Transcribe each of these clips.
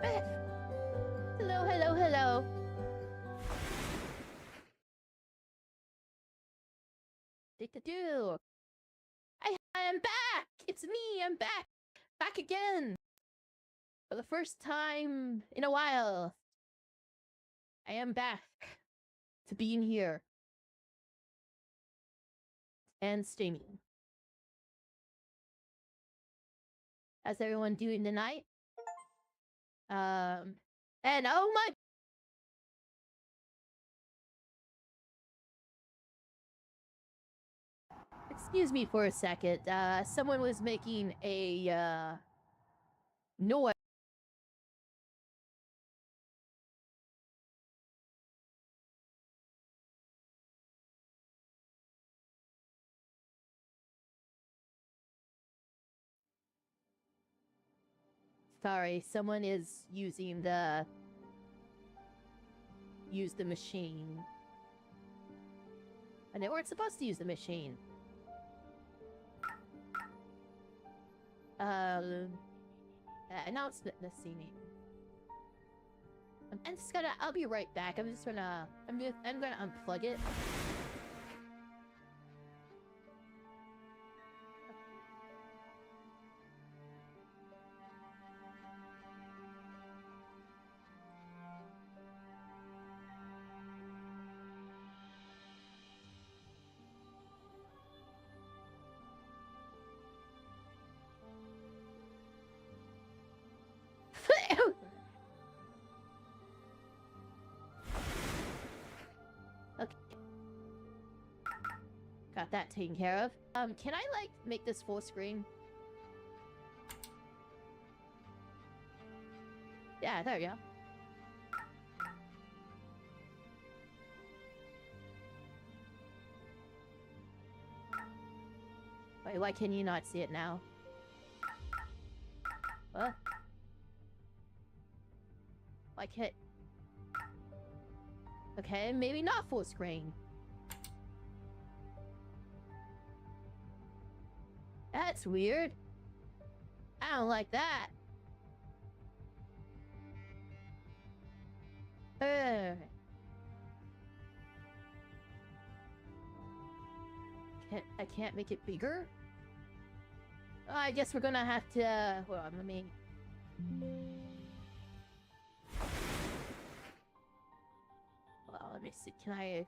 Beth! Hello, hello, hello. Do. I am back! It's me, I'm back! Back again! For the first time in a while. I am back to being here. And streaming. How's everyone doing tonight? And oh my... Excuse me for a second. Someone was making a, noise. Sorry, someone is using the... Use the machine. And they weren't supposed to use the machine. Announcement, let's see me. I'm just gonna, I'll be right back. I'm gonna unplug it. Okay. Got that taken care of. Can I, like, make this full screen? Yeah, there we go. Wait, why can you not see it now? What? Why can't... Okay, maybe not full screen. That's weird. I don't like that. I can't make it bigger? I guess we're gonna have to... Well, let me... Well, let me see. Can I...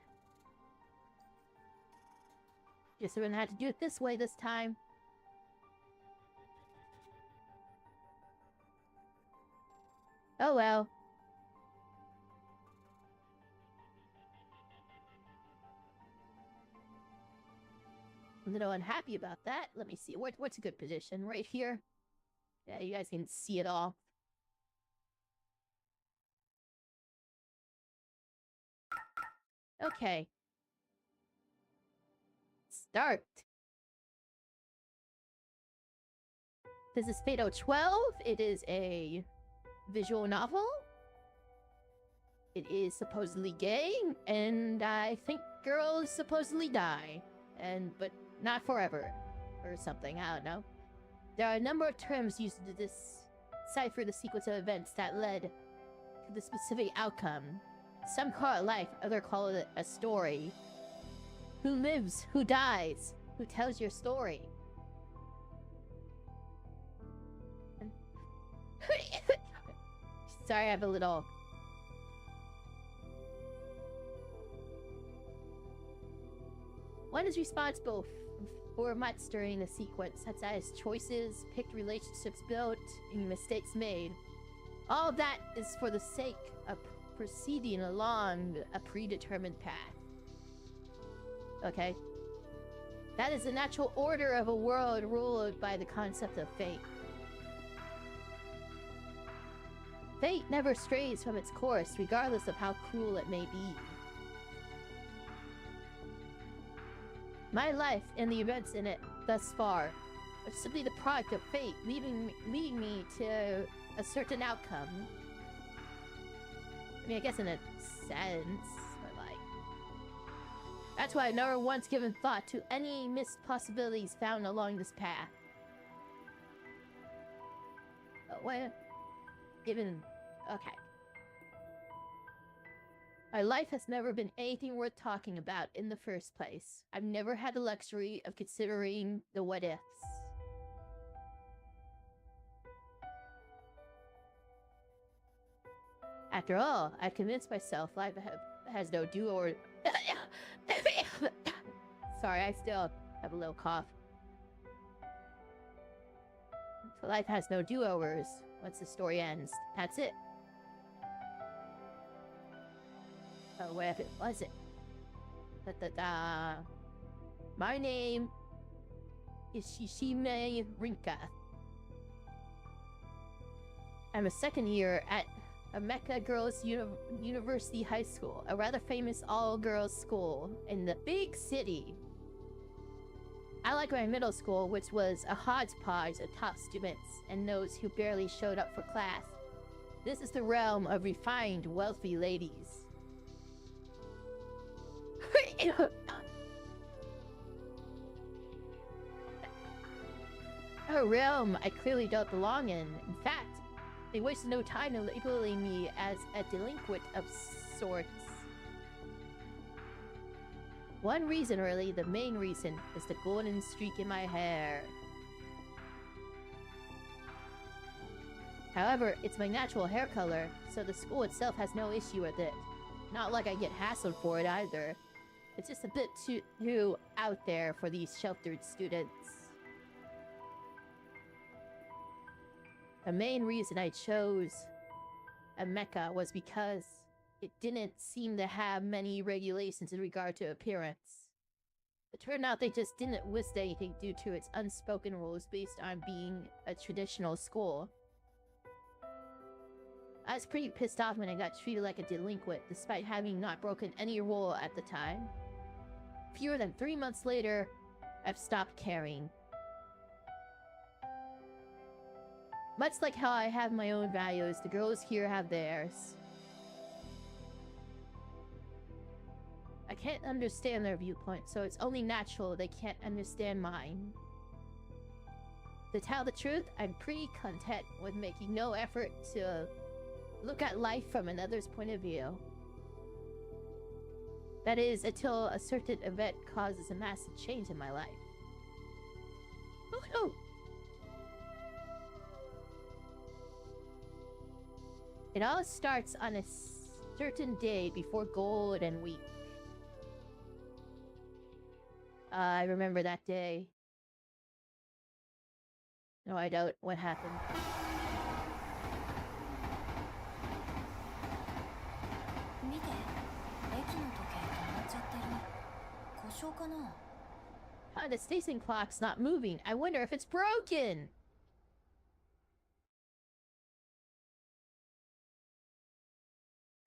Guess we're gonna have to do it this way this time. Oh well. I'm a little unhappy about that. Let me see. What's a good position? Right here? Yeah, you guys can see it all. Okay. Start. This is Fate 12. It is a visual novel. It is supposedly gay, and I think girls supposedly die. But not forever. Or something, I don't know. There are a number of terms used to decipher the sequence of events that led to the specific outcome. Some call it life, others call it a story. Who lives? Who dies? Who tells your story? Sorry, I have a little... One is responsible for much during the sequence, such as choices, picked relationships built, and mistakes made. All of that is for the sake of proceeding along a predetermined path. Okay. That is the natural order of a world ruled by the concept of fate. Fate never strays from its course, regardless of how cruel it may be. My life and the events in it thus far are simply the product of fate, leading me to a certain outcome. I mean, I guess in a sense, but like... That's why I've never once given thought to any missed possibilities found along this path. But when... Given Okay. My life has never been anything worth talking about in the first place. I've never had the luxury of considering the what-ifs. After all, I've convinced myself life has no do or... Sorry, I still have a little cough. Life has no do-overs. Once the story ends, that's it. Oh, what if it wasn't? Da-da-da. My name is Shishime Rinka. I'm a second year at Ameka Girls University High School, a rather famous all-girls school in the big city. I like my middle school, which was a hodgepodge of top students and those who barely showed up for class. This is the realm of refined, wealthy ladies. A realm I clearly don't belong in. In fact, they wasted no time in labeling me as a delinquent of sorts. One reason, really, the main reason, is the golden streak in my hair. However, it's my natural hair color, so the school itself has no issue with it. Not like I get hassled for it either. It's just a bit too out there for these sheltered students. The main reason I chose Ameka was because it didn't seem to have many regulations in regard to appearance. It turned out they just didn't list anything due to its unspoken rules based on being a traditional school. I was pretty pissed off when I got treated like a delinquent, despite having not broken any rule at the time. Fewer than 3 months later, I've stopped caring. Much like how I have my own values, the girls here have theirs. I can't understand their viewpoint, so it's only natural they can't understand mine. To tell the truth, I'm pretty content with making no effort to look at life from another's point of view. That is, until a certain event causes a massive change in my life. Oh no! It all starts on a certain day before Golden Week. I remember that day. No, I don't. What happened? The station clock's not moving. I wonder if it's broken.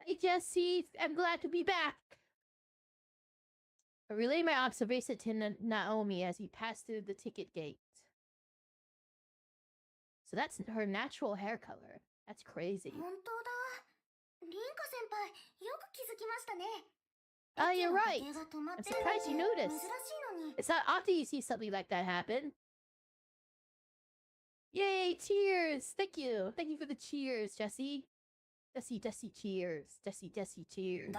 Hey, Jesse. I'm glad to be back. I relay my observation to Naomi as we pass through the ticket gate. So that's her natural hair color. That's crazy. Oh, you're right. I'm surprised you noticed. It's not often you see something like that happen. Yay, cheers! Thank you. Thank you for the cheers, Jesse. Jesse, cheers. Jesse, cheers.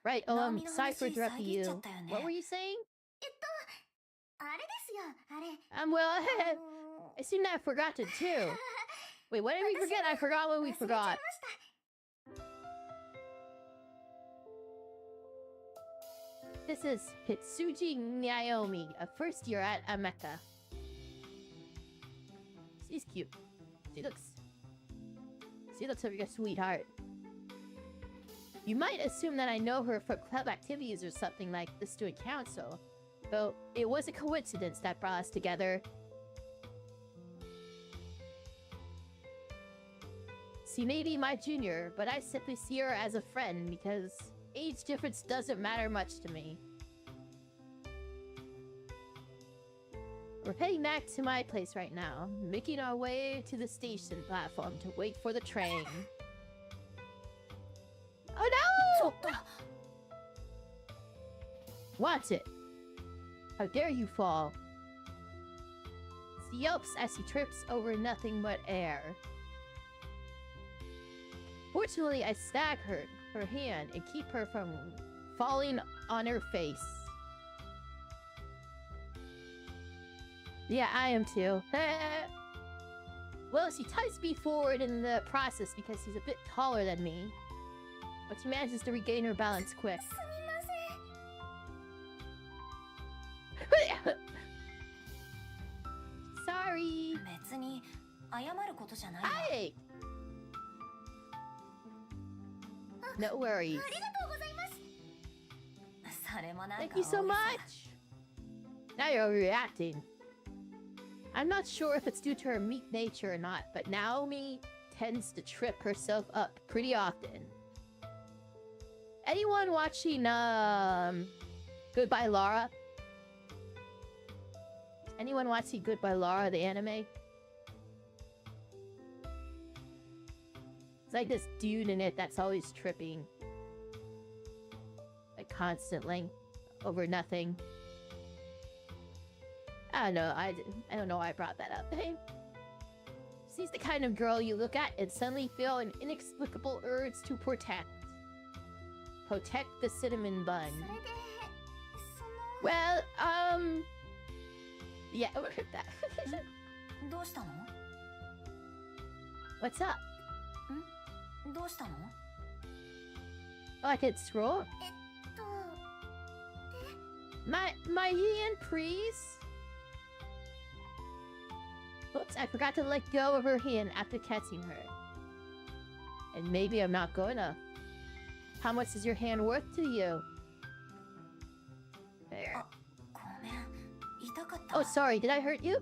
Right, sorry for interrupting you. What were you saying? Well, I seem to have forgotten too. Wait, what did we forget? I forgot what we forgot. This is Hitsuji Naomi, a first year at Ameka. She's cute. She looks like a sweetheart. You might assume that I know her from club activities or something like the student council, though it was a coincidence that brought us together. She may be my junior, but I simply see her as a friend because age difference doesn't matter much to me. We're heading back to my place right now, making our way to the station platform to wait for the train. Oh no! Watch it! How dare you fall? She yelps as he trips over nothing but air. Fortunately, I snag her hand and keep her from falling on her face. Yeah, I am too. Well, she tugs me forward in the process because she's a bit taller than me. But she manages to regain her balance quick. Sorry. Hey! No worries. Thank you so much! Now you're reacting. I'm not sure if it's due to her meek nature or not, but Naomi tends to trip herself up pretty often. Anyone watching, Goodbye Laura? Anyone watching Goodbye Laura, the anime? It's like this dude in it that's always tripping. Like, constantly. Over nothing. I don't know, I don't know why I brought that up. She's the kind of girl you look at and suddenly feel an inexplicable urge to protect. Protect the cinnamon bun. Well, yeah, that. What's up? Oh, I can scroll? My hand, please? Oops, I forgot to let go of her hand after catching her. And maybe I'm not good enough. How much is your hand worth to you? There. Oh, sorry, did I hurt you?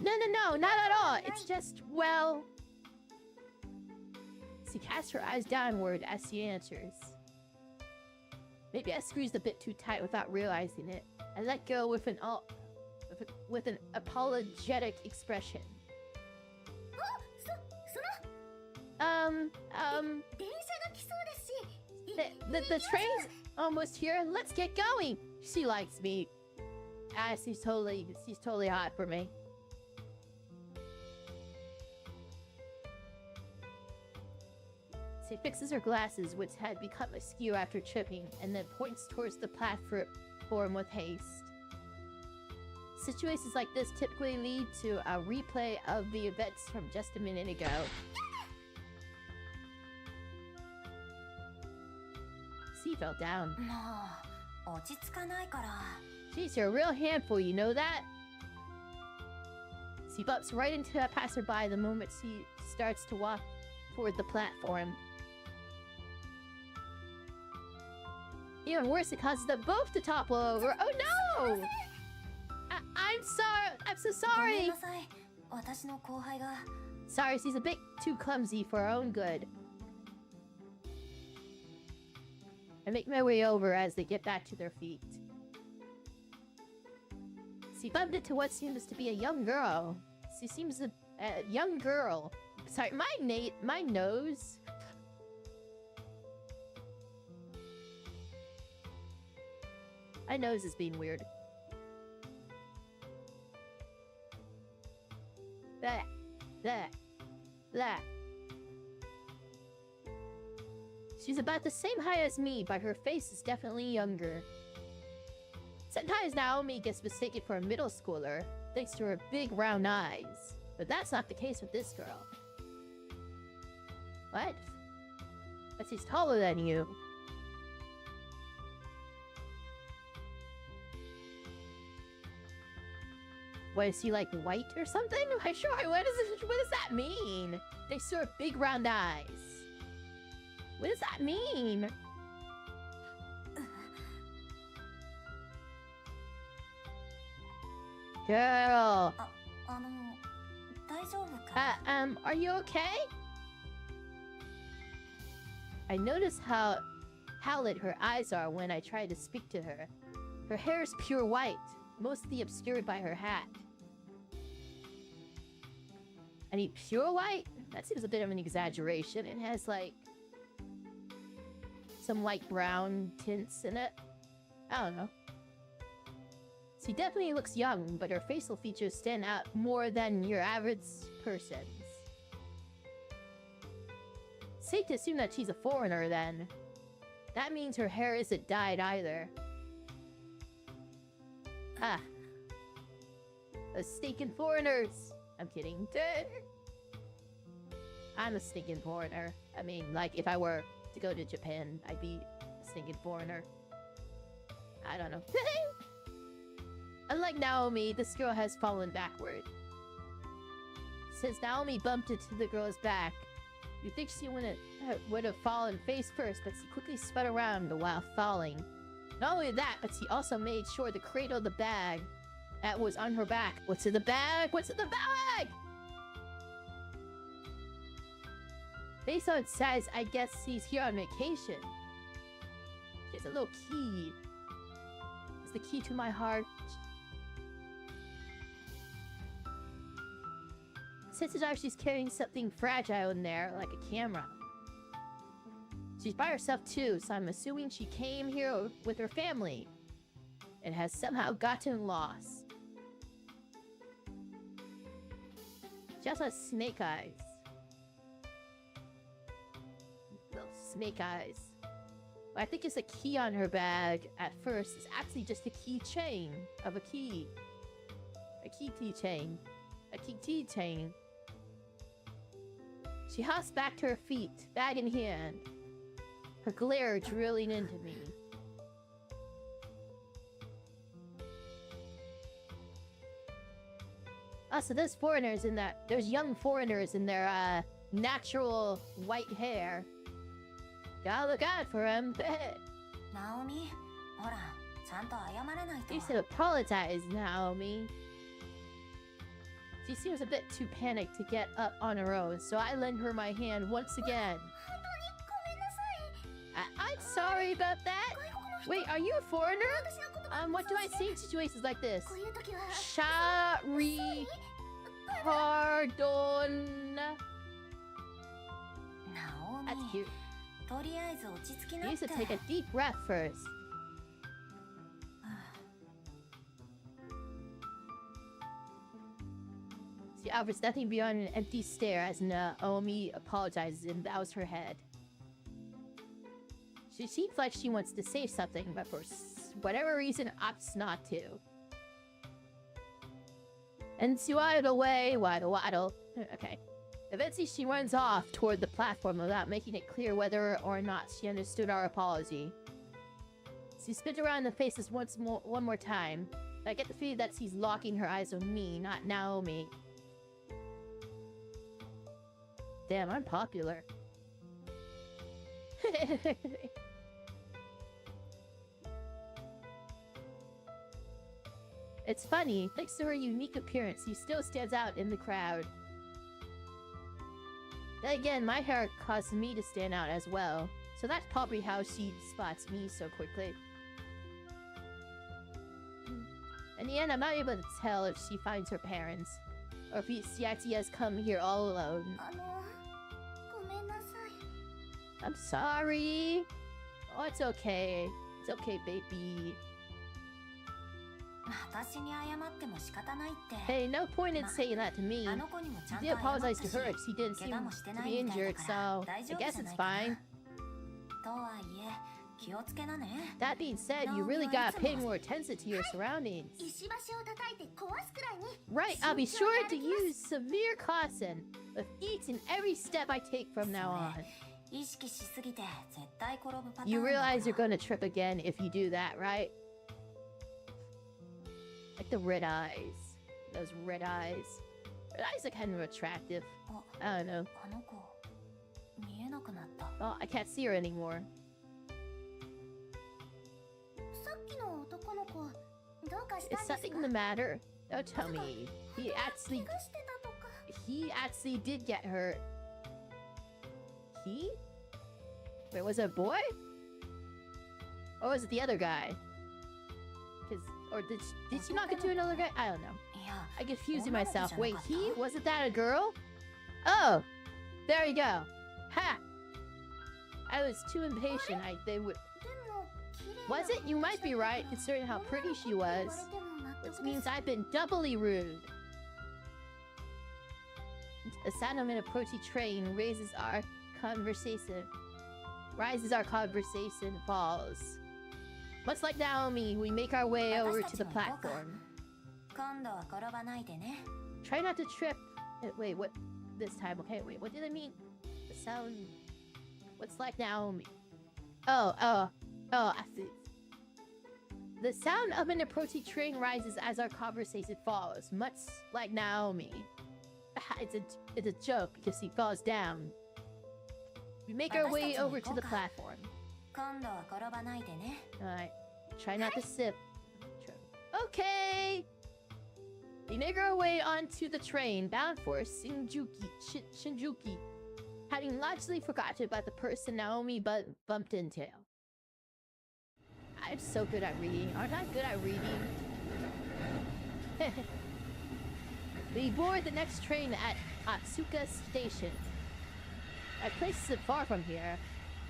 No, not at all. It's just, well... She casts her eyes downward as she answers. Maybe I squeezed a bit too tight without realizing it. I let go with an apologetic expression. The train's almost here. Let's get going. She likes me. She's totally hot for me. She fixes her glasses, which had become askew after tripping, and then points towards the platform with haste. Situations like this typically lead to a replay of the events from just a minute ago. She fell down. She's a real handful, you know that? She bumps right into a passerby the moment she starts to walk toward the platform. Even worse, it causes them both to topple over. Oh no! I'm sorry. I'm so sorry. Sorry, she's a bit too clumsy for her own good. I make my way over as they get back to their feet. She bumped into what seems to be a young girl. She seems a young girl. Sorry, my nose. My nose is being weird. That. She's about the same height as me, but her face is definitely younger. Sometimes Naomi gets mistaken for a middle schooler, thanks to her big round eyes. But that's not the case with this girl. What? But she's taller than you. What, is she like white or something? Why, sure, what does that mean? They sort of big round eyes. What does that mean? Girl. Are you okay? I notice how pallid her eyes are when I try to speak to her. Her hair is pure white, mostly obscured by her hat. I mean, pure white? That seems a bit of an exaggeration. It has, like, some light brown tints in it. I don't know. She definitely looks young, but her facial features stand out more than your average person's. Safe to assume that she's a foreigner, then. That means her hair isn't dyed either. Ah. Those stinking foreigners! I'm kidding. I'm a stinking foreigner. I mean, like, if I were to go to Japan, I'd be a stinking foreigner. I don't know. Unlike Naomi, this girl has fallen backward. Since Naomi bumped into the girl's back, you think she would have fallen face first, but she quickly spun around while falling. Not only that, but she also made sure to cradle the bag that was on her back. What's in the bag? What's in the bag? Based on size, I guess she's here on vacation. She has a little key. It's the key to my heart. Chances are she's carrying something fragile in there, like a camera. She's by herself too, so I'm assuming she came here with her family and has somehow gotten lost. She also has snake eyes. Little snake eyes. But I think it's a key on her bag at first. It's actually just a keychain of a key. A key chain. A key chain. She hops back to her feet, bag in hand. Her glare drilling into me. So there's foreigners in that. There's young foreigners in their natural white hair. Gotta look out for them. Naomi, You should apologize, Naomi. She seems a bit too panicked to get up on her own, so I lend her my hand once again. I'm sorry about that. Wait, are you a foreigner? What do I say in situations like this? Sorry. Pardon. That's cute. You need to take a deep breath first. She offers nothing beyond an empty stare as Naomi apologizes and bows her head. She seems like she wants to say something, but for whatever reason opts not to. And she waddled away, waddle. Okay. Eventually she runs off toward the platform without making it clear whether or not she understood our apology. She spins around the faces one more time. I get the feeling that she's locking her eyes on me, not Naomi. Damn, I'm popular. It's funny, thanks to her unique appearance, she still stands out in the crowd. Then again, my hair caused me to stand out as well, so that's probably how she spots me so quickly. In the end, I'm not able to tell if she finds her parents, or if she actually has come here all alone. I'm sorry. Oh, it's okay. It's okay, baby. Hey, no point in saying that to me. You did apologize to her if she didn't seem to be injured, so I guess it's fine. That being said, you really gotta pay more attention to your surroundings. Right, I'll be sure to use severe caution with each and every step I take from now on. You realize you're gonna trip again if you do that, right? Like the red eyes. Those red eyes. Red eyes are kind of attractive. I don't know. Oh, I can't see her anymore. Is something the matter? Don't tell me. He actually did get hurt. He? Wait, was it a boy? Or was it the other guy? Or did she not get to another guy? I don't know. I'm confusing myself. Wait, wasn't that a girl? Oh! There you go. Ha! I was too impatient. They would... Was it? You might be right, considering how pretty she was. Which means I've been doubly rude. The sound of an approaching train raises our conversation. Falls. Much like Naomi, we make our way over to the platform. 今度は転ばないでね。 Try not to trip. Wait, what? This time, okay. Wait, what did I mean? The sound. What's like Naomi? I see. The sound of an approaching train rises as our conversation falls, much like Naomi. It's a joke because he falls down. We make our way over to the platform. 今度は転ばないでね。 Alright. Try not to sip. Okay! We make our way onto the train bound for Shinjuku, having largely forgotten about the person Naomi bumped into. I'm so good at reading. Aren't I good at reading? We board the next train at Atsuka Station. My place isn't far from here.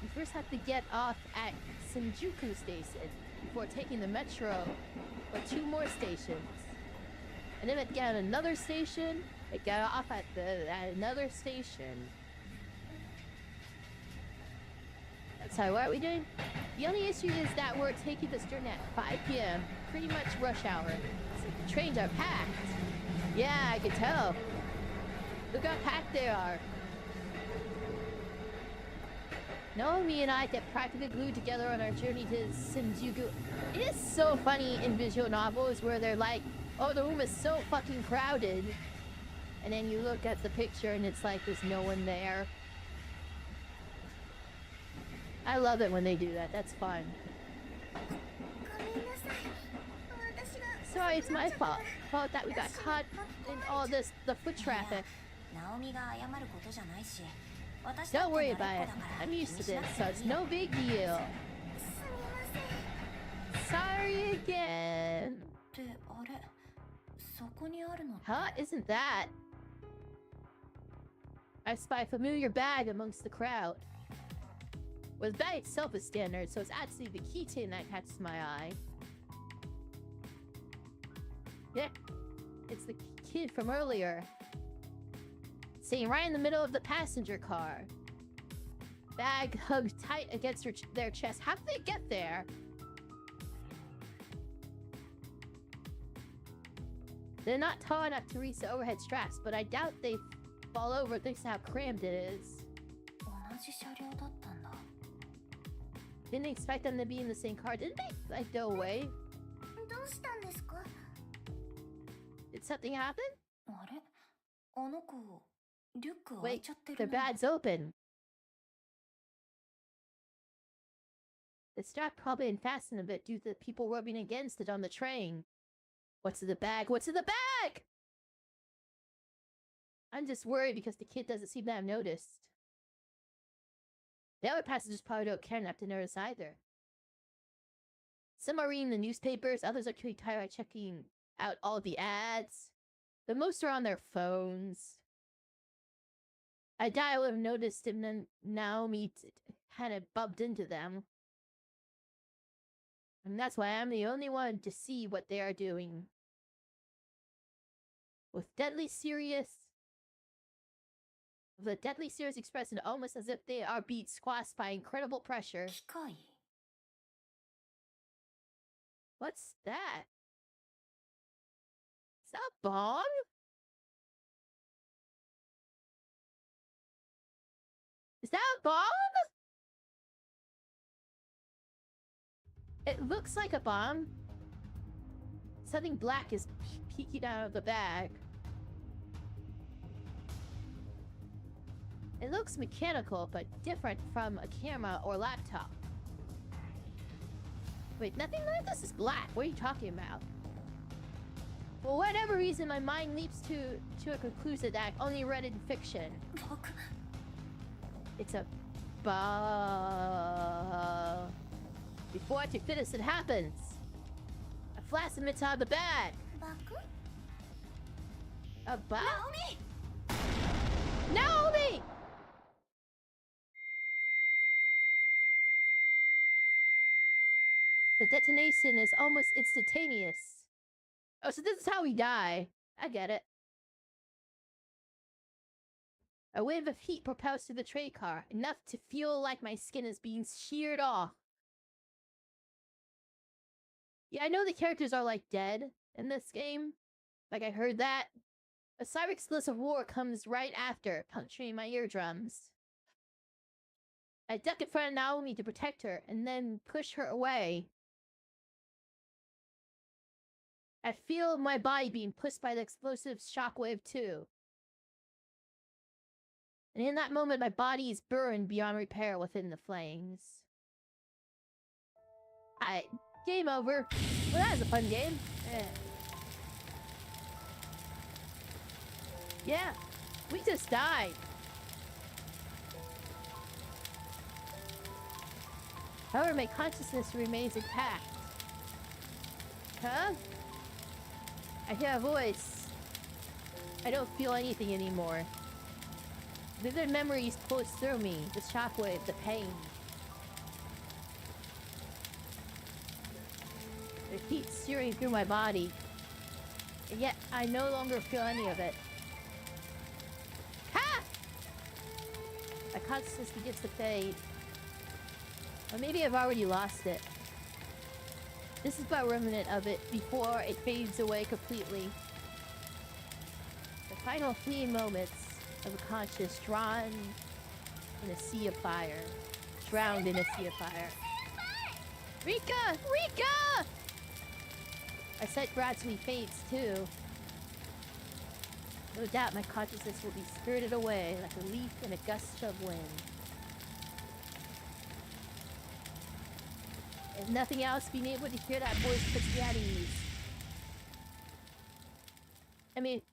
We first have to get off at Shinjuku Station before taking the metro or 2 more stations. And then at another station, it got off at another station. Sorry, what are we doing? The only issue is that we're taking this journey at 5 p.m. Pretty much rush hour. So the trains are packed. Yeah, I can tell. Look how packed they are. Naomi and I get practically glued together on our journey to Shinjuku. It is so funny in visual novels where they're like, oh, the room is so fucking crowded. And then you look at the picture and it's like there's no one there. I love it when they do that. That's fun. Sorry, it's my fault that we got caught in all this, the foot traffic. ナオミが謝ることじゃないし、 Don't worry about it. I'm used to this, so it's no big deal. Sorry again. ってあれ、そこにあるの。 Huh? Isn't that? I spy a familiar bag amongst the crowd. Well, the bag itself is standard, so it's actually the keychain that catches my eye. Yeah, it's the kid from earlier. Sitting right in the middle of the passenger car. Bag hugged tight against their chest. How did they get there? They're not tall enough to reach the overhead straps, but I doubt they fall over thanks to how crammed it is. 同じ車両だったんだ。 Didn't expect them to be in the same car, didn't they? Like, go away. どうしたんですか？ Did something happen? あれ、あの子、リュック開い Wait, ちゃってる their な。 bag's open. The strap probably didn't fasten a bit due to the people rubbing against it on the train. What's in the bag? What's in the bag? I'm just worried because the kid doesn't seem to have noticed. The other passengers probably don't care enough to notice either. Some are reading the newspapers, others are checking out all the ads. The most are on their phones. I doubt I would have noticed him then Naomi kind of bumped into them. And that's why I'm the only one to see what they are doing. With deadly serious expression, almost as if they are being squashed by incredible pressure. 機械？ What's that? Is that a bomb? Is that a bomb? It looks like a bomb. Something black is peeking out of the bag. It looks mechanical, but different from a camera or laptop. Wait, nothing like this is black. What are you talking about? For whatever reason, my mind leaps to a conclusion that I've only read in fiction. 僕、 It's a bomb. Before I can finish, it happens. A flash emits out of the bag. バク？ A bomb? ナオミ！ Naomi! The detonation is almost instantaneous. Oh, so this is how we die. I get it. A wave of heat propels through the tray car, enough to feel like my skin is being sheared off. Yeah, I know the characters are like dead in this game. Like I heard that. A Cyrix Bliss of War comes right after, puncturing my eardrums. I duck in front of Naomi to protect her, and then push her away. I feel my body being pushed by the explosive shockwave too. And in that moment, my body is burned beyond repair within the flames. Game over. Well, that was a fun game. Yeah, we just died. However, my consciousness remains intact. Huh? I hear a voice. I don't feel anything anymore. Vivid memories pulse through me, the shockwave, the pain. The heat searing through my body. And yet, I no longer feel any of it. Ha! My consciousness begins to fade. Or maybe I've already lost it. This is but a remnant of it before it fades away completely. The final fleeting moments of a conscious drawn in a sea of fire. Drowned in a sea of fire. Rika! Rika! Our sight gradually fades too. No doubt my consciousness will be spirited away like a leaf in a gust of wind. If nothing else, being able to hear that voice puts me at ease. I mean...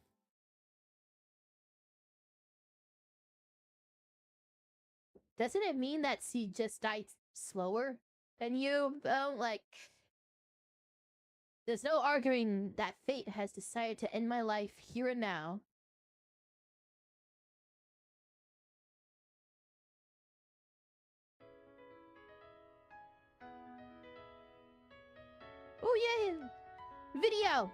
doesn't it mean that she just died slower than you, though? Like... there's no arguing that fate has decided to end my life here and now. Oh yeah! Video!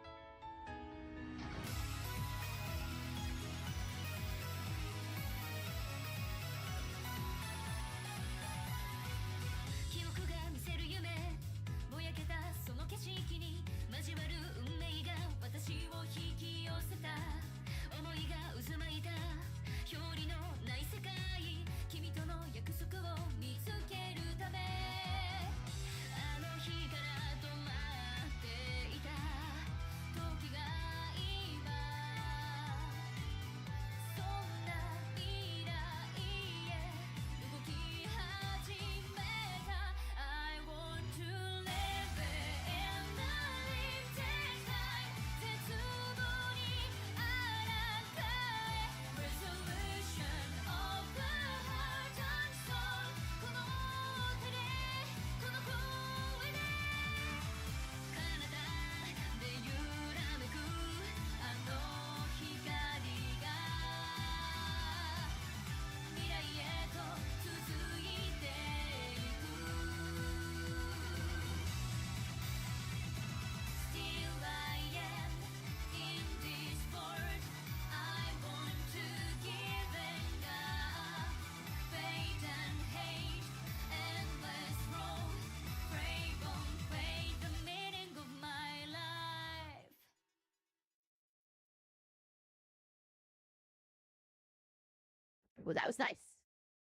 Well, that was nice.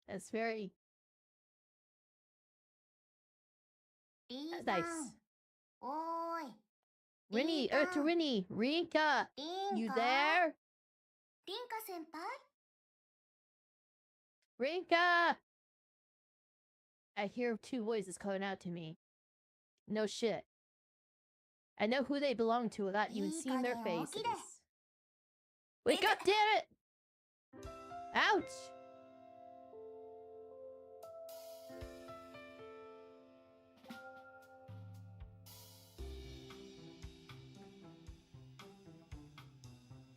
That's very... that's nice. おーい Rinny, Rinka. to Rinny, Rinka, you リンカ there? リンカ先輩 Rinka! I hear two voices calling out to me. No shit. I know who they belong to without even seeing their faces. Wake up, damn it! Ouch!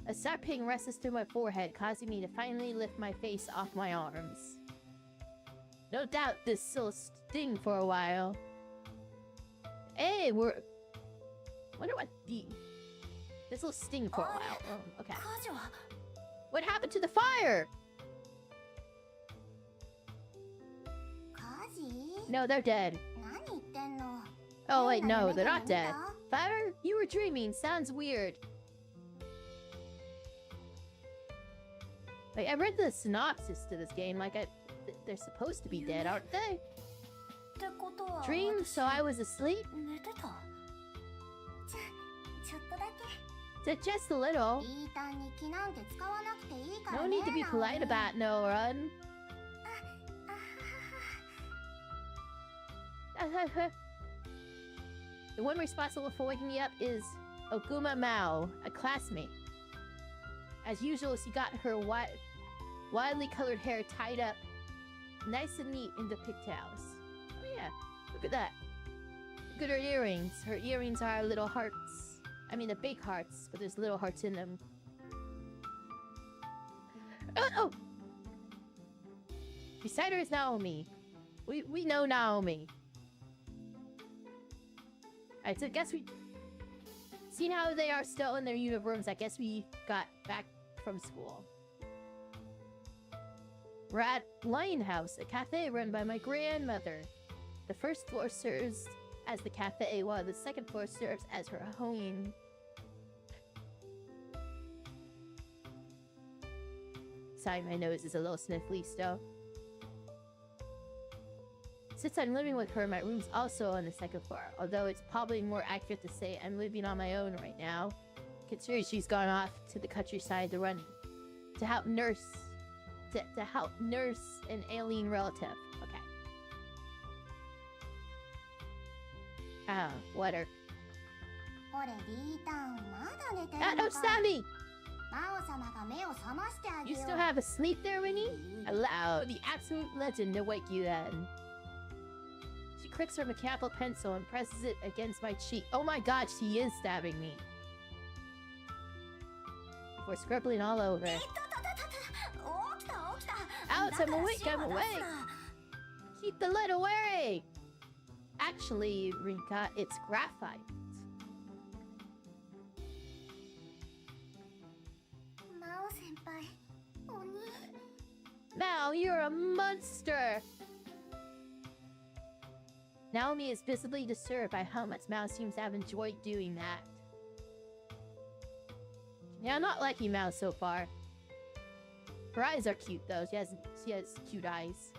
A sharp pain rushes through my forehead, causing me to finally lift my face off my arms. No doubt this will sting for a while. Hey, wonder what the... This will sting for a while. Oh, okay. 火事は What happened to the fire? 火事 No, they're dead. 何言ってんの Oh, wait, 変な no, 夢 they're でも not 見た dead. Fire? You were dreaming. Sounds weird. Like, I read the synopsis to this game. Like, they're supposed to be dead, aren't they? ってことは Dreamed, so I was asleep? 寝てたちょっとだけ Just a little. いい単に気なんて使わなくていいから No ね need to be polite about no run. The one responsible for waking me up is Oguma Mao, a classmate. As usual, she got her wildly colored hair tied up nice and neat in the pigtails. Oh yeah, look at that. Look at her earrings. Her earrings are little hearts. I mean, they're big hearts, but there's little hearts in them. Oh! Beside her is Naomi. We know Naomi. Alright, so I guess we... Seeing how they are still in their uniforms, I guess we got back from school. We're at Lion House, a cafe run by my grandmother. The first floor serves as the cafe, while the second floor serves as her home. Sorry, my nose is a little sniffly still. Since I'm living with her, my room's also on the second floor, although it's probably more accurate to say I'm living on my own right now, considering she's gone off to the countryside to help nurse an alien relative. Okay. Ah, water. これリータンまだ寝てる Ah, の don't か stab me! 魔王様が目を覚ましてあげ You よ still う have a sleep there, Winnie? Allow the absolute legend to wake you then. She cricks her mechanical pencil and presses it against my cheek. Oh my god, she is stabbing me. Before scribbling all over. 起きた起きた Alex, だ I'm から awake, 塩 I'm は出す awake. な Keep the lid away! Actually, Rinka, it's graphite. 魔王先輩鬼 Mao, you're a monster! Naomi is visibly disturbed by how much Mao seems to have enjoyed doing that. Yeah, I'm not liking Mao so far. Her eyes are cute though. She has cute eyes.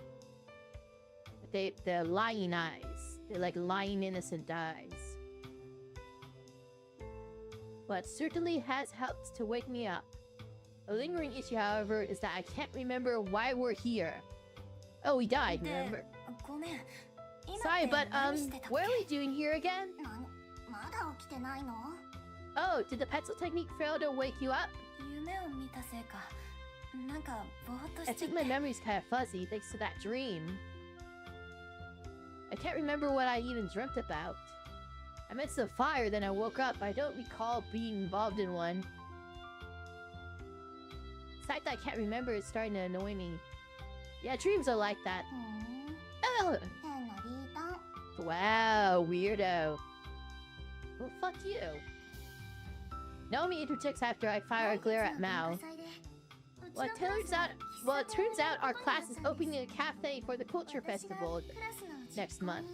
But they're lying eyes. They're like lying innocent eyes. What certainly has helped to wake me up. A lingering issue, however, is that I can't remember why we're here. Oh, we died, で remember? ごめん今 Sorry, って but 何してたっけ what are we doing here again? まだ起きてないの Oh, did the pencil technique fail to wake you up? 夢を見たせいかなんかぼーっと I しちゃっ think my て memory's kind of fuzzy thanks to that dream. I can't remember what I even dreamt about. I missed a fire, then I woke up. I don't recall being involved in one. The fact that I can't remember is starting to annoy me. Yeah, dreams are like that. ふーん Ugh. 変なリータン Wow, weirdo. Well, fuck you. Naomi interjects after I fire a glare at Mao. Well, it turns out our class is opening a cafe for the culture festival next month.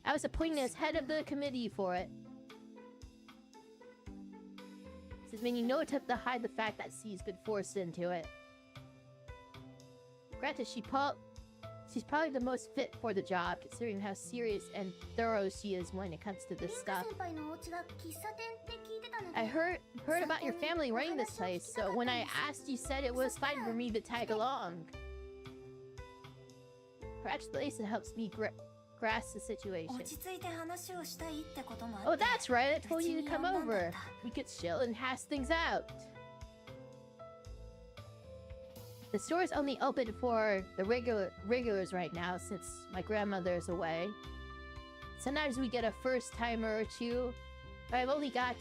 I was appointed as head of the committee for it. This is making no attempt to hide the fact that she's been forced into it. Granted, she's probably the most fit for the job, considering how serious and thorough she is when it comes to this stuff. I heard about your family running this place, so when I asked, you said it was fine for me to tag along. Her explanation helps me grasp the situation. 落ち着いて話をしたいってこともあって Oh, that's right, I told you to come over. We could chill and hash things out. The store is only open for the regulars right now since my grandmother is away. Sometimes we get a first timer or two, but I've only got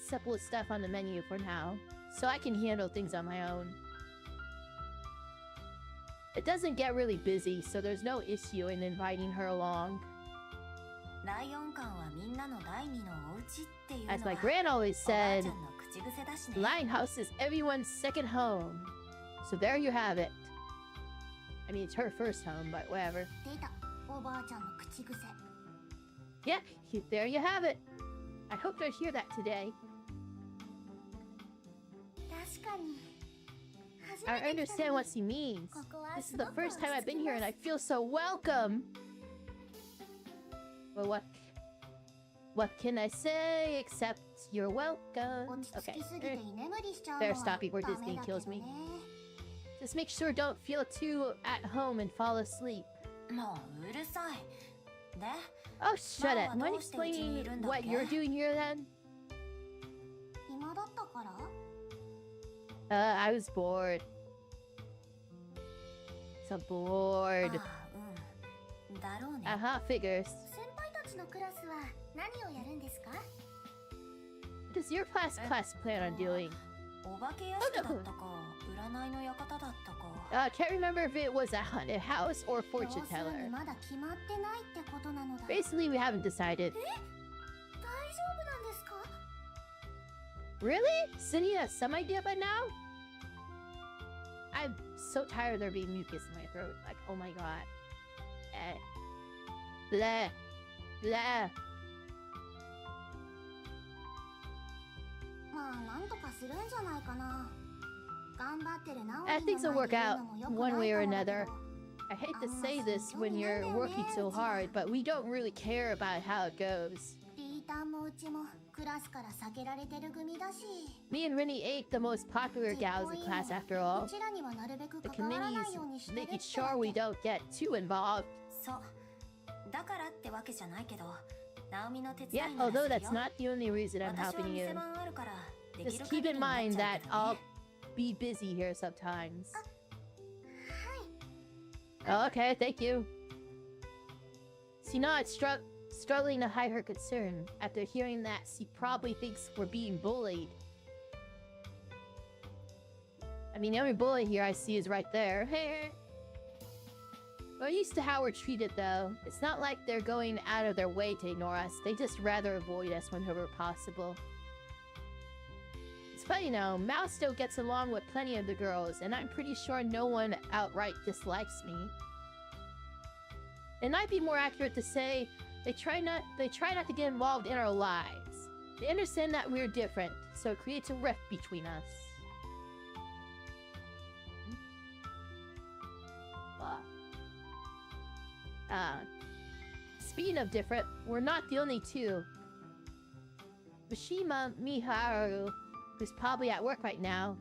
simple stuff on the menu for now, so I can handle things on my own. It doesn't get really busy, so there's no issue in inviting her along. ライオン館はみんなの第二のお家っていうのは As my grand always おばあ said, ちゃんの口癖だし The ね。 Lighthouse is everyone's second home. So there you have it. I mean, it's her first home, but whatever. 出た、おばあちゃんの口癖。 Yeah, there you have it. I hope to hear that today. 確かに。 I understand what she means. This is the first time I've been here and I feel so welcome. Well, what can I say except you're welcome? Okay. Better stop before Disney kills me. Just make sure don't feel too at home and fall asleep. もううるさい。で、 Oh, shut it. Mind explaining what you're doing here then? 暇だったから？ I was bored. So bored. ああ、うん。だろうね。 Uh-huh, figures. 先輩たちのクラスは何をやるんですか？ What does your class plan on doing? お化け屋敷だったか、占いの館だったか。 Can't remember if it was a haunted house or fortune 要する teller. にまだ決まってないってことなのだ。 Basically, we haven't decided. 大丈夫なんですか？ Really? Cindy has some idea by now? I'm so tired of there being mucus in my throat. Like, oh my god. Blah. Blah. まあなんとかするんじゃないかな。頑張ってるな。 I think it'll work out one way or another. I hate to say this when you're working so hard, but we don't really care about how it goes. リータンもうちもクラスから避けられてる組だし。 Me and Rennie ain't the most popular gals in class after all. うちらにはなるべく The 関わら committee ないように is してるって making sure we don't get too involved. そう。だからってわけじゃないけど、ナオミの手 Yet, 伝いなら although する that's よ。 not the only reason I'm 私は helping you. 店番あるからでき Just る keep 限り in になっ mind ちゃう that けど I'll ね。 be busy here sometimes. はい。 Oh, okay, thank you. See, now it's struggling to hide her concern. After hearing that, she probably thinks we're being bullied. I mean, the only bully here I see is right there. We're used to how we're treated, though. It's not like they're going out of their way to ignore us. They just rather avoid us whenever possible. It's funny, Mouse still gets along with plenty of the girls, and I'm pretty sure no one outright dislikes me. It might be more accurate to say they try not to get involved in our lives. They understand that we're different, so it creates a rift between us. Speaking of different, we're not the only two. Mishima Miharu, who's probably at work right now,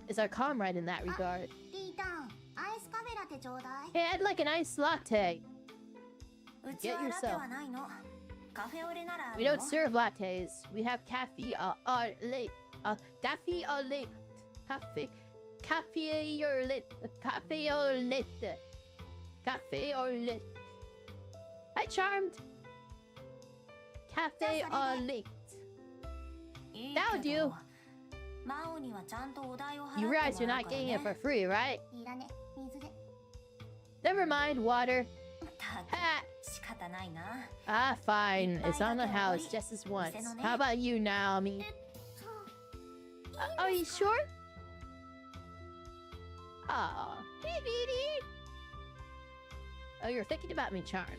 is our comrade in that regard. リータン、アイスカフェラテちょうだい。 Hey, I'd like an iced latte. うちはラテはないの。カフェオレならある We よ。 don't serve lattes. We have cafe late. Daffy late. Cafe or lit. Cafe or lit. Cafe or lit. Hi, Charmed. Cafe or lit. いい That would け do. ど、マオにはちゃんとお代を払って You もら realize う you're か not ら getting ね it for free, right? いらね、水で。 Never mind, water. たく Ha! 仕方ないな。 Ah, fine. It's on the house just as once. How about you, Naomi? Are you sure? Aw. Oh, you're thinking about me, Charmed.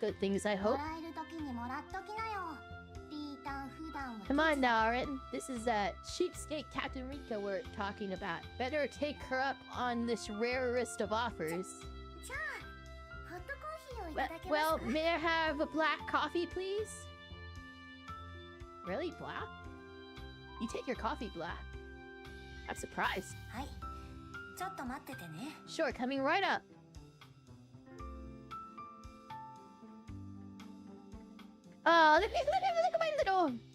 Good things, I も hope. らえる時にもらっときなよ。リータン普段は。 Come on now, Arin. This is cheapskate Captain Rika we're talking about. Better take her up on this rarest of offers. じゃあ、ホットコーヒーをいただけますか？ Well, may I have a black coffee, please? Really, black? You take your coffee black. I'm surprised. はい。ちょっと待っててね。 Sure, coming right up.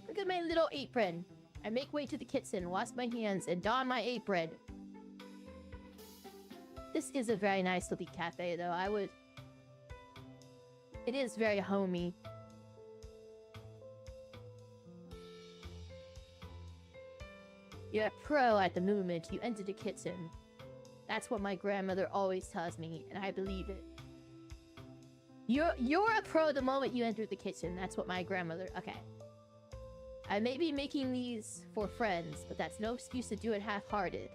Look at my little apron. I make way to the kitchen, wash my hands, and don my apron. This is a very nice looking cafe, though. It is very homey. You're a pro at the moment you enter the kitchen. That's what my grandmother always tells me, and I believe it. You're a pro the moment you enter the kitchen. That's what my grandmother... Okay. I may be making these for friends, but that's no excuse to do it half-hearted.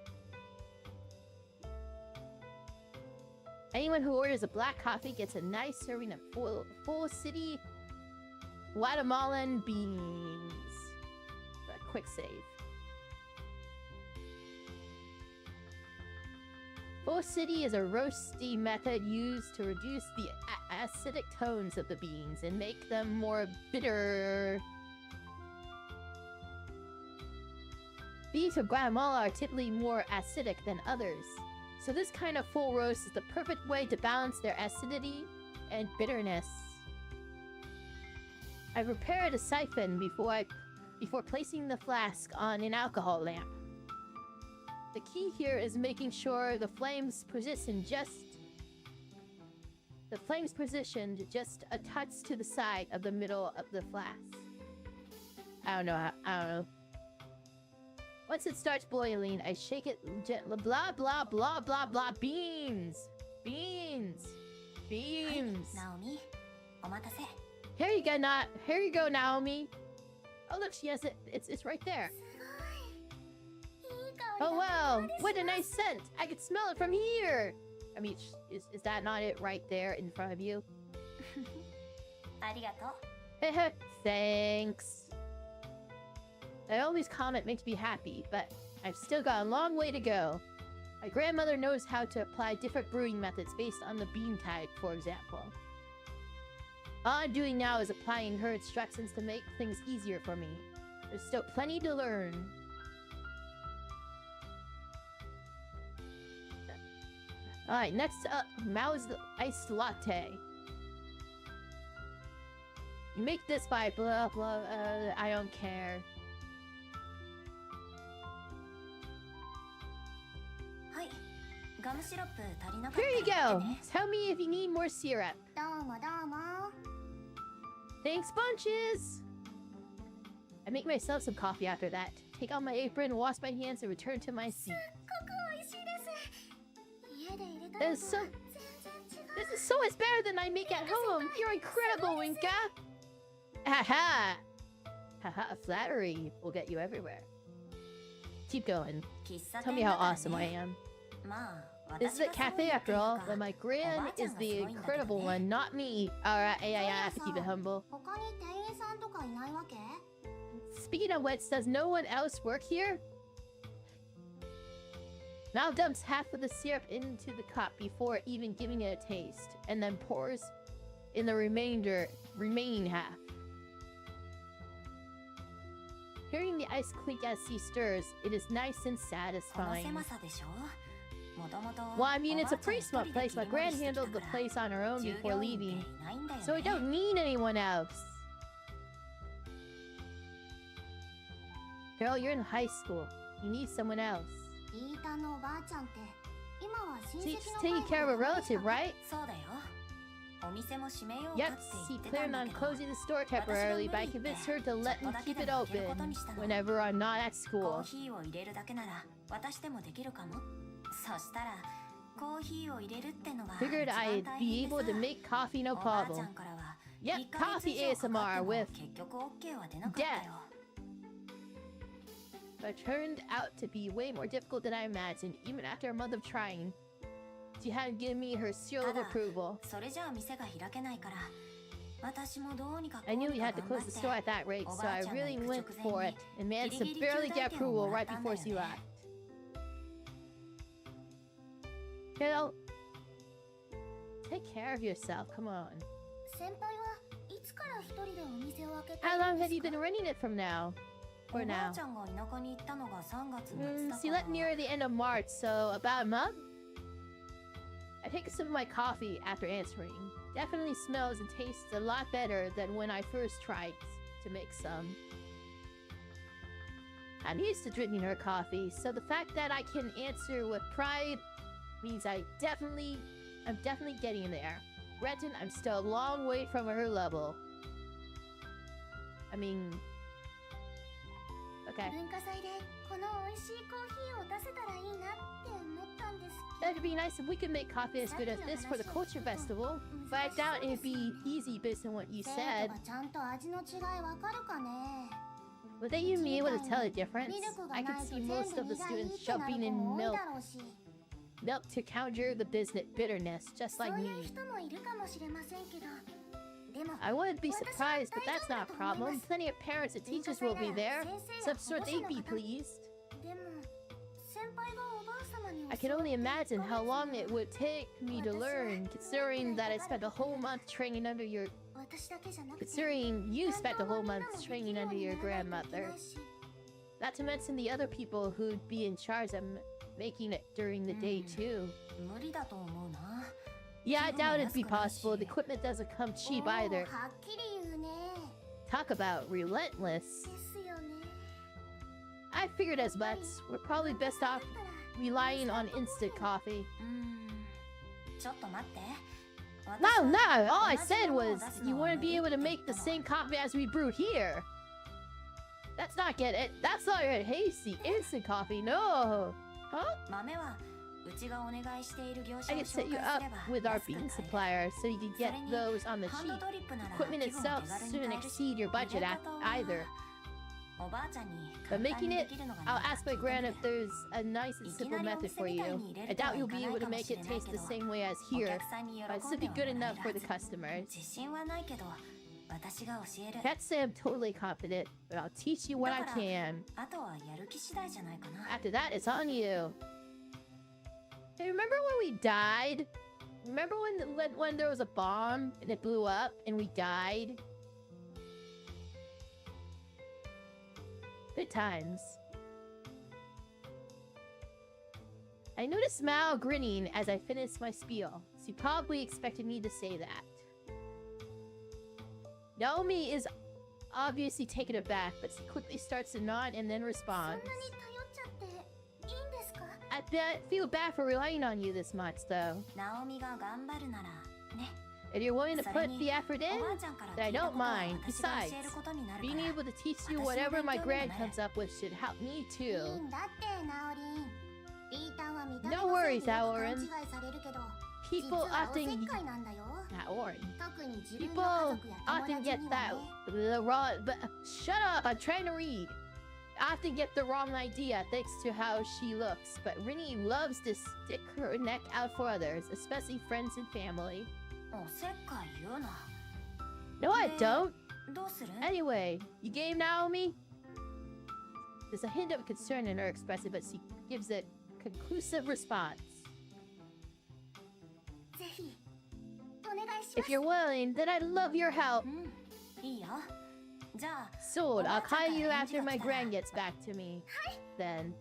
Anyone who orders a black coffee gets a nice serving of full city Guatemalan beans. A quick save. Full city is a roasty method used to reduce the acidic tones of the beans and make them more bitter. Beans from Guatemala are typically more acidic than others, so this kind of full roast is the perfect way to balance their acidity and bitterness. I prepared a siphon before placing the flask on an alcohol lamp. The key here is making sure the flames positioned just a touch to the side of the middle of the flask. I don't know. Once it starts boiling, I shake it gently. Blah, blah, blah, blah, blah. Beans! Beans! Beans! Naomi, omatase. Here you go, Naomi. Oh, look, she has it. It's right there. Oh, wow. What a nice scent. I can smell it from here. I mean, is that not it right there in front of you? Arigato. Thanks. I always comment makes me happy, but I've still got a long way to go. My grandmother knows how to apply different brewing methods based on the bean type, for example. All I'm doing now is applying her instructions to make things easier for me. There's still plenty to learn. Alright, next up, Mao's iced latte. You make this by blah blah, I don't care. Here you go! Tell me if you need more syrup. Thanks bunches! I make myself some coffee after that. Take off my apron, wash my hands, and return to my seat. This is so much better than I make at home! You're incredible, Winka! Haha! Haha, flattery will get you everywhere. Keep going. Tell me how awesome I am. This is a cafe after all, but my gran is the incredible one, not me. Alright, I have to keep it humble. Speaking of which, does no one else work here? Mal dumps half of the syrup into the cup before even giving it a taste, and then pours in the remaining half. Hearing the ice clink as he stirs, it is nice and satisfying. Well, I mean, it's a pretty small place. My gran handled the place on her own before leaving, so I don't need anyone else. Carol, you're in high school. You need someone else. She's taking care of a relative, right? Yep, she planned on closing the store temporarily, but I convinced her to let me keep it open whenever I'm not at school. Figured I'd be able to make coffee no problem. Yep, coffee ASMR with death. But it turned out to be way more difficult than I imagined, even after a month of trying. She hadn't given me her seal of approval. I knew we had to close the store at that rate, so I really went for it and managed to barely get approval right before she left. Kiddo, take care of yourself, come on. How long have you been running it from now? For now. She left near the end of March, so about a month? I take a sip of my coffee after answering. Definitely smells and tastes a lot better than when I first tried to make some. I'm used to drinking her coffee, so the fact that I can answer with pride means I'm definitely getting there. Granted, I'm still a long way from her level. I mean... Okay. That'd be nice if we could make coffee as good as this for the culture festival, but I doubt it'd be easy based on what you said. Would they even be able to tell the difference? I could see most of the students jumping in milk to counter the business bitterness, just like me. I wouldn't be surprised, but that's not a problem. Plenty of parents and teachers will be there, so I'm sure they'd be pleased. I can only imagine how long it would take me to learn, considering that I spent a whole month training under your... Considering you spent a whole month training under your grandmother. Not to mention the other people who'd be in charge of making it during the day too. Yeah, I doubt it'd be possible. The equipment doesn't come cheap either. Talk about relentless. I figured as much. We're probably best off relying on instant coffee. No, all I said was you wouldn't be able to make the same coffee as we brewed here. That's not hasty. Instant coffee, no. Huh? I can set you up with our bean supplier so you can get those on the cheap. Equipment itself shouldn't exceed your budget either. But making it, I'll ask my gran if there's a nice and simple method for you. I doubt you'll be able to make it taste the same way as here, but it should be good enough for the customers. Can't say I'm totally confident, but I'll teach you what I can. After that, it's on you. Hey, remember when we died? Remember when there was a bomb and it blew up and we died? Good times. I noticed Mao grinning as I finished my spiel. She probably expected me to say that. Naomi is obviously taken aback, but she quickly starts to nod and then responds. I feel bad for relying on you this much, though. If you're willing to put the effort in, then I don't mind. Besides, being able to teach you whatever my gran comes up with should help me too. No worries, Aorin. People often get that the wrong. But shut up! I'm trying to read. Often get the wrong idea thanks to how she looks, but Rinny loves to stick her neck out for others, especially friends and family. No, I don't. Anyway, you game, Naomi? There's a hint of concern in her expression, but she gives a conclusive response. If you're willing, then I'd love your help. Sold. I'll call you after my gran gets back to me. Then.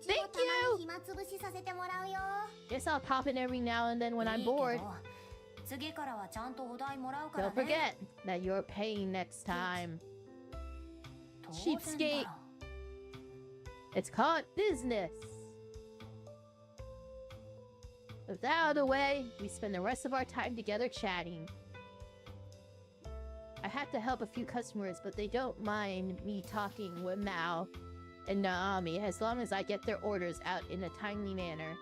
Thank you! Guess I'll pop in every now and then when I'm bored. Don't forget that you're paying next time. Cheapskate. It's called business. With that out of the way, we spend the rest of our time together chatting. I have to help a few customers, but they don't mind me talking with Mao and Naomi as long as I get their orders out in a timely manner.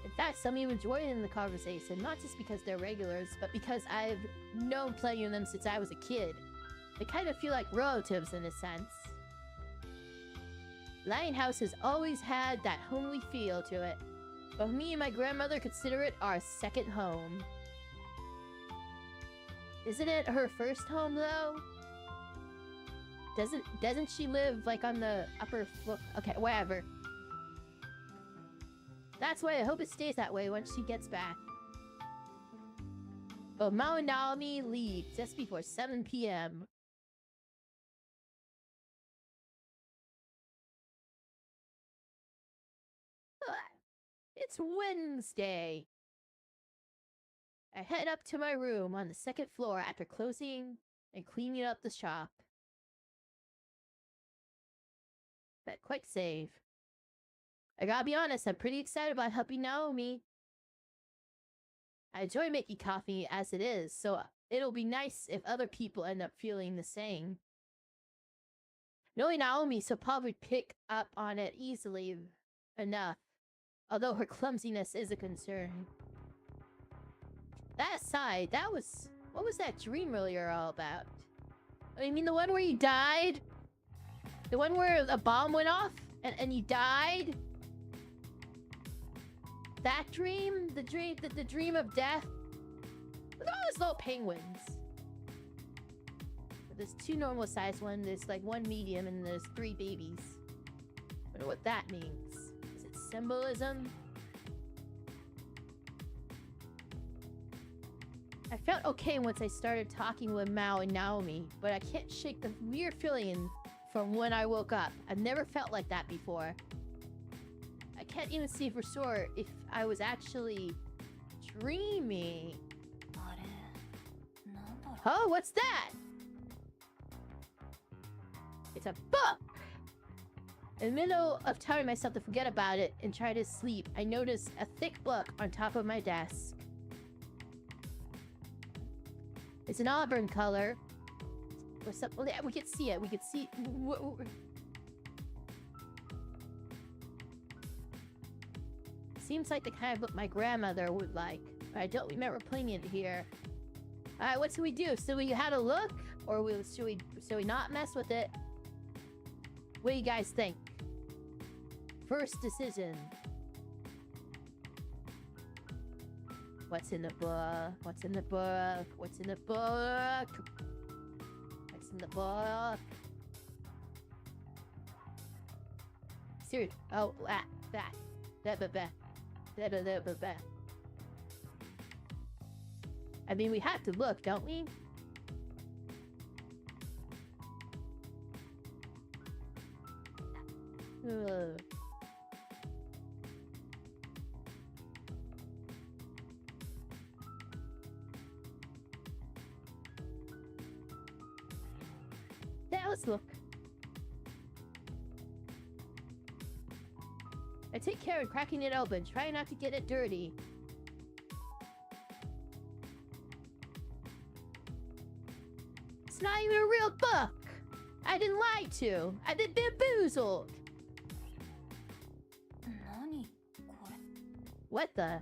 In fact, some even join in the conversation, not just because they're regulars, but because I've known plenty of them since I was a kid. They kind of feel like relatives in a sense. Lionhouse has always had that homely feel to it, but me and my grandmother consider it our second home. Isn't it her first home though? Doesn't she live like on the upper floor? Okay, whatever. That's why I hope it stays that way once she gets back. But Mao and Naomi leave just before 7 p.m. It's Wednesday. I head up to my room on the second floor after closing and cleaning up the shop. Bet quick save. I gotta be honest, I'm pretty excited about helping Naomi. I enjoy making coffee as it is, so it'll be nice if other people end up feeling the same. Knowing Naomi, she'll probably pick up on it easily enough, although her clumsiness is a concern. That aside, what was that dream earlier all about? I mean the one where you died? The one where a bomb went off and you died? That dream? The dream of death? Look at all those little penguins. There's 2 normal sized ones, there's like 1 medium, and there's 3 babies. I wonder what that means. Is it symbolism? I felt okay once I started talking with Mao and Naomi, but I can't shake the weird feeling from when I woke up. I've never felt like that before. I can't even see for sure if I was actually dreaming. あれなんだろう Oh, what's that? It's a book! In the middle of telling myself to forget about it and try to sleep, I noticed a thick book on top of my desk. It's an auburn color. What's up? Well, yeah, we could see it. We could see... Seems like the kind of book my grandmother would like. I don't remember putting it here. Alright, what should we do? So we had a look? Or should we not mess with it? What do you guys think? First decision. What's in the book? What's in the book? What's in the book? What's in the book? Serious. Oh, that. I mean, we have to look, don't we? Ugh. Yeah, let's look. I take care of cracking it open. Try not to get it dirty. It's not even a real book. I didn't lie to. I've been bamboozled. 何これ What the?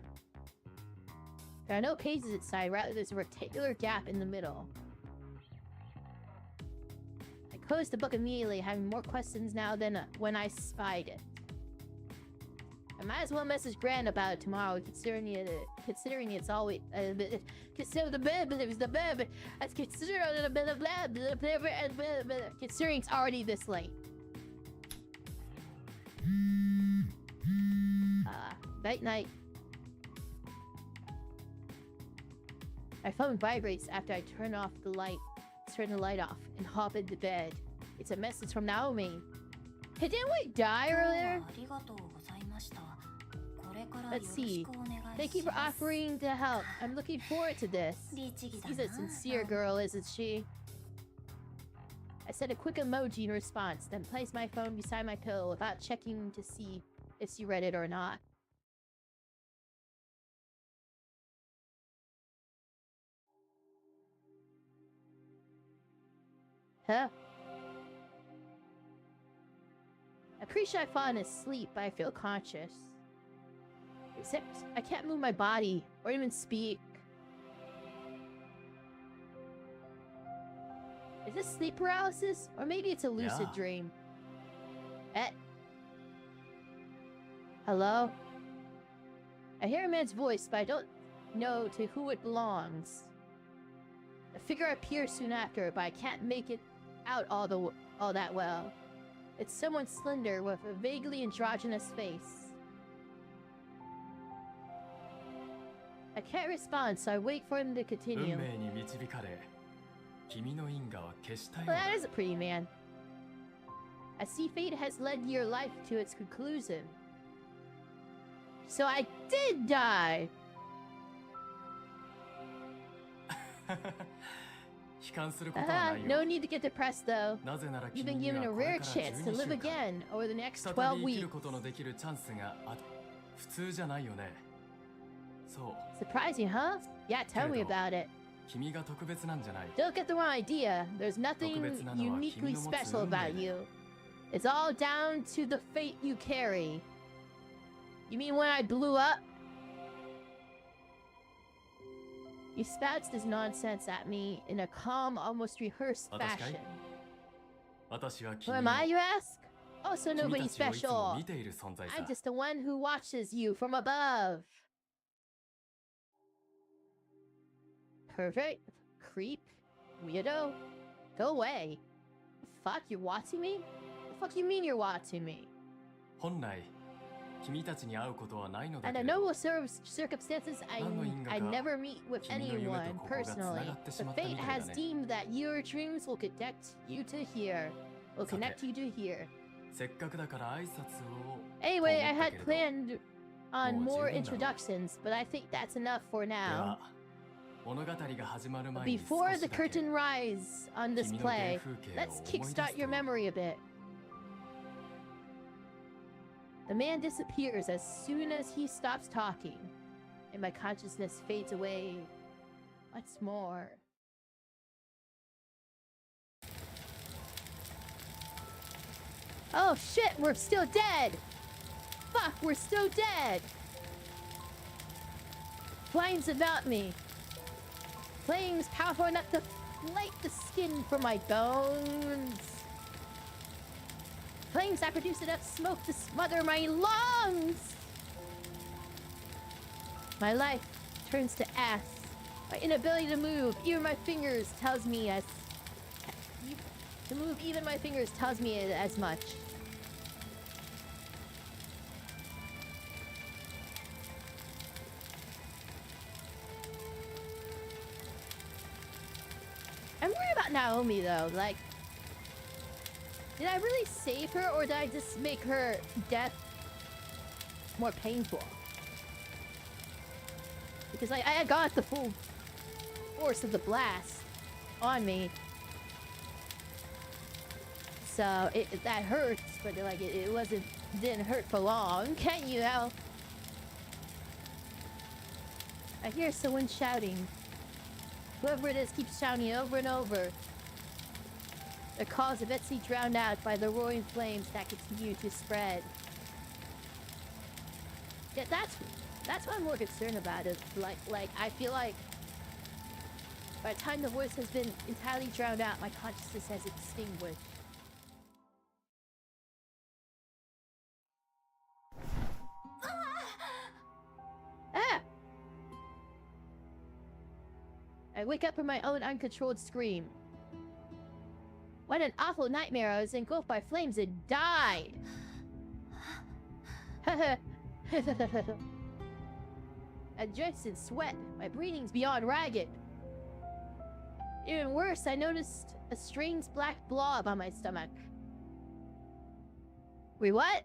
There are no pages inside, rather there's a rectangular gap in the middle. I closed the book immediately, having more questions now than when I spied it. I might as well message Gran about it tomorrow, considering it's always considering it's already this late. Night. My phone vibrates after I turn the light off and hop into bed. It's a message from Naomi. Hey, didn't we die earlier? ありがとうございましたこれからよろ Let's し see. くお願いします Thank you for offering to help. I'm looking forward to this. 律儀だ She's な a sincere girl, isn't she? I sent a quick emoji in response, then placed my phone beside my pillow without checking to see if she read it or not. Huh? I'm pretty sure I've fallen asleep, but I feel conscious. Except I can't move my body or even speak. Is this sleep paralysis? Or maybe it's a lucid Yeah. dream. Hello? I hear a man's voice, but I don't know to who it belongs. A figure appears soon after, but I can't make it out all that well. It's someone slender with a vaguely androgynous face. I can't respond, so I wait for him to 運 continue. 命に導かれ君の因果は消したよう Well, だ that is a pretty man. I see fate has led your life to its conclusion. So I did die! 悲観することはない No よ need to get depressed though. なぜなら You've 君 been に given は a これ rare から chance to 12 live 週間 again over the next 再 12び生きる weeks. ことのできるチャンスがある普通じゃないよねそう Surprising, huh? Yeah, tell me about it. 君が特別なんじゃない Don't get the wrong idea. There's nothing 特別なのは uniquely 君の持つ special 運命だ about you. It's all down to the fate you carry. You mean when I blew up? He spouts this nonsense at me in a calm, almost rehearsed fashion. 私は Who 君を am I, you ask? Also 君 nobody たちをいつも special. 見ている存在さ I'm just the one who watches you from above. Pervert, creep, weirdo. Go away. Fuck, you're watching me? The fuck you mean you're watching me? 本来君たちに会うことはないのだ Under けれど no circumstances, I never meet with anyone personally. But fate has deemed that your dreams will connect you to here. Will connect you to here. せっかくだから挨拶を Anyway, I had と思ったけれど planned on Oh, more 十分だろう。 introductions, but I think that's enough for で now. は物語が始まる前に Before 少し the だけ curtain rise on this 君の原 play, 風景を let's 思い出 kickstart す your と memory a bit. The man disappears as soon as he stops talking, and my consciousness fades away once more. Oh shit, we're still dead! Fuck, we're still dead! Flames about me. Flames powerful enough to light the skin from my bones. Flames that produce enough smoke to smother my lungs. My life turns to ash. My inability to move, even my fingers tells me as to move even my fingers tells me as much. I'm worried about Naomi though, like, did I really save her or did I just make her death more painful? Because I got the full force of the blast on me. So that hurts, but like it didn't hurt for long, can you know? I hear someone shouting. Whoever it is keeps shouting over and over. Their calls eventually drowned out by the roaring flames that continue to spread. Yeah, that's what I'm more concerned about. Is like I feel like by the time the voice has been entirely drowned out, my consciousness has extinguished. Ah! I wake up from my own uncontrolled scream. What an awful nightmare! I was engulfed by flames and died! I'm drenched in sweat. My breathing's beyond ragged. Even worse, I noticed a strange black blob on my stomach. Wait, what?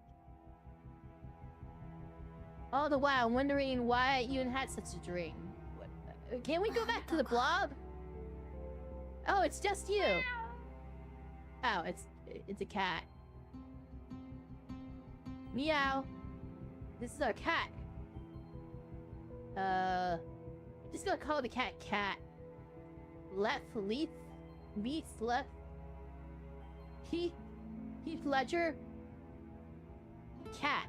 All the while wondering why I even had such a dream. Can we go back to the blob? Oh, it's just you. Oh, it's a cat. Meow. This is our cat. Just gonna call the cat Cat. Leith Left. Heath Ledger. Cat.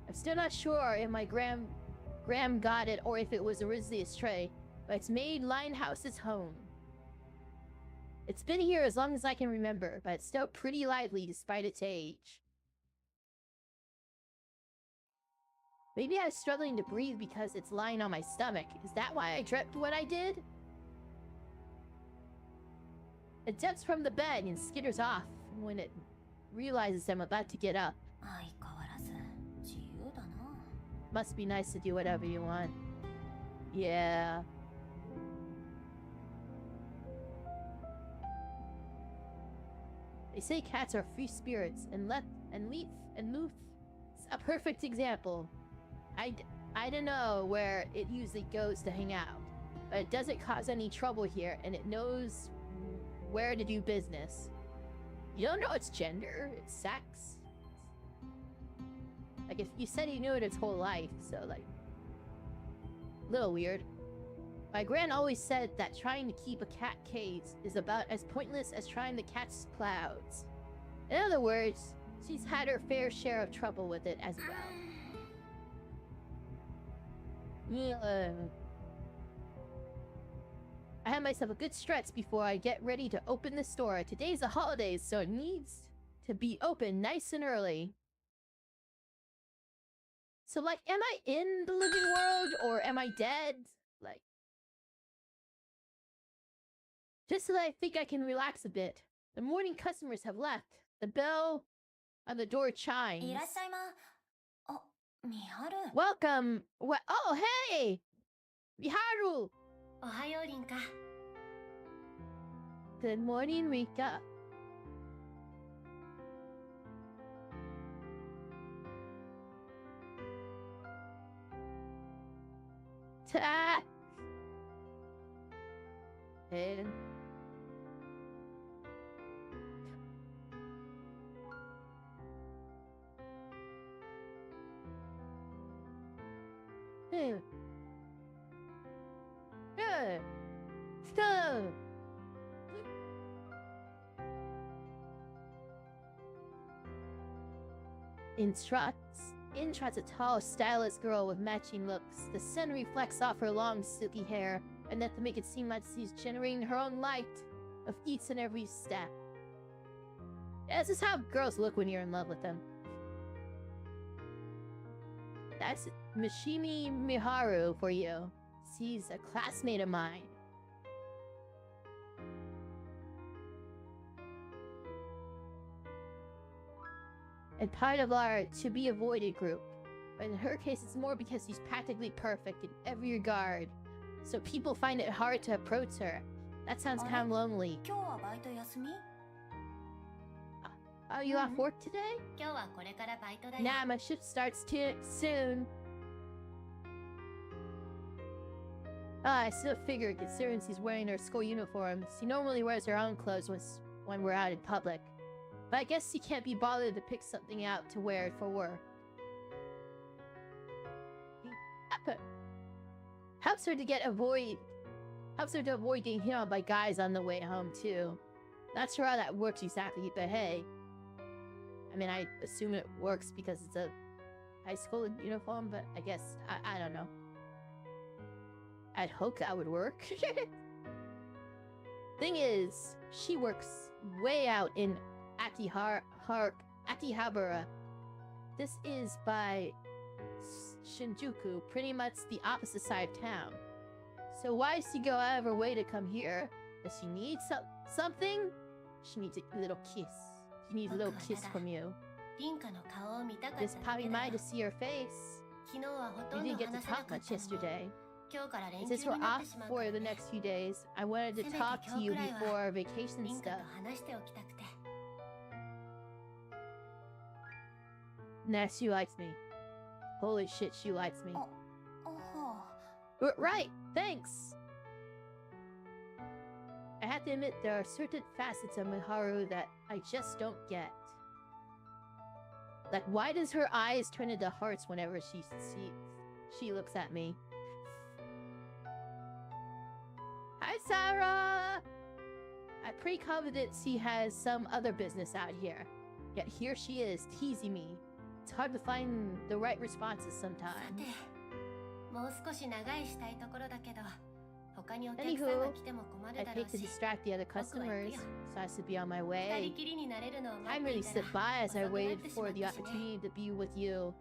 I'm still not sure if my Graham got it or if it was originally a stray, but it's made Lionhouse's home. It's been here as long as I can remember, but it's still pretty lively despite its age. Maybe I was struggling to breathe because it's lying on my stomach. Is that why I dreamt what I did? It jumps from the bed and skitters off when it realizes I'm about to get up. 相変わらず自由だな。 Must be nice to do whatever you want. Yeah. They say cats are free spirits, and Leith is a perfect example. I don't know where it usually goes to hang out, but it doesn't cause any trouble here, and it knows where to do business. You don't know its gender, its sex. Like, if you said he knew it its whole life, so like, little weird. My gran always said that trying to keep a cat caged is about as pointless as trying to catch clouds. In other words, she's had her fair share of trouble with it as well. I had myself a good stretch before I get ready to open the store. Today's a holiday, so it needs to be open nice and early. So, like, am I in the living world or am I dead? Like, just so that I think I can relax a bit. The morning customers have left. The bell on the door い chimes. らっしゃいま。あ、みはる。 Welcome. Oh, hey! Miharu! おはよう、リンカ。 Good morning, Rika. Ta. And Good. Stop. In trots a tall, stylish girl with matching looks. The sun reflects off her long, silky hair, enough to make it seem like she's generating her own light of each and every step. Yeah, this is how girls look when you're in love with them. That's Mishimi Miharu for you. She's a classmate of mine. And part of our to be avoided group. But in her case, it's more because she's practically perfect in every regard. So people find it hard to approach her. That sounds kind of lonely. 今日はバイト休み？ Are you off work today? 今日はこれからバイトだよ。 Nah, my shift starts soon. I still figured considering she's wearing her school uniform. She normally wears her own clothes when we're out in public. But I guess she can't be bothered to pick something out to wear for work. Helps her to avoid getting hit on by guys on the way home too. Not sure how that works exactly, but hey. I mean, I assume it works because it's a high school uniform, but I guess I don't know. I'd hope that would work. Thing is, she works way out in Akihabara. This is by Shinjuku, pretty much the opposite side of town. So why does she go out of her way to come here? Does she need something? She needs a little kiss. She needs a little kiss from you. リンカの顔を見たかった Just だ popping けだ by よ to see her face. 昨日はほと You んど didn't get to 話せな talk かっ much たの。 yesterday. 今日から連 Since 休 we're になっ off てしまった for の the で、 next few days, I wanted to せめて talk 今 to 日 you くらい before は our vacation リンカ stuff. と話しておきたくて。 Nah, she likes me. Holy shit, she likes me. あ、はあ。 Right, thanks. I have to admit, there are certain facets of Miharu that I just don't get. Like, why does her eyes turn into hearts whenever she looks at me? Hi, Sarah! I'm pretty confident she has some other business out here. Yet here she is, teasing me. It's hard to find the right responses さ sometimes. て、もう少し長居したいところだけど、他にお客さんが来ても困 I'd るだろ hate う to し、 distract the other customers, so I should be on my 二 way. 人きりになれるのを Time 待って really いたら slipped by as I 遅くなっ waited てし for まっ the たしね。 opportunity to be with you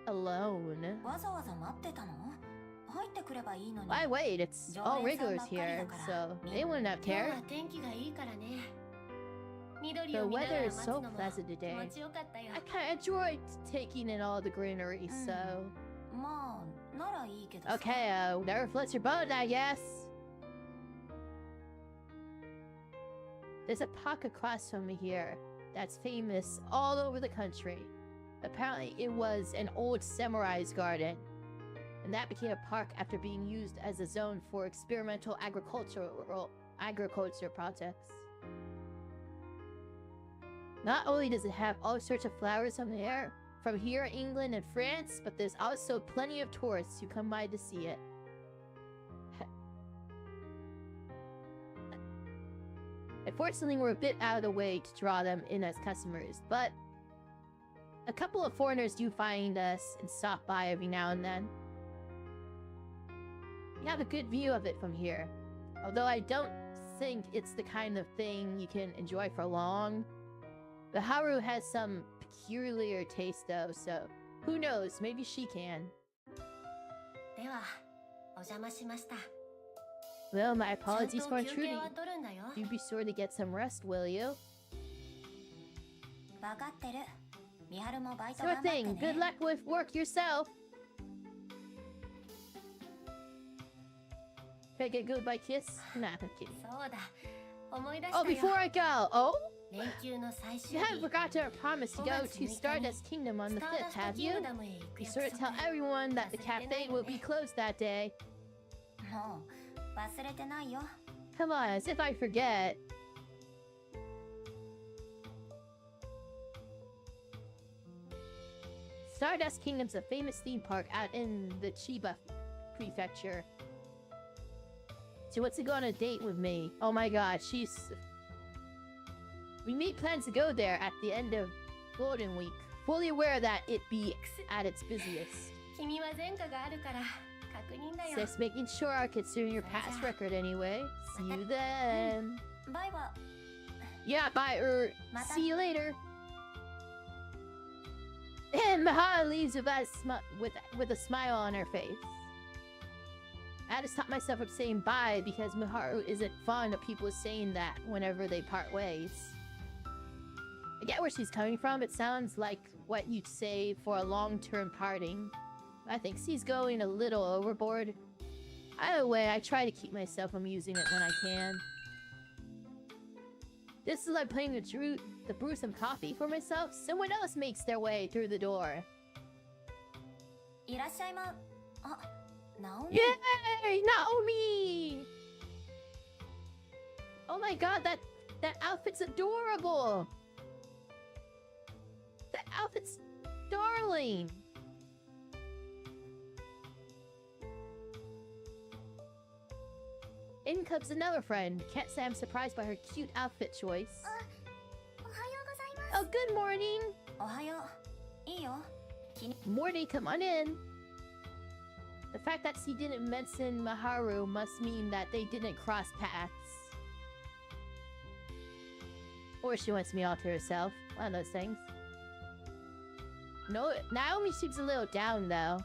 alone. わざわざ待ってたの？入ってくればいいのに。 Why wait? It's all regulars here, so they wouldn't have 今日 cared. は天気がいいからね。緑 The を見なが weather ら is 待つ so のも pleasant 気 today. 持ちよかったよ。 I kind of enjoyed taking in all the greenery, so... まあ、ならいいけどさ。 Okay, never floats your boat, I guess. There's a park across from me here that's famous all over the country. Apparently, it was an old samurai's garden, and that became a park after being used as a zone for experimental agriculture projects. Not only does it have all sorts of flowers from here, England and France, but there's also plenty of tourists who come by to see it. Unfortunately, we're a bit out of the way to draw them in as customers, but a couple of foreigners do find us and stop by every now and then. We have a good view of it from here. Although I don't think it's the kind of thing you can enjoy for long. But Haru has some peculiar taste though, so who knows, maybe she can. ではお邪魔しました。 Well, my ちゃん apologies と for 休憩 intruding. は取るんだよ。 You be sure to get some rest, will you? 分かってる。みはるもバイト Sure 頑張って thing. Good ね。 luck with work yourself. Can I get a goodbye kiss? Nah, I'm kidding. そうだ。思い出し Oh, たよ。 before I go. Oh? 連休の最終 You 日。 haven't forgot to promise to go to Stardust Kingdom on ス the ター 5th, ダスト have キン you? グダムへ行く Be 約 sure to 束 tell everyone that the cafe will be closed that day. もう忘れてないよ。 Come on, as if I forget. Stardust Kingdom's a famous theme park out in the Chiba Prefecture. She wants to go on a date with me. Oh my god, she's... We made plans to go there at the end of Golden Week. Fully aware that it be at its busiest. 君は前科があるから確認だよ。 Just making sure I consider your past record anyway. See you then. バイは Yeah, bye, Mata. see you later. And Maha leaves with a smile on her face. I had to stop myself from saying bye because Miharu isn't fond of people saying that whenever they part ways. I get where she's coming from. It sounds like what you'd say for a long-term parting. I think she's going a little overboard. Either way, I try to keep myself from using it when I can. This is like playing the brew some coffee for myself. Someone else makes their way through the door. いらっしゃいま。あ、ナオミ。 Yay! Naomi! Oh my god, that outfit's adorable! That outfit's darling! In comes another friend. Can't say I'm surprised by her cute outfit choice. おはようございます。 Oh, good morning! おはよう。いいよ。 Morning, come on in. The fact that she didn't mention Maharu must mean that they didn't cross paths. Or she wants me all to herself. One of those things. No, Naomi seems a little down though.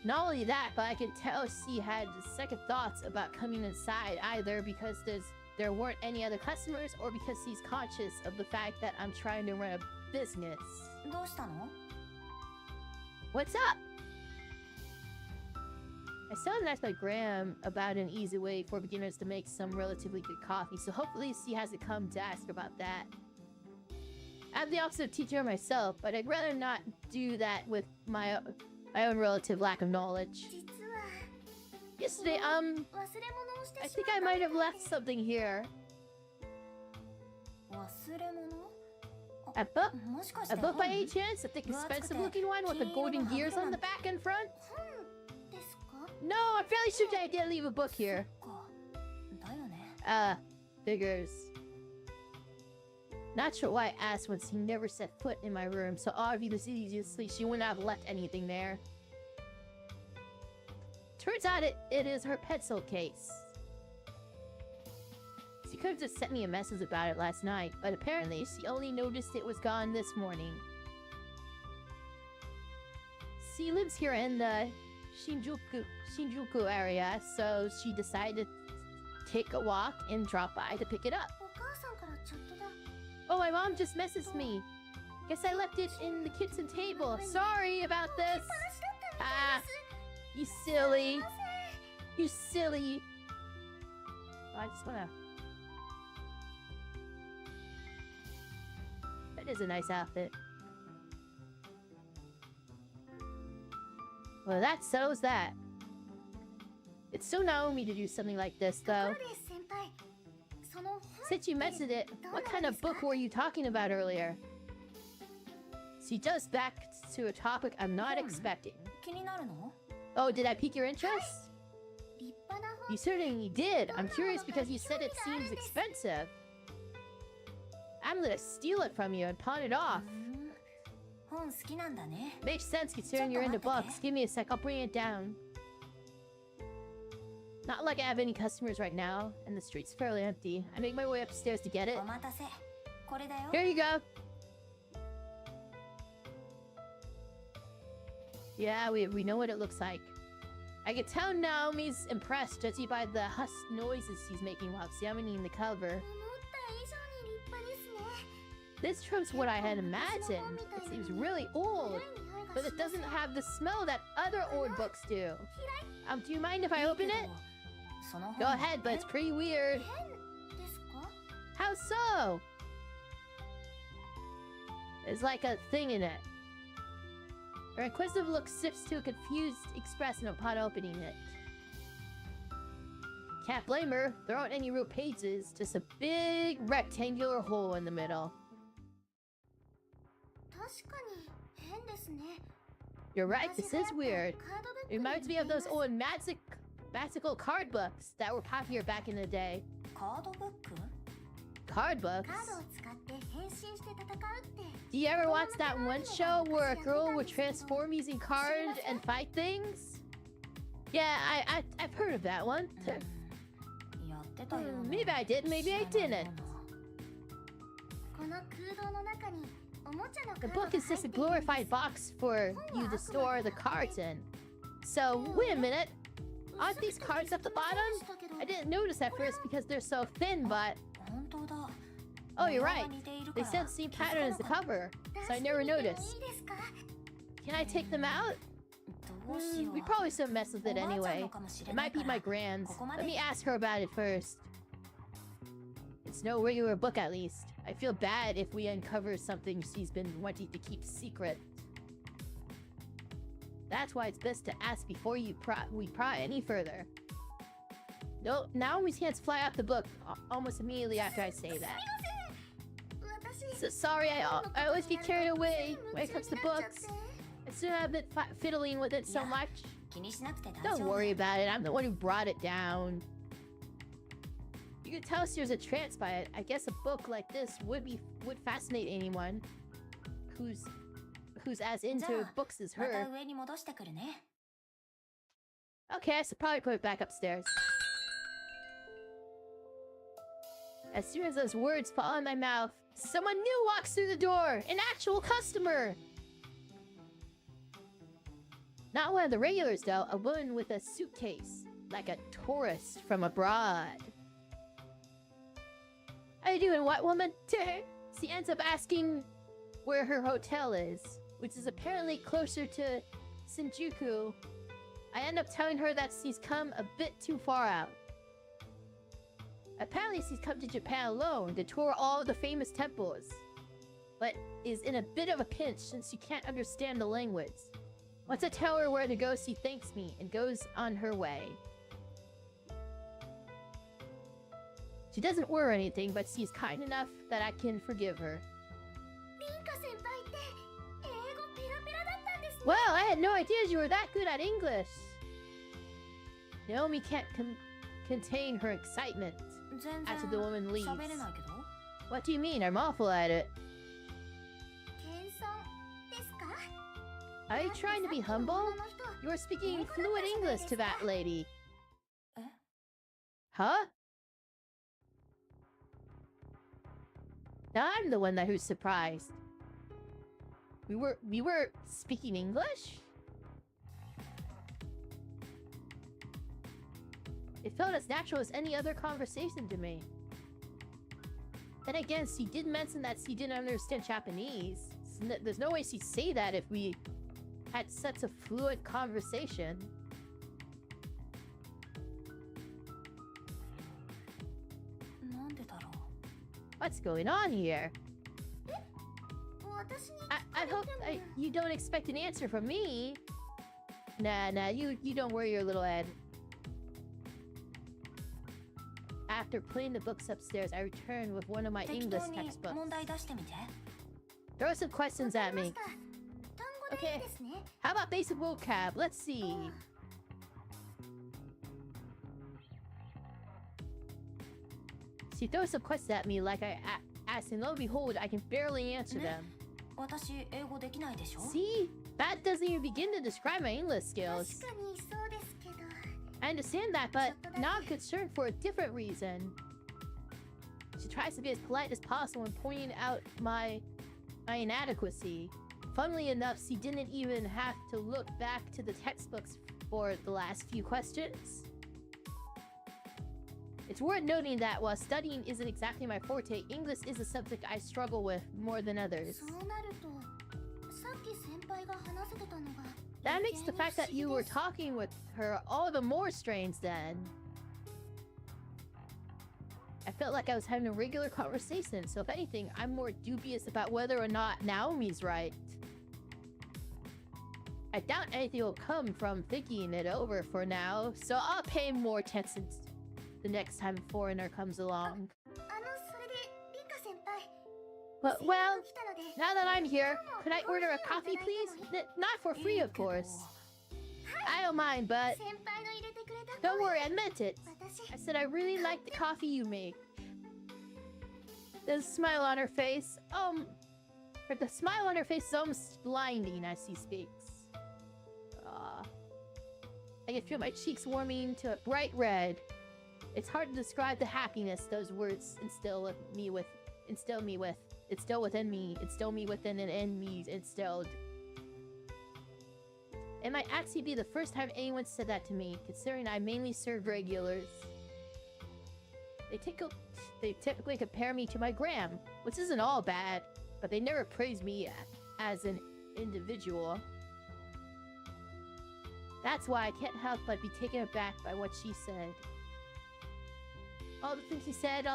Not only that, but I can tell she had second thoughts about coming inside, either because there weren't any other customers or because she's conscious of the fact that I'm trying to run a business. どうしたの？ What's up? I saw an asked by Graham about an easy way for beginners to make some relatively good coffee, so hopefully she hasn't come to ask about that. I'm the opposite teacher myself, but I'd rather not do that with my own relative lack of knowledge. 実は Yesterday, 忘れ物をして I しま think I った might have left something here. 忘れ物？ A book? もしかして A book by 本？ any chance? A thick, expensive looking one with the golden gears on the back and front? 本ですか？ No, I'm fairly certain I didn't leave a book here. そっか。だよね。 Figures. Not sure why I asked once he never set foot in my room, so obviously she wouldn't have left anything there. Turns out it is her pencil case. She could have just sent me a message about it last night, but apparently she only noticed it was gone this morning. She lives here in the Shinjuku area, so she decided to take a walk and drop by to pick it up. お母さんからチャットだ。 Oh, my mom just messaged me. Guess I left it in the kitchen table. Sorry about this. Ah, you silly. You silly. Oh, I just wanna... That is a nice outfit. Well, that settles that. It's so Naomi to do something like this, とこ though. ろで先輩。その本 Since you mentioned it, what kind of book were you talking about earlier? She just back to a topic I'm not expecting. 気になるの？ Oh, did I pique your interest? 立派な本。 You certainly did. I'm curious because you said it seems expensive. I'm gonna steal it from you and pawn it off. 本好きなんだね。 Makes sense considering you're into books. Give me a sec, I'll bring it down. Not like I have any customers right now, and the street's fairly empty. I make my way upstairs to get it. お待たせ。これだよ。 Here you go. Yeah, we know what it looks like. I can tell Naomi's impressed judging by the husk noises he's making while examining the cover. 思った以上に立派ですね。 This trumps what I had imagined. It seems really old, but it doesn't have the smell that other old books do. Do you mind if I open it? その本 Go ahead, but it's pretty weird. 変ですか？ How so? There's like a thing in it. Her inquisitive look shifts to a confused expression upon opening it. Can't blame her. There aren't any real pages, just a big rectangular hole in the middle. 確かに変ですね。 You're right, this is weird. It reminds me of those old magical card books that were popular back in the day. カードブック？ Card books? カードを使って変身して戦うって。 Do you ever watch that one show where a girl would transform using cards and fight things? Yeah, I've heard of that one. やってたような。 Maybe I did, maybe I didn't. この空洞の中におもちゃのカ The ードが book is just a 入っている。 glorified box for you to store the cards in. So, wait a minute. Aren't these cards at the bottom? I didn't notice at first because they're so thin, but... 本当だ。 Oh, you're right. They said the same pattern as the cover, so I never noticed. Can I take them out? どうしよう。 We probably shouldn't mess with it anyway. It might be my grand's. Let me ask her about it first. It's no regular book, at least. I feel bad if we uncover something she's been wanting to keep secret. That's why it's best to ask before we pry any further. No, Naomi's hands fly out the book almost immediately after I say that. So sorry, I always get carried away when it comes to books. I shouldn't have been fiddling with it so much. 気にしなくて大 Don't 丈夫。 worry about it. I'm the one who brought it down. You can tell she was entranced by it. I guess a book like this would fascinate anyone who's as into books as また her. 上に戻してくるね。 Okay, I should probably put it back upstairs. As soon as those words fall in my mouth, someone new walks through the door! An actual customer! Not one of the regulars, though. A woman with a suitcase. Like a tourist from abroad. How you doing, white woman? She ends up asking where her hotel is, which is apparently closer to Shinjuku. I end up telling her that she's come a bit too far out. Apparently she's come to Japan alone to tour all of the famous temples, but is in a bit of a pinch since she can't understand the language. Once I tell her where to go, she thanks me and goes on her way. She doesn't worry or anything, but she's kind enough that I can forgive her. リンカ先輩って英語ペラペラだったんですね。 Well, I had no idea you were that good at English. Naomi can't contain her excitement 全然 after the woman leaves. 喋れないけど。 What do you mean? I'm awful at it. 謙遜ですか？ Are you trying to be humble? You were speaking fluent English to that lady. え？ Huh? Now I'm the one who's surprised. We were speaking English? It felt as natural as any other conversation to me. Then again, she did mention that she didn't understand Japanese. There's no way she'd say that if we had such a fluent conversation. What's going on here? 私に I hope you don't expect an answer from me. Nah, you don't worry your little head. After putting the books upstairs, I return with one of my 適当 English に textbooks. 問題出してみて。 Throw some questions at me. 単語でいいですね。 How about basic vocab? Let's see. She throws some questions at me like I asked, and lo and behold, I can barely answer them. 私英語できないでしょ？ See? That doesn't even begin to describe my English skills. 確かにそうですけど。 I understand that, but now I'm concerned for a different reason. She tries to be as polite as possible in pointing out my inadequacy. Funnily enough, she didn't even have to look back to the textbooks for the last few questions. It's worth noting that while studying isn't exactly my forte, English is a subject I struggle with more than others. That makes the fact that you were talking with her all the more strange then. I felt like I was having a regular conversation, so if anything, I'm more dubious about whether or not Naomi's right. I doubt anything will come from thinking it over for now, so I'll pay more attention the next time a foreigner comes along. But, well, now that I'm here, could I order a coffee, please? Not for free, of course. I don't mind, but... Don't worry, I meant it. I said I really like the coffee you make. There's a smile on her face. The smile on her face is almost blinding as she speaks. I can feel my cheeks warming to a bright red. It's hard to describe the happiness those words instill me within and in me instilled. It might actually be the first time anyone said that to me, considering I mainly serve regulars. They typically compare me to my gram, which isn't all bad, but they never praise me as an individual. That's why I can't help but be taken aback by what she said. All the things she said,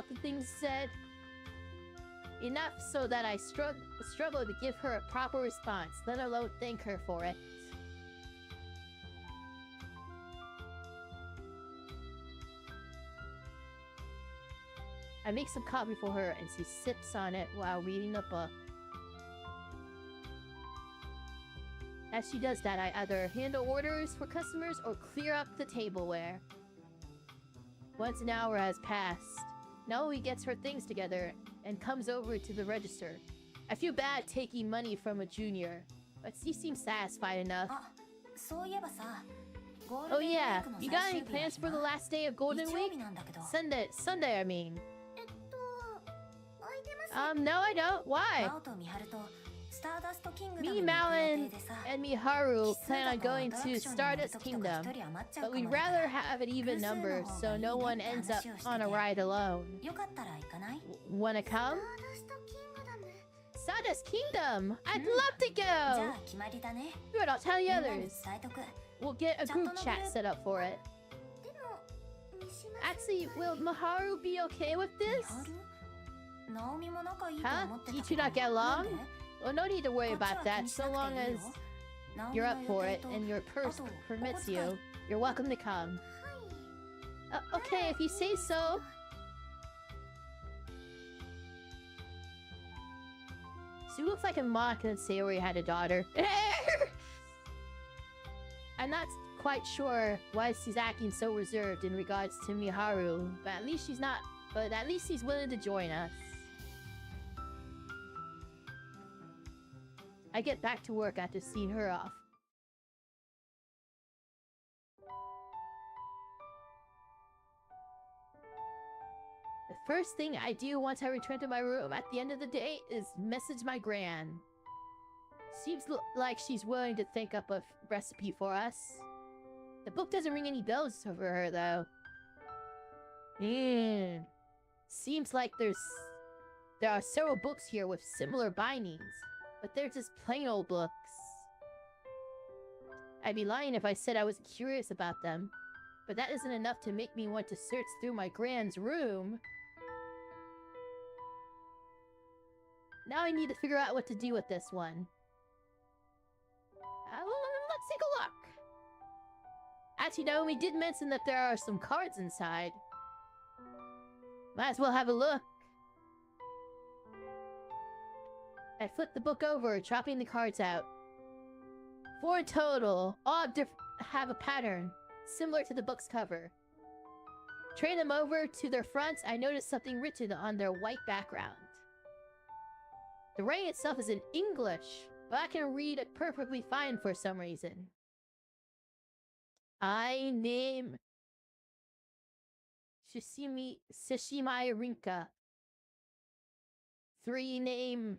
enough so that I struggle to give her a proper response, let alone thank her for it. I make some coffee for her and she sips on it while reading a book. As she does that, I either handle orders for customers or clear up the tableware. Once an hour has passed, Naomi gets her things together and comes over to the register. I feel bad taking money from a junior, but she seems satisfied enough. Oh yeah, you got any plans for the last day of Golden Week? Sunday, I mean. No I don't. Why? Me, Malin, and Miharu plan on going to Stardust Kingdom, but we'd rather have an even number so no one ends up on a ride alone. Wanna come? Stardust Kingdom! I'd love to go! Good, I'll tell the others. We'll get a group chat set up for it. Actually, will Miharu be okay with this? Huh? You two not get along? Well, no need to worry about that, so long as you're up for it and your purse permits you. You're welcome to come. Okay, if you say so. She looks like a monk in Sayori had a daughter. I'm not quite sure why she's acting so reserved in regards to Miharu, but at least she's willing to join us. I get back to work after seeing her off. The first thing I do once I return to my room at the end of the day is message my gran. Seems like she's willing to think up a recipe for us. The book doesn't ring any bells for her, though. Seems like there are several books here with similar bindings, but they're just plain old books. I'd be lying if I said I wasn't curious about them, but that isn't enough to make me want to search through my gran's room. Now I need to figure out what to do with this one. Let's take a look. Actually, Naomi did mention that there are some cards inside. Might as well have a look. I flipped the book over, dropping the cards out. 4 in total. All have a pattern, similar to the book's cover. Turning them over to their fronts, I noticed something written on their white background. The writing itself is in English, but I can read it perfectly fine for some reason. I name Sashimi Rinka. Three name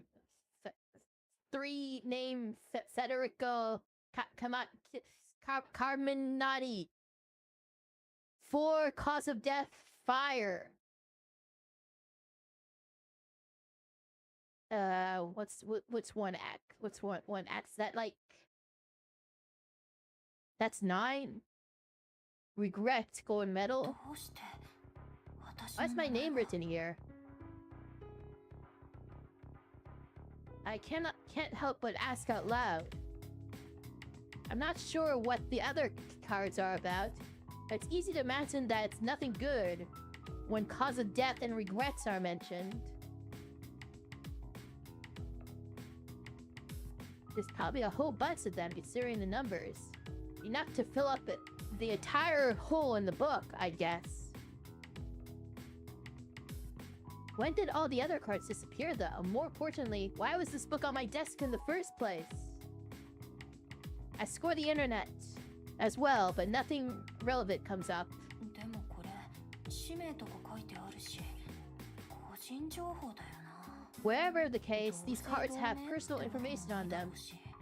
Federico Carminati. 4 cause of death fire. What's one act? What's one act? Is that like that's 9? Regret gold medal. Why is my name written here? I can't help but ask out loud. I'm not sure what the other cards are about. It's easy to imagine that it's nothing good when cause of death and regrets are mentioned. There's probably a whole bunch of them considering the numbers. Enough to fill up the entire hole in the book, I guess. When did all the other cards disappear, though? More importantly, why was this book on my desk in the first place? I score the internet as well, but nothing relevant comes up. Wherever the case, these cards have personal information on them.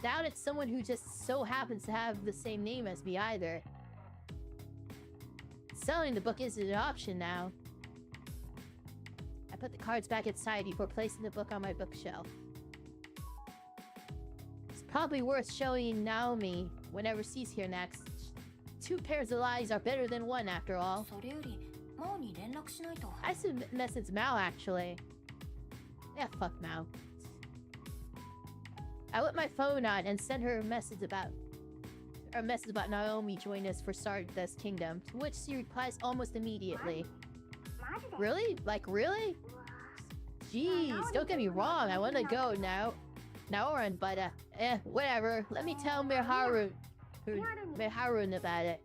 Doubt it's someone who just so happens to have the same name as me either. Selling the book isn't an option now. I put the cards back inside before placing the book on my bookshelf. It's probably worth showing Naomi whenever she's here next. 2 pairs of eyes are better than 1 after all. I should message Mao actually. Yeah, fuck Mao. I whip my phone on and send her a message about Naomi joining us for Stardust Kingdom, to which she replies almost immediately. Really? Like, really? Jeez, don't get me wrong, I want to go now. Naoran, but whatever. Let me tell Miharu about it.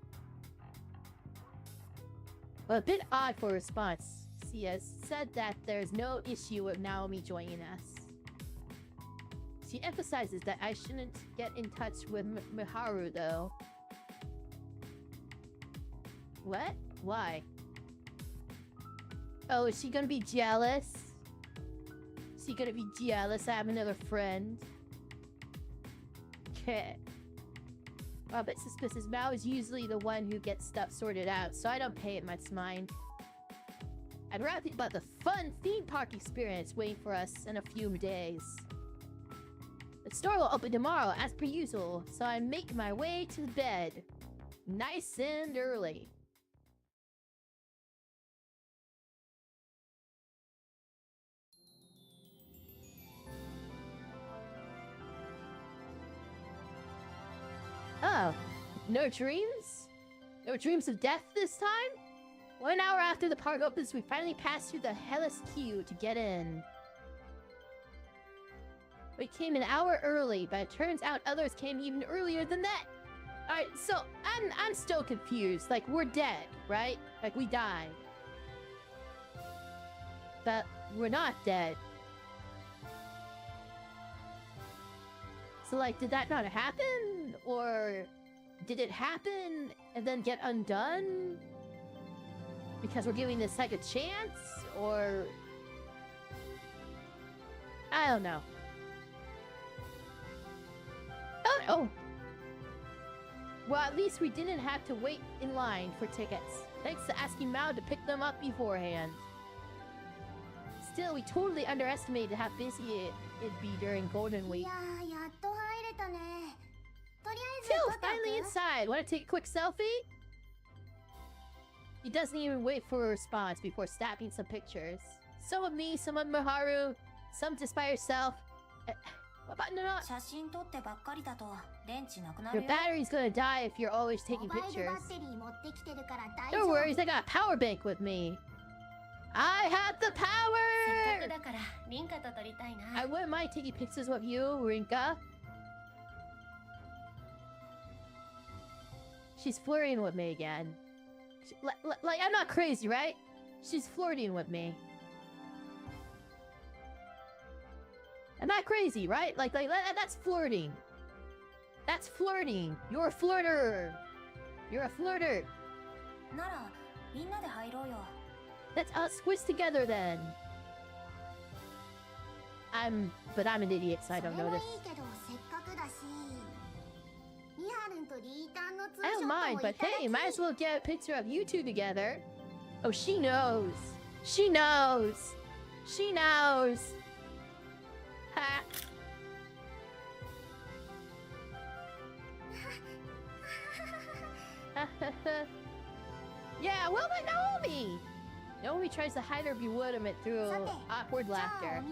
Well, a bit odd for a response. She has said that there's no issue with Naomi joining us. She emphasizes that I shouldn't get in touch with Miharu, though. What? Why? Oh, is she gonna be jealous? Is she gonna be jealous I have another friend? Okay. Well, a bit suspicious. Mao is usually the one who gets stuff sorted out, so I don't pay it much mind. I'd rather think about the fun theme park experience waiting for us in a few days. The store will open tomorrow, as per usual, so I make my way to bed. Nice and early. Oh, no dreams? No dreams of death this time? 1 hour after the park opens, we finally pass through the hellish queue to get in. We came an hour early, but it turns out others came even earlier than that. Alright, so I'm still confused. Like, we're dead, right? Like, we died. But we're not dead. So, like, did that not happen? Or did it happen and then get undone? Because we're giving this like a chance? Or... I don't know. Oh! Well, at least we didn't have to wait in line for tickets. Thanks to asking Mao to pick them up beforehand. Still, we totally underestimated how busy it'd be during Golden Week. Phil, finally inside! Wanna take a quick selfie? He doesn't even wait for a response before snapping some pictures. Some of me, some of Miharu, some just by yourself. Your battery's gonna die if you're always taking pictures. No worries, I got a power bank with me. I have the power! I wouldn't mind taking pictures with you, Rinka. She's flirting with me again. Like, I'm not crazy, right? She's flirting with me. I'm not crazy, right? Like that's flirting. That's flirting. You're a flirter. You're a flirter. Let's all squish together then. But I'm an idiot, so I don't notice. I don't mind, but hey, might as well get a picture of you two together. Oh, she knows. She knows. She knows. Ha. Yeah, well done, Naomi! Naomi tries to hide her bewilderment through awkward laughter.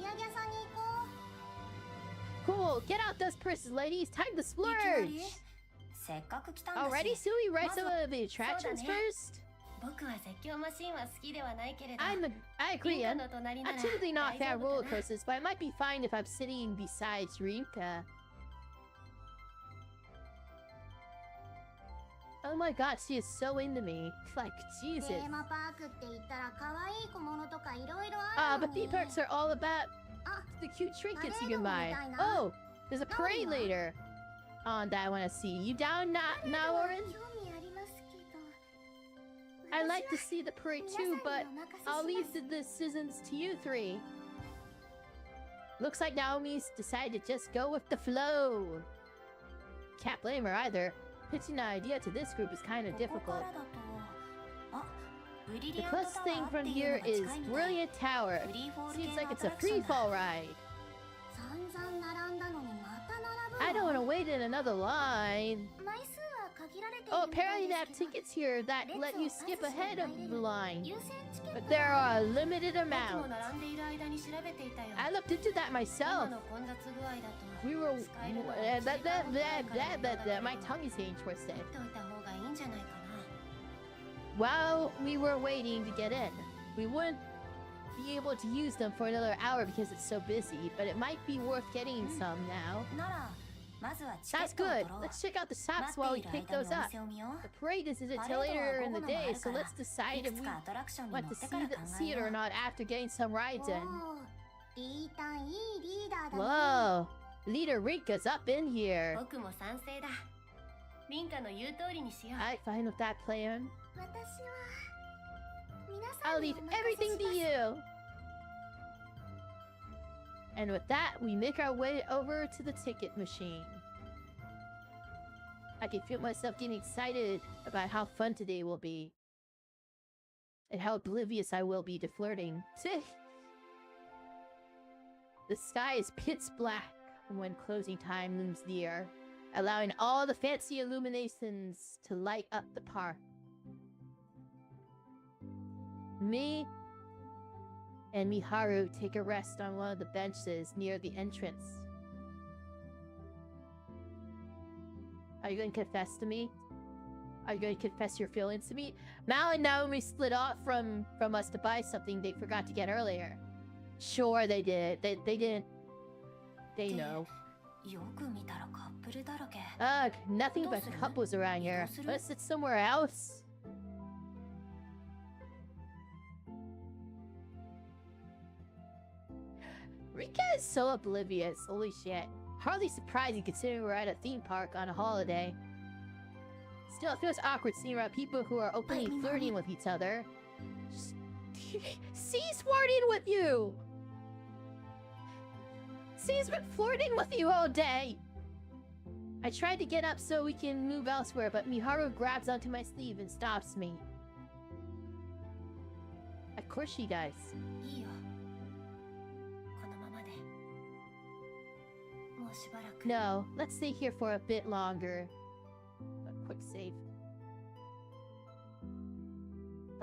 Cool, get out those purses, ladies. Time to splurge! Alrighty, so we write some of the attractions first? I agree, I'm typically not a fan of roller coasters, but I might be fine if I'm sitting beside Rinka. Oh my god, she is so into me. Like, Jesus. But theme parks are all about the cute trinkets you can buy. Oh, there's a parade later on that I want to see. You down now, Oren? I'd like to see the parade too, but I'll leave the decisions to you three. Looks like Naomi's decided to just go with the flow. Can't blame her either. Pitching an idea to this group is kind of difficult. The closest thing from here is Brilliant Tower. Seems like it's a free-fall ride. I don't want to wait in another line. Oh, apparently they have tickets here that let you skip ahead of the line. But there are a limited amount. I looked into that myself. We were... my tongue is getting twisted. While we were waiting to get in, we wouldn't be able to use them for another hour because it's so busy, but it might be worth getting some now. That's good. Let's check out the shops while we pick those up. The parade isn't until later in the day, so let's decide if we want to see it or not after getting some rides in. Whoa! Leader Rinka's up in here. I'm fine with that plan. I'll leave everything to you. And with that, we make our way over to the ticket machine. I can feel myself getting excited about how fun today will be. And how oblivious I will be to flirting. The sky is pitch black when closing time looms near, allowing all the fancy illuminations to light up the park. Me and Miharu take a rest on one of the benches near the entrance. Are you going to confess to me? Are you going to confess your feelings to me? Mal and Naomi split off from us to buy something they forgot to get earlier. Sure they did. They didn't... They know. Ugh, nothing but couples around here. Let's sit somewhere else. Rika is so oblivious. Holy shit. Hardly surprising considering we're at a theme park on a holiday. Still, it feels awkward seeing around people who are openly flirting with each other. C's flirting with you! C's been flirting with you all day! I tried to get up so we can move elsewhere, but Miharu grabs onto my sleeve and stops me. Of course she does. No, let's stay here for a bit longer. A quick save.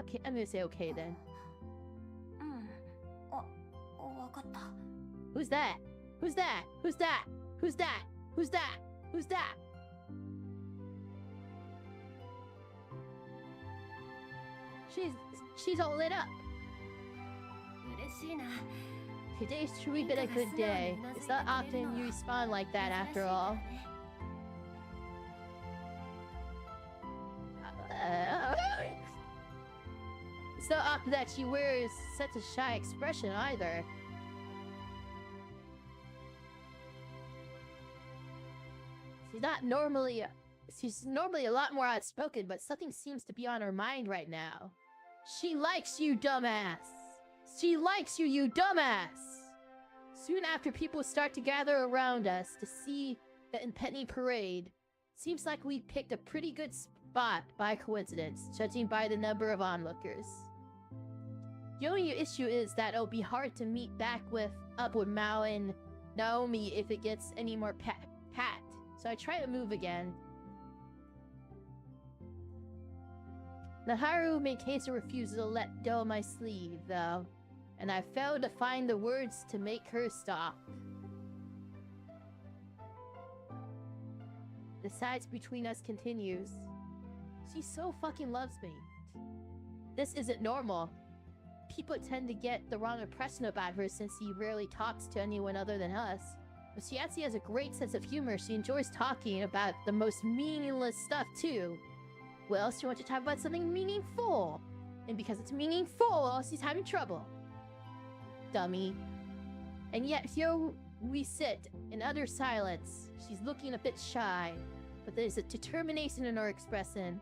Okay, I'm gonna say okay then. Who's that? Who's that? Who's that? Who's that? Who's that? Who's that? She's all lit up. Today's truly been a good day. It's not often you respond like that after all. It's not often that she wears such a shy expression either. She's normally a lot more outspoken, but something seems to be on her mind right now. She likes you, dumbass! She likes you, you dumbass! Soon after, people start to gather around us to see the impending parade. Seems like we picked a pretty good spot by coincidence, judging by the number of onlookers. The only issue is that it'll be hard to meet back up with Mao and Naomi if it gets any more packed. So I try to move again. Naharu maintains a refusal to let go of my sleeve, though, and I failed to find the words to make her stop. The silence between us continues. She so fucking loves me. This isn't normal. People tend to get the wrong impression about her since she rarely talks to anyone other than us. But she actually has a great sense of humor. She enjoys talking about the most meaningless stuff too. Well, she wants to talk about something meaningful. And because it's meaningful, she's having trouble. Dummy. And yet here we sit in utter silence. She's looking a bit shy. But there's a determination in her expression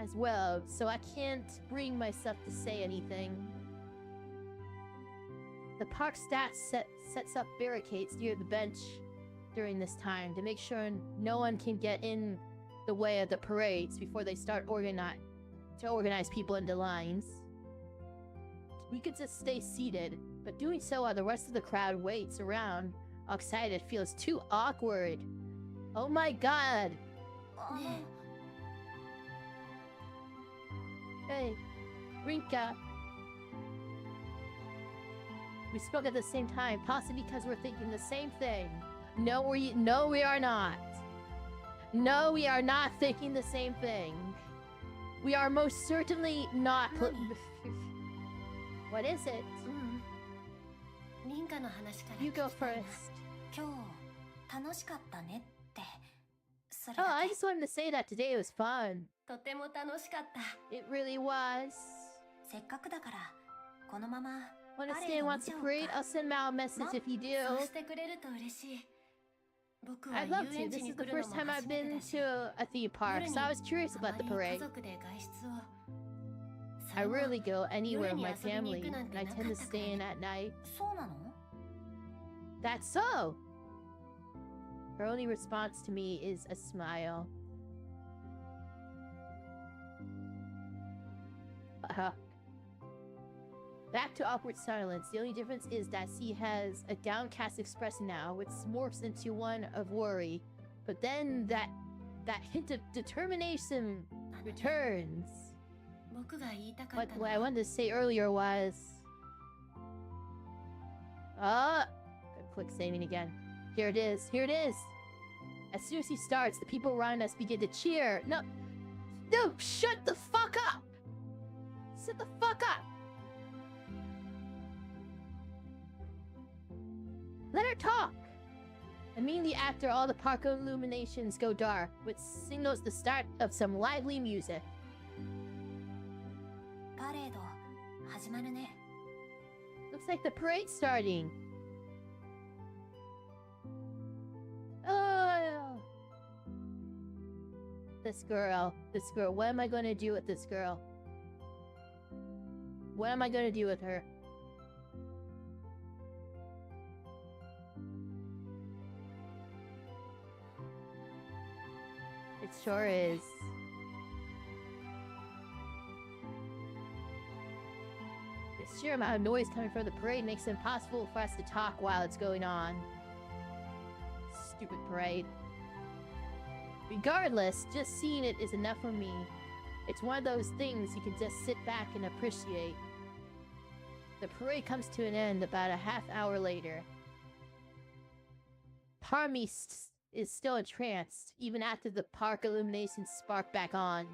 as well, so I can't bring myself to say anything. The park staff sets up barricades near the bench during this time to make sure no one can get in the way of the parades before they start to organize people into lines. We could just stay seated, but doing so while the rest of the crowd waits around, all excited, feels too awkward. Oh my god! Hey, Rinka. We spoke at the same time, possibly because we're thinking the same thing. No, we are not. No, we are not thinking the same thing. We are most certainly not. What is it? You go first. Oh, I just wanted to say that today was fun. It really was. Wanna stay and watch the parade? I'll send Mao a message if you do. I'd love to. This is the first time I've been to a theme park, so I was curious about the parade. I rarely go anywhere with my family, and I tend to stay in at night. That's so! Her only response to me is a smile. Back to awkward silence. The only difference is that she has a downcast expression now, which morphs into one of worry. But then that hint of determination returns. What I wanted to say earlier was... Click saving again. Here it is. Here it is. As soon as he starts, the people around us begin to cheer. No, shut the fuck up! Shut the fuck up! Let her talk! Immediately after, all the park illuminations go dark, which signals the start of some lively music. Looks like the parade's starting. Oh, this girl. What am I going to do with this girl? What am I going to do with her? It sure is. The sheer amount of noise coming from the parade makes it impossible for us to talk while it's going on. Stupid parade. Regardless, just seeing it is enough for me. It's one of those things you can just sit back and appreciate. The parade comes to an end about a half hour later. Part of me is still entranced, even after the park illuminations spark back on.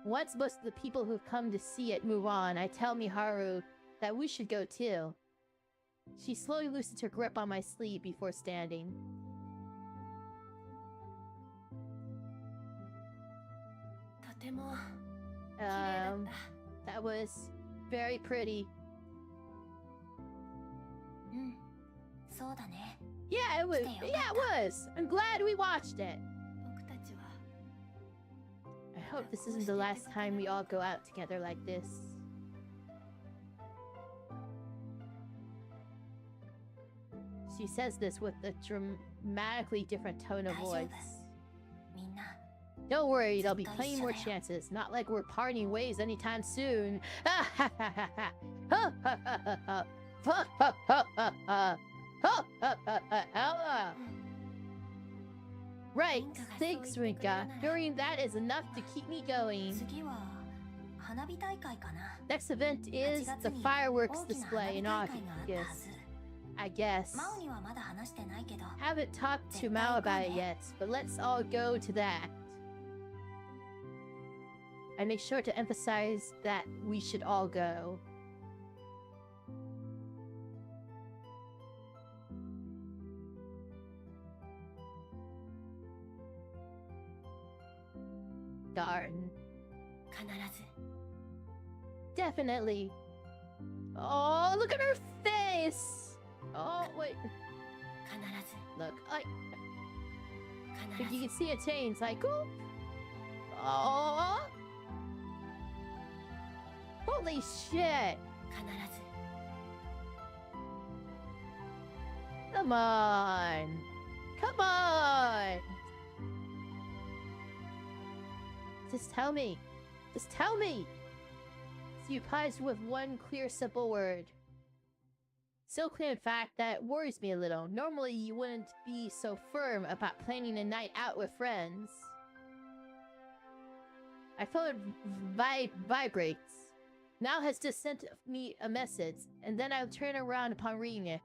Once most of the people who've come to see it move on, I tell Miharu that we should go too. She slowly loosens her grip on my sleeve before standing. That was very pretty. Yeah, it was. Yeah, it was. I'm glad we watched it. hope this isn't the last time we all go out together like this. She says this with a dramatically different tone of voice. みんな Don't worry, there'll be plenty more chances. Not like we're parting ways anytime soon. Right, thanks, Rinka. Hearing that is enough to keep me going. 次は花火大会かな Next event 8 is 月 the に fireworks 大きな display in 花火大会があったは August. ず I guess. マオにはまだ話してないけど Haven't talked to Mao about it yet, but let's all go to that. I make sure to emphasize that we should all go. Darn. 必ず Definitely. Oh, look at her face! Oh, wait. 必ず Look, I... 必 If you ず can see a change, like, oh, holy shit! 必ず Come on, come on! Just tell me, just tell me. So you replies with one clear, simple word. So clear, in fact, that worries me a little. Normally, you wouldn't be so firm about planning a night out with friends. My phone vibrates. Now has just sent me a message, and then I'll turn around upon reading it.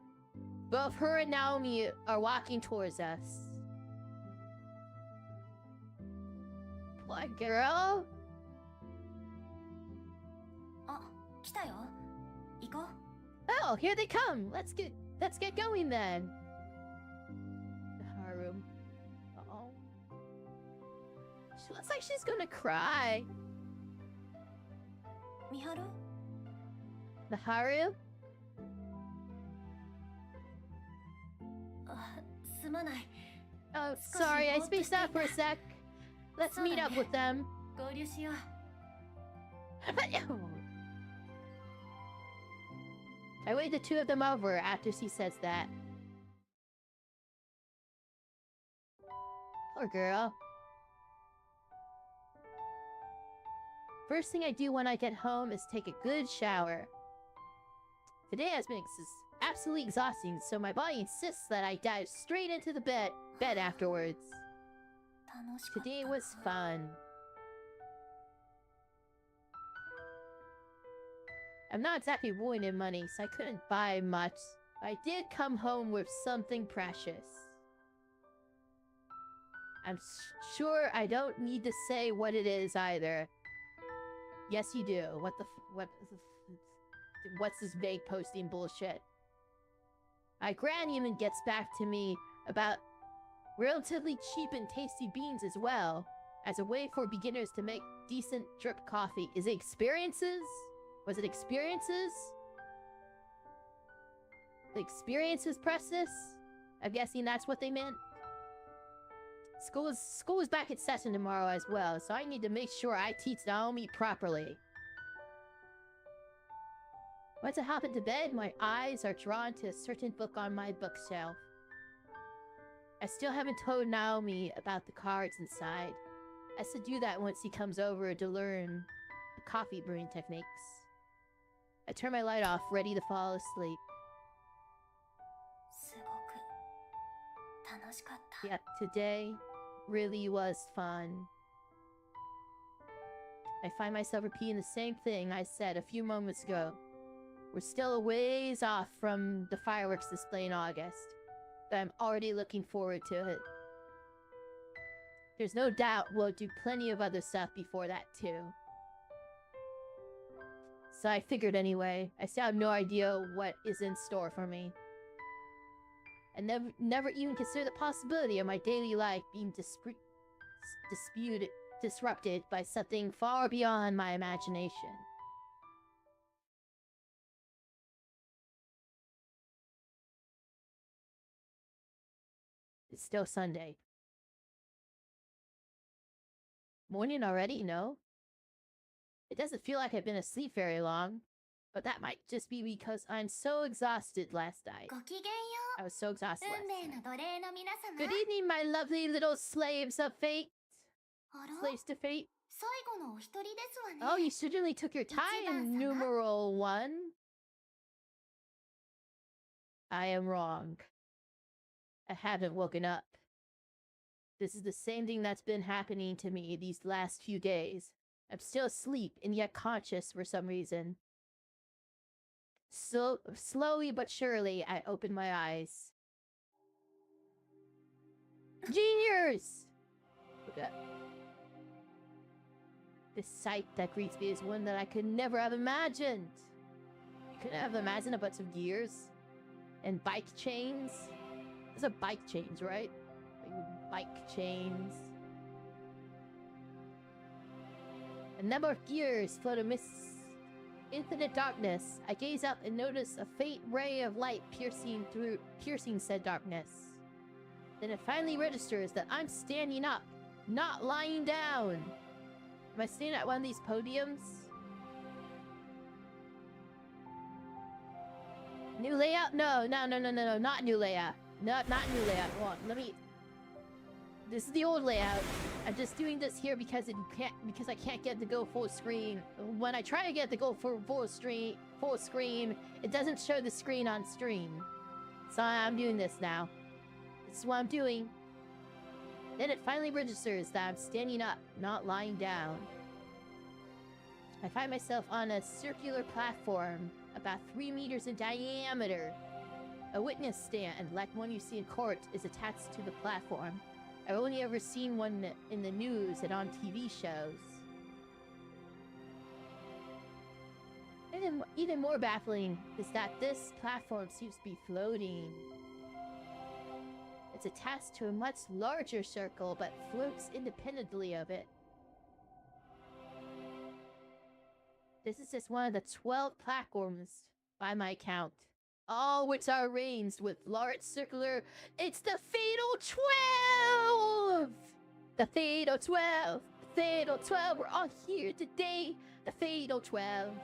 Both her and Naomi are walking towards us. Poor girl. あ、来たよ行こう Oh, here they come. Let's get going then. Haru. Uh-oh. She looks like she's gonna cry. みはる The Haru? あすまない Oh, sorry, I spaced out for a sec. Let's meet up with them. 合流しよう I waved the two of them over after she says that. Poor girl. First thing I do when I get home is take a good shower. Today has been absolutely exhausting, so my body insists that I dive straight into the bed afterwards. 楽しかった Today was fun. I'm not exactly rolling in money, so I couldn't buy much. But I did come home with something precious. I'm sure I don't need to say what it is either. Yes, you do. What's this vague posting bullshit? My gran even gets back to me about relatively cheap and tasty beans as well, as a way for beginners to make decent drip coffee. Is it experiences? Was it experiences? The experiences precious? I'm guessing that's what they meant. School is back in session tomorrow as well, so I need to make sure I teach Naomi properly. Once I hop into bed, my eyes are drawn to a certain book on my bookshelf. I still haven't told Naomi about the cards inside. I should do that once he comes over to learn the coffee brewing techniques. I turn my light off, ready to fall asleep. すごく楽しかった Yet today really was fun. I find myself repeating the same thing I said a few moments ago. We're still a ways off from the fireworks display in August, but I'm already looking forward to it. There's no doubt we'll do plenty of other stuff before that too. So I figured anyway. I still have no idea what is in store for me. I never even considered the possibility of my daily life being disrupted by something far beyond my imagination. It's still Sunday. Morning already? No. It doesn't feel like I've been asleep very long. But that might just be because I'm so exhausted last night. ごきげんよ I was so う exhausted 運 last 命 night. の奴隷の皆様 Good evening, my lovely little slaves of fate. あら Slaves to fate. 最後のお一人ですわね Oh, you certainly took your time, 一番様。 numeral 1. I am wrong. I haven't woken up. This is the same thing that's been happening to me these last few days. I'm still asleep and yet conscious for some reason. So slowly but surely, I open my eyes. Genius! Okay. The sight that greets me is one that I could never have imagined. You couldn't have imagined a bunch of gears and bike chains. Those are bike chains, right? Like bike chains. A number of gears float amidst infinite darkness. I gaze up and notice a faint ray of light piercing said darkness. Then it finally registers that I'm standing up, not lying down. Am I standing at one of these podiums? New layout? No, not new layout. Not new layout. Hold on, let me... This is the old layout. I'm just doing this here because I can't get to go full screen. When I try to get to go for full screen, it doesn't show the screen on stream. So I'm doing this now. This is what I'm doing. Then it finally registers that I'm standing up, not lying down. I find myself on a circular platform, about 3 meters in diameter. A witness stand, like one you see in court, is attached to the platform. I've only ever seen one in the news and on TV shows. And even more baffling is that this platform seems to be floating. It's attached to a much larger circle, but floats independently of it. This is just one of the 12 platforms, by my count. All which are arranged with large circular... It's the Fatal 12! The Fatal 12! The Fatal 12! We're all here today! The Fatal 12!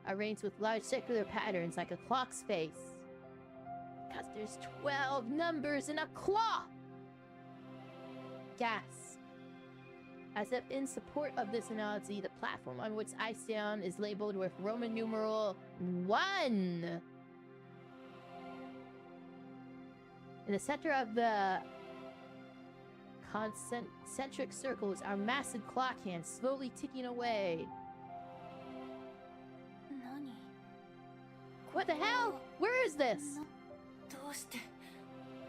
Arranged with large circular patterns like a clock's face. Because there's 12 numbers in a clock! Gasp. As if in support of this analogy, the platform on which I stand is labeled with Roman numeral 1. In the center of the concentric circles are massive clock hands slowly ticking away. 何 What the hell? Where is this? どうして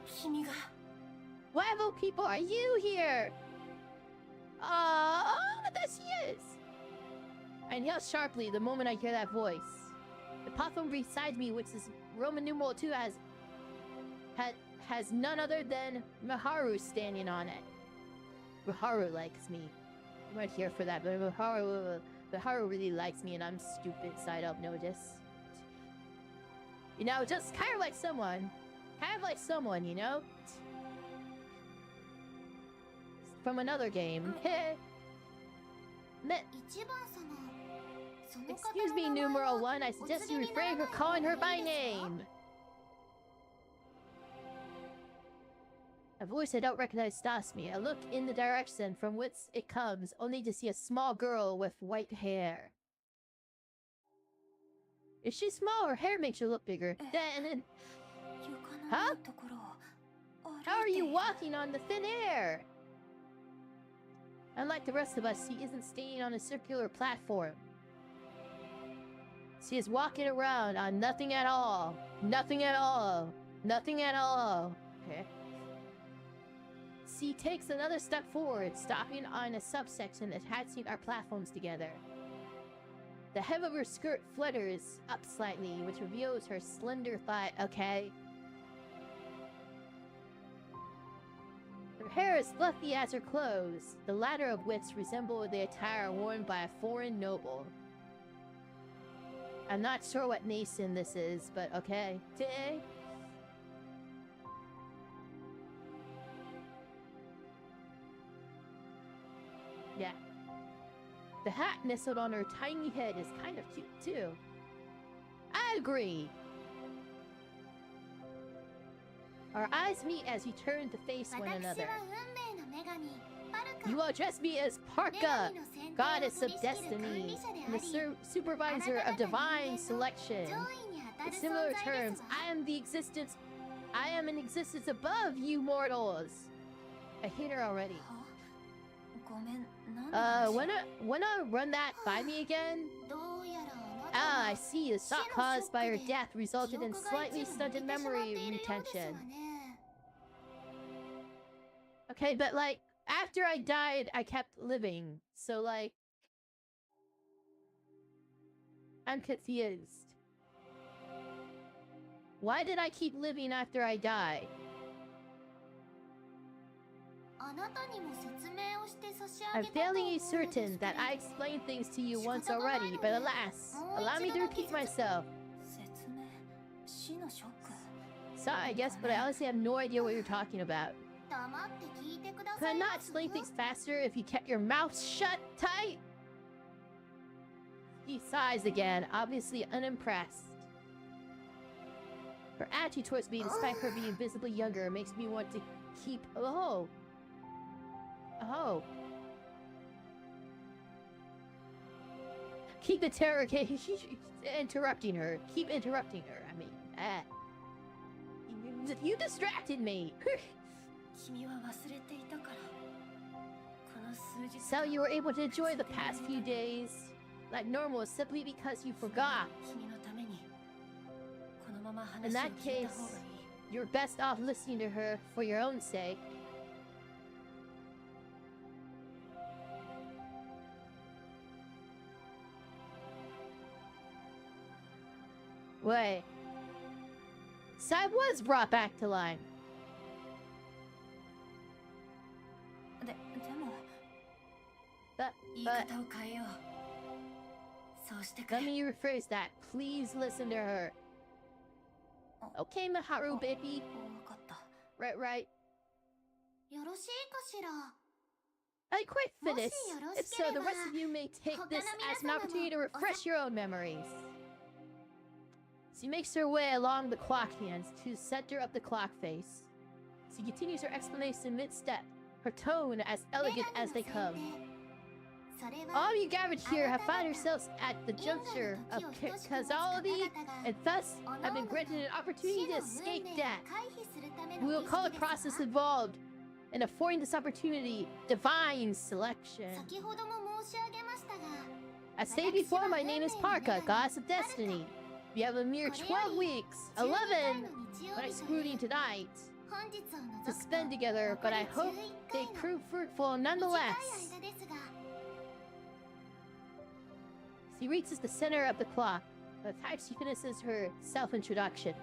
君が Why of all people are you here? There she is! I inhale sharply the moment I hear that voice. The platform beside me, which is Roman numeral 2, has none other than Miharu standing on it. Miharu likes me. You might hear for that, but Miharu really likes me and I'm stupid, so I don't notice. You know, just kind of like someone, you know? From another game. Excuse me, numeral 1. I suggest you refrain from calling her by name. A voice I don't recognize stops me. I look in the direction from which it comes, only to see a small girl with white hair. Is she small? Her hair makes her look bigger. Then... Huh? How are you walking on the thin air? Unlike the rest of us, she isn't staying on a circular platform. She is walking around on nothing at all. Nothing at all. Nothing at all. Okay. She takes another step forward, stopping on a subsection attaching our platforms together. The hem of her skirt flutters up slightly, which reveals her slender thigh. Okay. Her hair is fluffy as her clothes, the latter of which resemble the attire worn by a foreign noble. I'm not sure what nation this is, but okay. The hat nestled on her tiny head is kind of cute too. I agree. Our eyes meet as we turn to face one 私 another. は運命の女神パルカ You address me as 女 Parka, 神の選定を goddess 取 of り仕切る管 destiny, 理者で and あ the り supervisor of divine selection. 上位に当た In る similar 存在で terms, すわ I am in existence above you mortals. I hate her already. はごめん何の話 Wanna run that by me again? どうやらあなた Ah, は I see. The shock caused by her death resulted in 記憶が slightly 一部抜 stunted けてしまって memory いるようですわ retention. ね Okay, but like, after I died, I kept living. So like, I'm confused. Why did I keep living after I died? あなたにも説明をして差し上 I'm げたと思う fairly のです certain け that ど I explained things to you once already, but alas, allow me to repeat myself. 説明死のショック Sorry, I guess, but I honestly have no idea what you're talking about. 黙って聞いてくだ Could さ I い not ます explain things faster if you kept your mouth shut tight? He sighs again, obviously unimpressed. Her attitude towards me, despite her being visibly younger, makes me want to keep... Oh. Oh. Keep interrogating... interrupting her. Keep interrupting her. I mean, you distracted me. 君は忘れていたからこの数日 So you were able to enjoy the past few days like normal simply because you forgot. 君のためにこのまま In 話を that 聞い case, た方がいい you're best off listening to her for your own sake. Wait. Sai was brought back to life. でも But, 言い but 方を変えようそうしてく let れ me rephrase that. Please listen to her. Okay, Maharu, baby. 分かった Right, right. よろしいかしら I quite Moshi finished. If so, the rest of you may take this as an opportunity to refresh your own memories. She makes her way along the clock hands to the center of the clock face. She continues her explanation mid-step, her tone as elegant as they come. All you gathered here have found yourselves at the juncture of causality and thus have been granted an opportunity to escape death. We will call the process involved in affording this opportunity divine selection. 先ほども申し上げましたが As stated before, my name is Parka, goddess of destiny. We have a mere 12 weeks, 11, when excluding tonight, 本日を to 除く spend together, but I hope they prove fruitful nonetheless. 短い間ですが She reaches the center of the clock. By the time she finishes her self-introduction,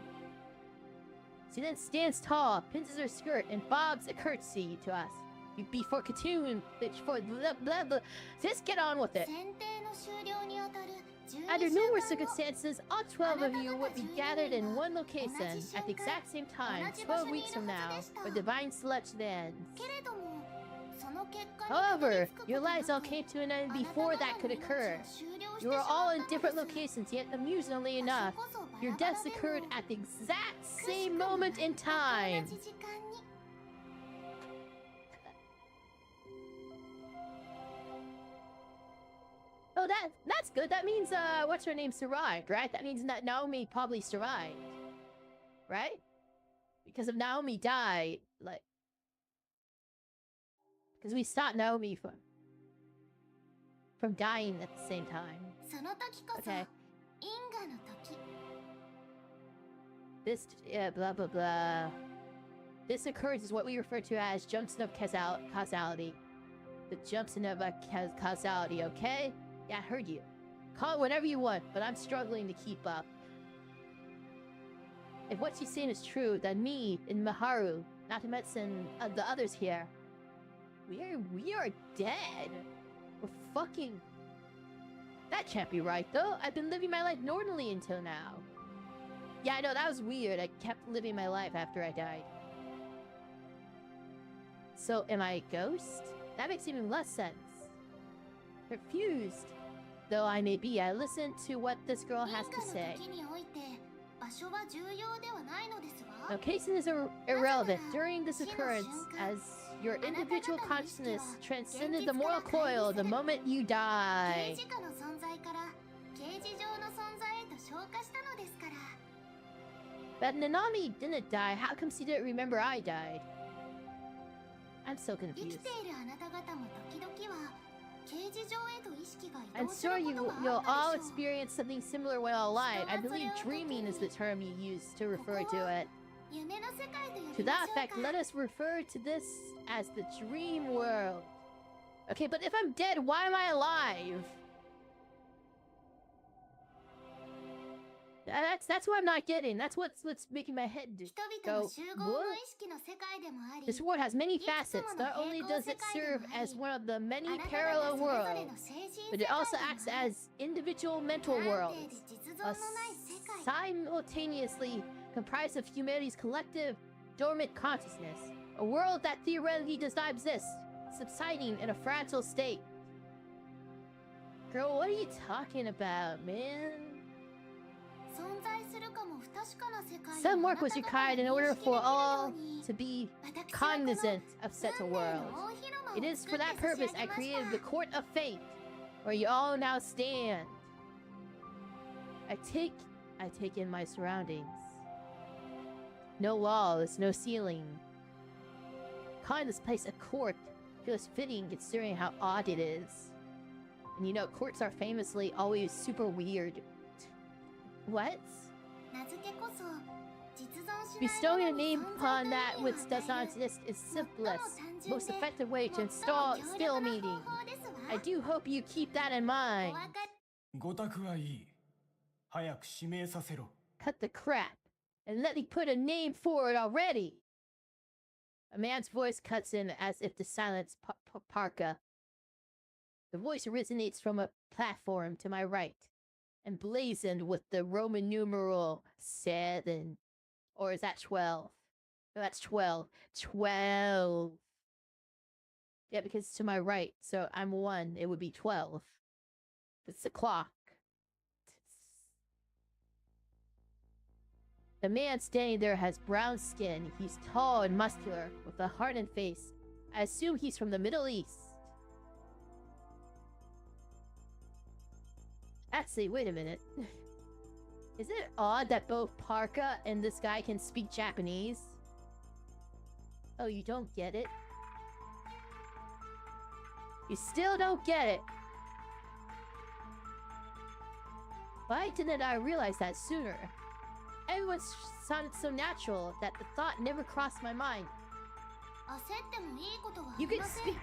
she then stands tall, pinches her skirt, and bobs a curtsy to us. Before continuing, before blah blah blah. Just get on with it. 選定の終了にあたる Under numerous circumstances, all 12 of you would be gathered in one location at the exact same time 12 weeks from now, where divine selection ends. けれどもその結果に However, たどり着くこと your なく lives all came to an end before that could occur. You were all in different locations, yet amusingly enough, your deaths occurred at the exact same moment in time. Oh, that's good. That means what's her name survived, right? That means that Naomi probably survived, right? Because if Naomi died, like, because we stopped Naomi from dying at the same time. その時こそ Okay. 因果の時 This, yeah, blah blah blah. This occurs is what we refer to as junction of causality. The junction of causality, okay? Yeah, I heard you. Call it whatever you want, but I'm struggling to keep up. If what she's saying is true, then me and Maharu, not to mention the others here, we are dead. We're fucking... That can't be right, though. I've been living my life normally until now. Yeah, I know, that was weird. I kept living my life after I died. So, am I a ghost? That makes even less sense. Confused though I may be, I listen to what this girl has to say. Location is irrelevant. During this occurrence, as your individual consciousness transcended the moral coil the moment you die. But Nanami didn't die. How come she didn't remember I died? I'm so confused. I'm sure you'll all experience something similar while alive. I believe dreaming is the term you use to refer to it. To that effect, let us refer to this as the dream world. Okay, but if I'm dead, why am I alive? That's what I'm not getting. That's what's making my head go. What? This world has many facets. Not only does it serve as one of the many parallel worlds, but it also acts as individual mental worlds, simultaneously comprised of humanity's collective dormant consciousness. A world that theoretically does not exist, subsiding in a fragile state. Girl, what are you talking about, man? Some work was required in order for all to be cognizant of such a world. It is for that purpose I created the Court of Fate, where you all now stand. I take in my surroundings. No walls, no ceiling. Calling this place a court feels fitting considering how odd it is. And you know, courts are famously always super weird. What? Bestowing a name upon that which does not exist is simplest, most effective way to install still meeting. I do hope you keep that in mind. Cut the crap and let me put a name for it already. A man's voice cuts in as if to silence Parka. The voice originates from a platform to my right, emblazoned with the Roman numeral 7. Or is that 12? No, that's 12. 12. Yeah, because it's to my right, so I'm 1. It would be 12. It's the clock. The man standing there has brown skin. He's tall and muscular, with a hardened face. I assume he's from the Middle East. Actually, wait a minute. Isn't it odd that both Parka and this guy can speak Japanese? Oh, you don't get it? You still don't get it? Why didn't I realize that sooner? Everyone sounded so natural that the thought never crossed my mind. You can speak...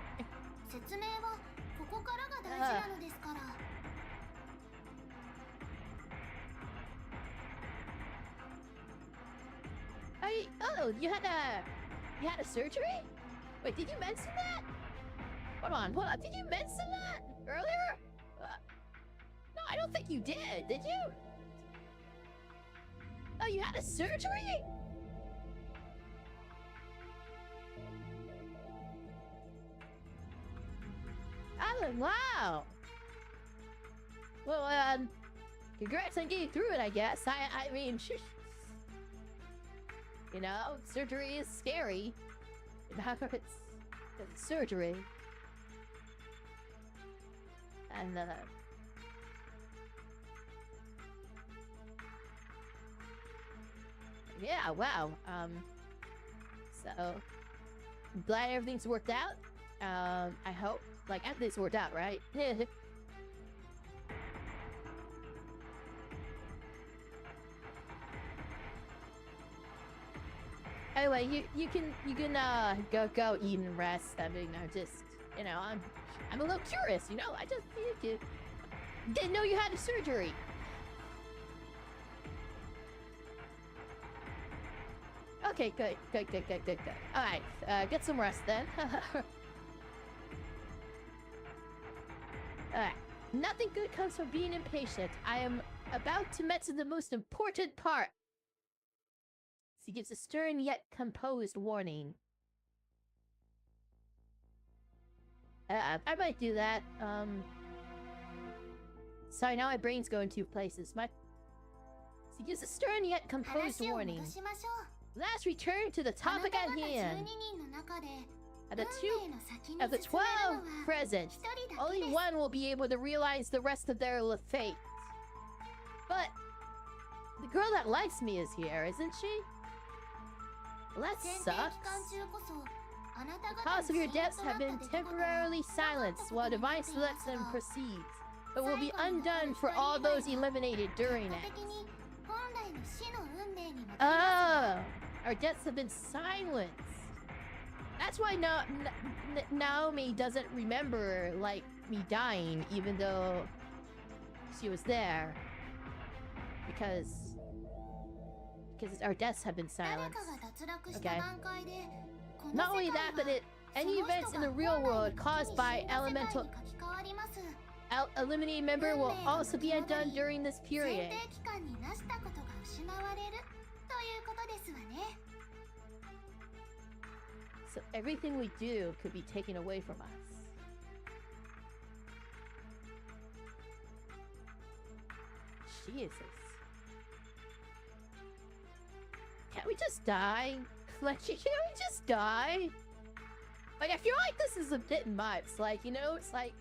Oh, you had a surgery? Wait, did you mention that? Hold on. Did you mention that earlier? No, I don't think you did you? Oh, you had a surgery? Alan, wow. Well, congrats on getting through it, I guess. I mean, you know, surgery is scary. It's surgery. And, yeah, wow. So, I'm glad everything's worked out. I hope. Like, everything's worked out, right? Anyway, you can go eat and rest. I mean, I'm a little curious, you know. I just didn't know you had a surgery. Okay, good. All right, get some rest then. All right. Nothing good comes from being impatient. I am about to mention the most important part. He gives a stern yet composed warning. I might do that. Sorry, now my brain's going two places. She gives a stern yet composed 話を warning. 戻しましょう Let's return to the あな topic た at 方12 hand. 人の中で Of the 運 two 命の先に of the 進める 12 のは present, 一人だけ only です one will be able to realize the rest of their fate. But the girl that likes me is here, isn't she? Well, that 選定期 sucks. 間中こそあなた The 方 cause of の your 親友 deaths とな have った been 出来事は temporarily なかった silenced こと while になっ divine ています selection が proceeds, but will be undone for all those eliminated 結 during 果 it. 的に本来の死の運命に向かいます Oh, our deaths have been silenced. That's why Naomi doesn't remember, like, me dying, even though she was there. Because our deaths have been 誰 silenced. かが脱落した Okay. 段階でこの Not 世 only 界 that, but は any その events 人 in the が real 本来 world の caused 時 by に死んだ世界に elemental 書き換わります eliminated member will also be undone during this 選 period. 定期間になしたことが失われるということですわね So everything we do could be taken away from us. Jesus. Can't we just die? Like, can't we just die? Like, I feel like this is a bit much. Like, you know, it's like,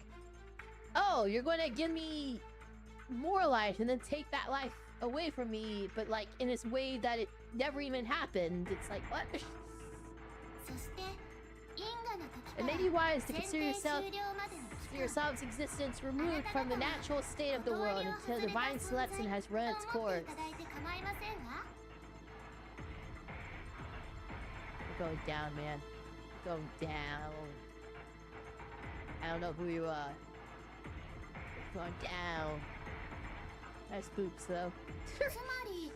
oh, you're gonna give me more life and then take that life away from me, but like in this way that it never even happened. It's like, what? そして因果の時 It か may ら be wise to 選 consider 定 yourself 終了までの期間 yourself's existence removed from the natural state of the world until divine selection has run its と思って course. いただいて構いませんわ We're going down, man. Going down. I don't know who you are. We're going down. Nice boobs, though. つまり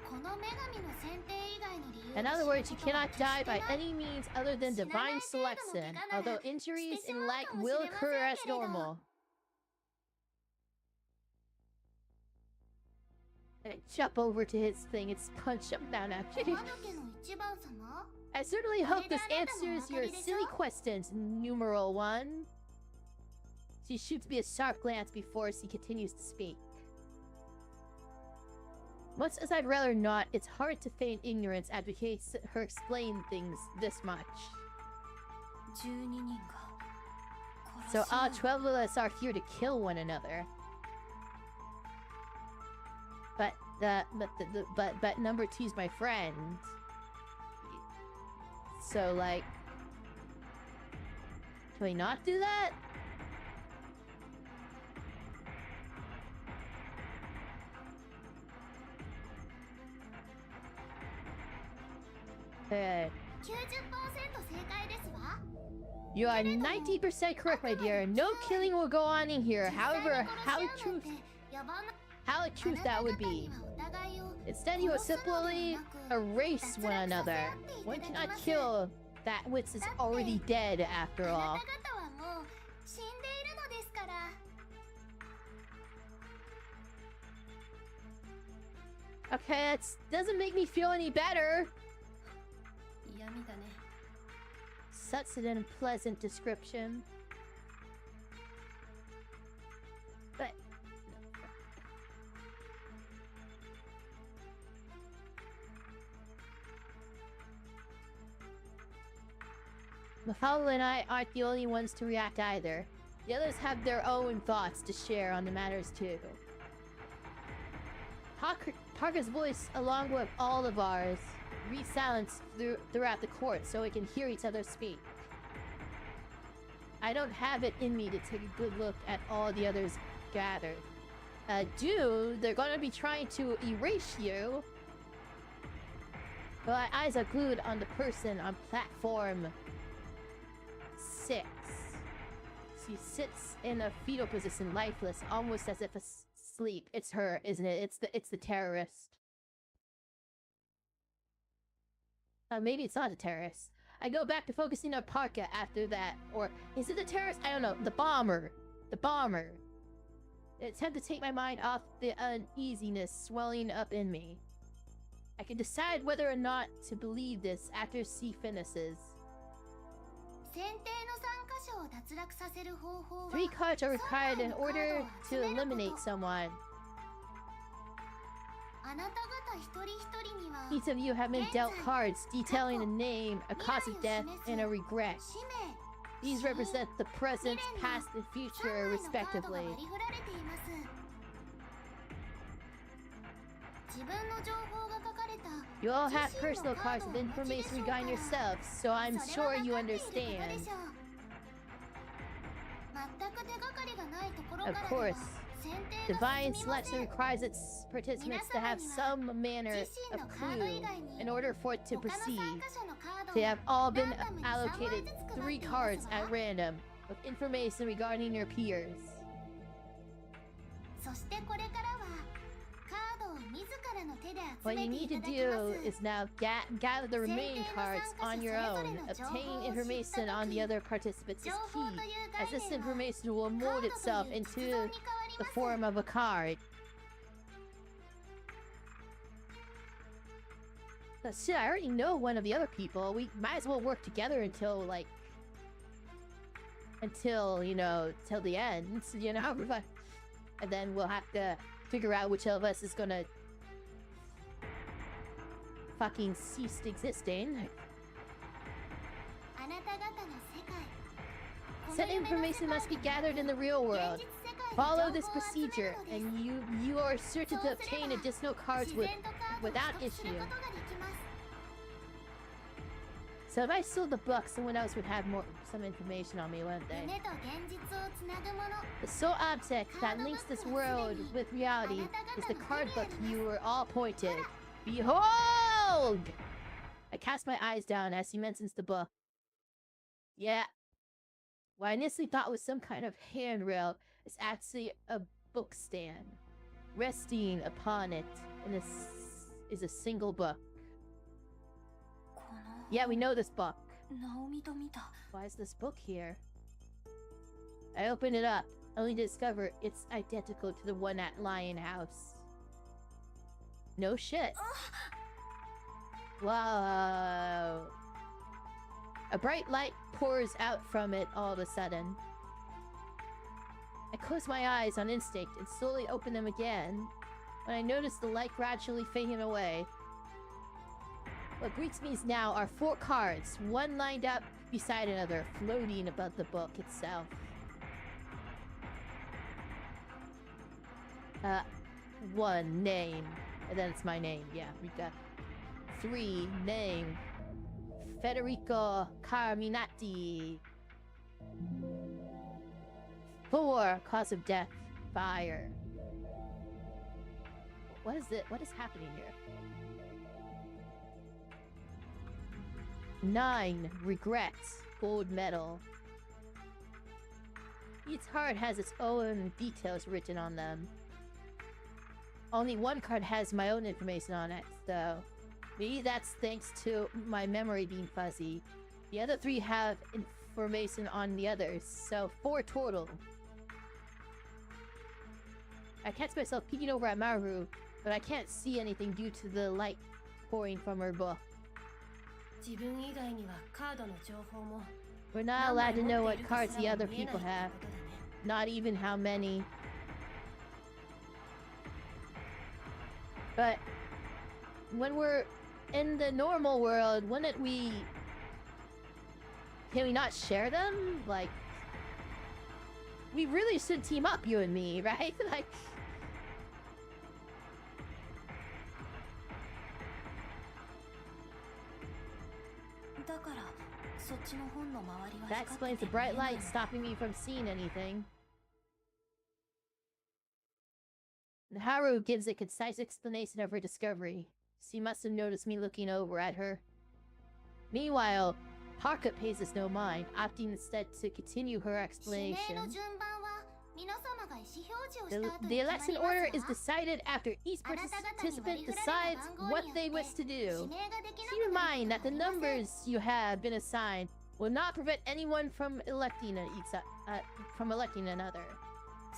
この女神の選定以外の理由 In で other 死ぬ words, you ことは cannot 決して die by ない any means other than divine selection, although injuries and like will occur as normal. And jump over to his thing and punch him down after. 天野家の一番様 I certainly hope this answers your silly questions, numeral one. She shoots me a sharp glance before she continues to speak. Much as I'd rather not, it's hard to feign ignorance after hearing her explain things this much. 12人が So 殺し合 all う 12 of us are here to kill one another. But number two's my friend. So like, can we not do that? Okay. 90%正解ですわ You are 90% correct, my dear. No killing will go on in here. 実際に However, 殺し合うなんて野蛮な how the truth that would あなた方 be. にはお互いを Instead, you will simply erase one another. One cannot kill that which is already dead, after あ all. なた方はもう死んでいるのですから Okay, that doesn't make me feel any better. 嫌味だね Such an unpleasant description. But Mahalo and I aren't the only ones to react either. The others have their own thoughts to share on the matters too. Parker's voice, along with all of ours, resounds throughout the court so we can hear each other speak. I don't have it in me to take a good look at all the others gathered. They're gonna be trying to erase you. But my eyes are glued on the person on platform 6. She sits in a fetal position, lifeless, almost as if asleep. It's her, isn't it? It's the terrorist. Maybe it's not a terrorist. I go back to focusing on Parka after that. Or is it the terrorist? I don't know. The bomber. The bomber. It's time to take my mind off the uneasiness swelling up in me. I can decide whether or not to believe this after she finishes. 3 cards are required in order to eliminate someone. Each of you have been dealt cards detailing a name, a cause of death, and a regret. These represent the present, past, and future, respectively. You all have personal cards with information regarding yourselves, so I'm sure you understand. Of course, divine selection requires its participants to have some manner of clue in order for it to proceed. They have all been allocated 3 cards at random with information regarding your peers. What you need to do is now gather the remaining cards on your own. Obtaining information on the other participants is key, as this information will mold itself into the form of a card. But shit, I already know one of the other people. We might as well work together until, like... Until, you know, till the end, you know? And then we'll have to figure out which of us is gonna... fucking cease existing. Said information must be gathered in the real world. Follow this procedure, and you are certain to obtain additional cards without issue. So if I sold the book, someone else would have some information on me, wouldn't they? The sole object that links this world with reality is the card book you were all pointed. Behold! I cast my eyes down as he mentions the book. Yeah. What I initially thought was some kind of handrail is actually a book stand. Resting upon it is a single book. Yeah, we know this book. Why is this book here? I open it up, only to discover it's identical to the one at Lion House. No shit. Whoa. A bright light pours out from it all of a sudden. I close my eyes on instinct and slowly open them again, when I notice the light gradually fading away. What greets me now are 4 cards, one lined up beside another, floating above the book itself. 1, name. And then it's my name, yeah, we got 3, name. Federico Carminati. 4, cause of death, fire. What is it? What is happening here? 9, regrets, gold medal. Each card has its own details written on them. Only 1 card has my own information on it, though. Maybe that's thanks to my memory being fuzzy. The other 3 have information on the others, so 4 total. I catch myself peeking over at Maru, but I can't see anything due to the light pouring from her book. We're not allowed to know what cards the other people have. Not even how many. But when we're in the normal world, wouldn't we... Can we not share them? Like... We really should team up, you and me, right? Like... That explains the bright light stopping me from seeing anything. Haru gives a concise explanation of her discovery. She must have noticed me looking over at her. Meanwhile, Haruka pays us no mind, opting instead to continue her explanation. The election order is decided after each participant decides what they wish to do. Keep in mind that the numbers you have been assigned will not prevent anyone from electing another.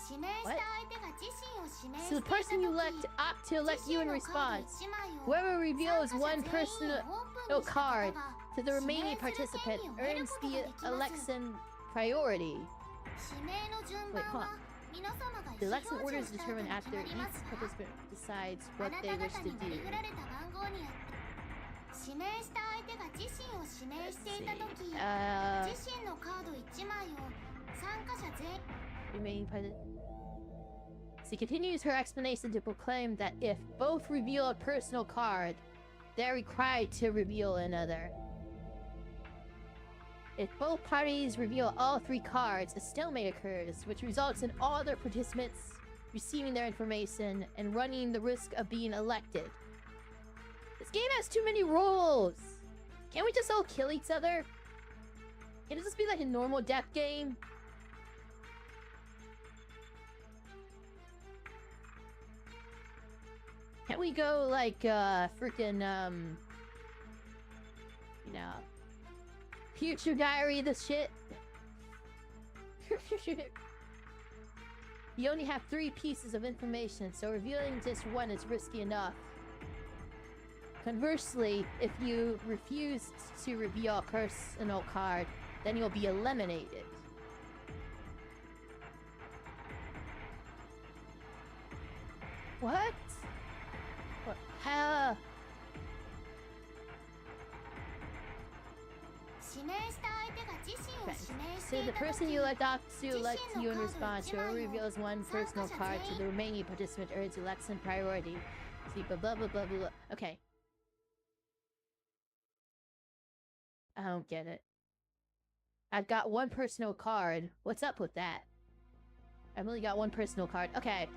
指名した相手が自身を指名して So い the た person you 時 opt to elect 自 you 身 in のカード response. 1枚を Whoever reveals 参加者 one 全員 personal へオープンにした方 card が to the 指 remaining 名する participant 権利を得る earns ことが the できます election priority. 指名の順 Wait, 番 hold は皆様が The 意思 election 表 order 示 is をした後 determined に after 決まり each ますが participant decides あ what な they た wish 方 to に割り do. 振られた番号によって指名した相手が自身を指名していた時 See. 自身のカード1枚を参加者全員 Remaining participant. She continues her explanation to proclaim that if both reveal a personal card, they're required to reveal another. If both parties reveal all 3 cards, a stalemate occurs, which results in all other participants receiving their information and running the risk of being elected. This game has too many rules! Can't we just all kill each other? Can it just be like a normal death game? Can't we go like, freaking, you know, Future Diary this shit? You only have 3 pieces of information, so revealing just one is risky enough. Conversely, if you refuse to reveal a personal card, then you'll be eliminated. What? What? How? 指名した相手が自身を Okay. 指名し So てい the た person 時 you elect to elect you in response, Zero whoever card reveals one personal card to the remaining participant earns election priority. See, blah blah blah blah blah. Okay. I don't get it. I've got one personal card. What's up with that? I've only got one personal card. Okay.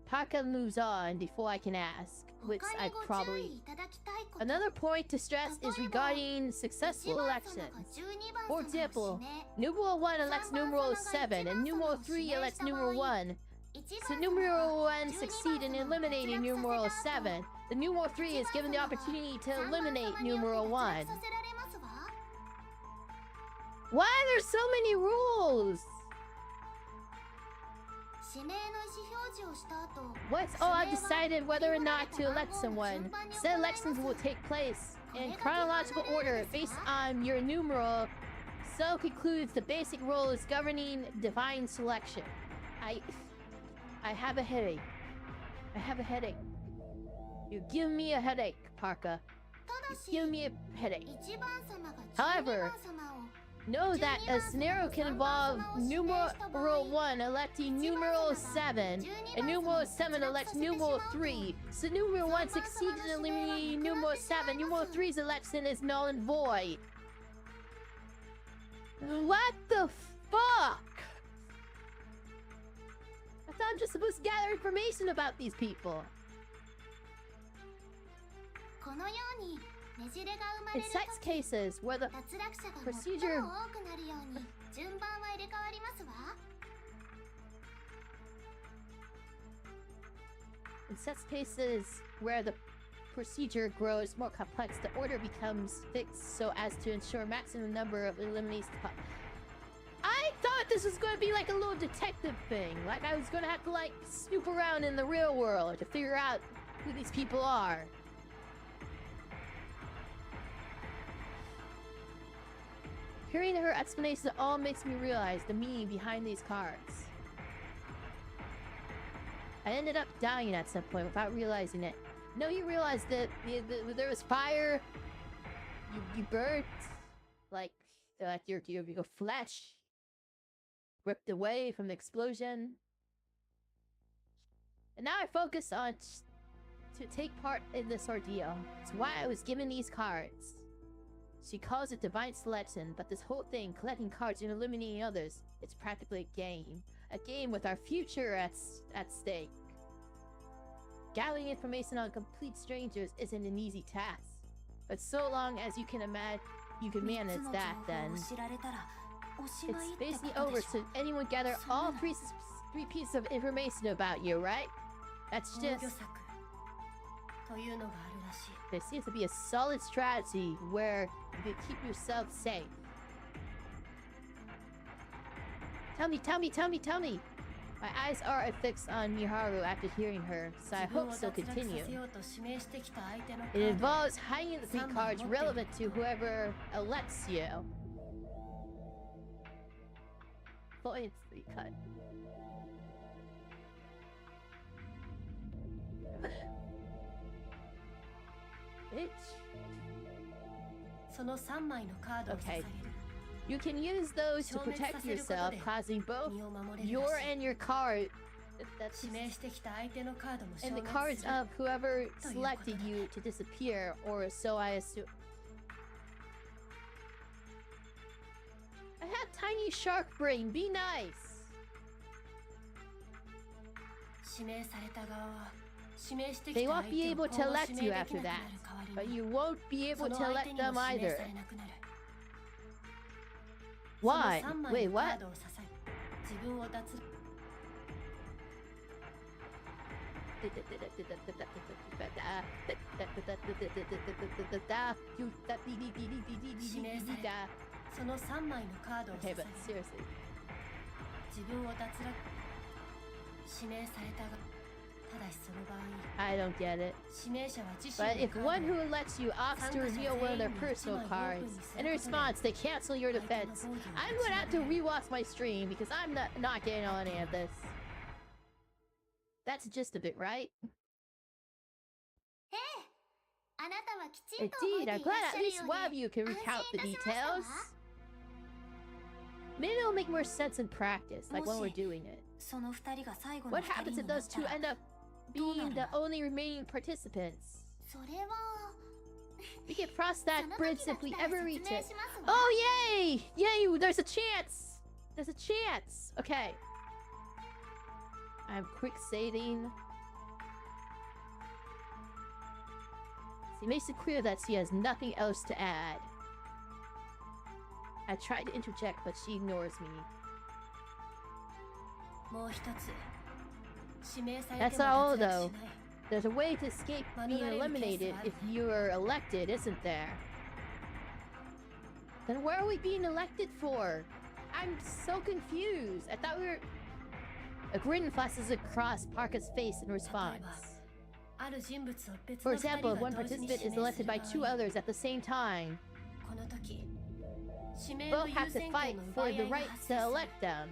Taka moves on before I can ask, which 他 I にご注 probably... 意いただきたいこと Another point to stress is regarding successful 1番様が elections. 12番 For 様を example, 指名 numeral 1 elects numeral 7, and numeral 3 elects numeral 1. 1 So 番様 numeral が 1 succeed in eliminating numeral 7. The numeral 3 is given the opportunity to eliminate numeral 1. させられますわ Why are there so many rules? 指名の意思表示をした後 Once all have decided whether or not to elect someone, said elections will take place in chronological order based on your numeral. So concludes the basic rules governing divine selection. I have a headache. I have a headache. You give me a headache, Parka. た You だし give me a headache. 1番様が However, 12番様を Know that a scenario can involve numeral 1 electing numeral 7, and numeral 7 elects numeral 3. So numeral 1 succeeds in eliminating numeral 7. Numeral 3's election is null and void. What the fuck? I thought I'm just supposed to gather information about these people. このようにねじれが生まれ In る such 時 cases where the 脱落者が procedure- 最も多くなるように順番は入れ替わりますわ In such cases where the procedure grows more complex, the order becomes fixed so as to ensure maximum number of eliminations. I thought this was going to be like a little detective thing. Like I was going to have to like snoop around in the real world to figure out who these people are. Hearing her explanation all makes me realize the meaning behind these cards. I ended up dying at some point without realizing it. No, you realized that there was fire. You burnt, like your flesh ripped away from the explosion. And now I focus on to take part in this ordeal. It's why I was given these cards. She calls it divine selection, but this whole thing, collecting cards and eliminating others, it's practically a game. A game with our future at stake. Gathering information on complete strangers isn't an easy task. But so long as you can manage that, then 知られたらおしまい it's ってこ basically と over. でしょ So anyone gather all three pieces of information about you, right? That's 防御 just... 策というのがあるらしい There seems to be a solid strategy where you can keep yourself safe. Tell me, tell me, tell me, tell me! My eyes are affixed on Miharu after hearing her, so I hope she'll continue. It involves hiding the 3 cards relevant to whoever elects you. Points cut. Bitch. Okay. You can use those to protect yourself, causing both your and your card. That's and the cards of whoever selected you to disappear, or so I assume. I have tiny shark brain. Be nice. They won't be able to elect you after that, but you won't be able to elect them either. Why? Wait, what? Okay, but seriously. I don't get it. But if one who elects you opts to reveal one of their personal cards, in response, they cancel your defense. I'm gonna have to rewatch my stream because I'm not getting on any of this. That's just a bit, right? Indeed, I'm glad at least one of you can recount the details. Maybe it'll make more sense in practice, like when we're doing it. What happens if those two end up being the only remaining participants? We can cross that bridge if we ever reach it. Oh, yay! Yay, there's a chance! There's a chance! Okay. I'm quick saving. She makes it clear that she has nothing else to add. I tried to interject, but she ignores me. That's not all, though. There's a way to escape being eliminated if you're elected, isn't there? Then where are we being elected for? I'm so confused. I thought we were... A grin flashes across Parka's face in response. For example, if one participant is elected by 2 others at the same time, both have to fight for the right to elect them.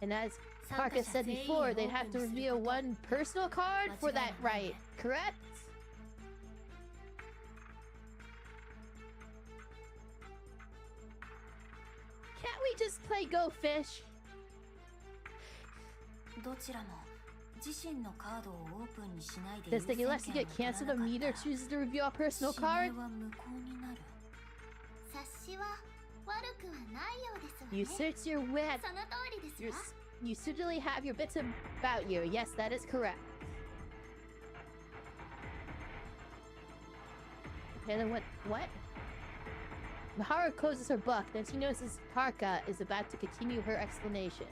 And as Parka said before, they'd have to reveal one personal card for that right, correct? Can't we just play Go Fish? Does the election get cancelled if neither chooses to reveal a personal card? You search your web. You certainly have your bits about you. Yes, that is correct. Okay, then what? Miharu closes her book, then she notices Parka is about to continue her explanation.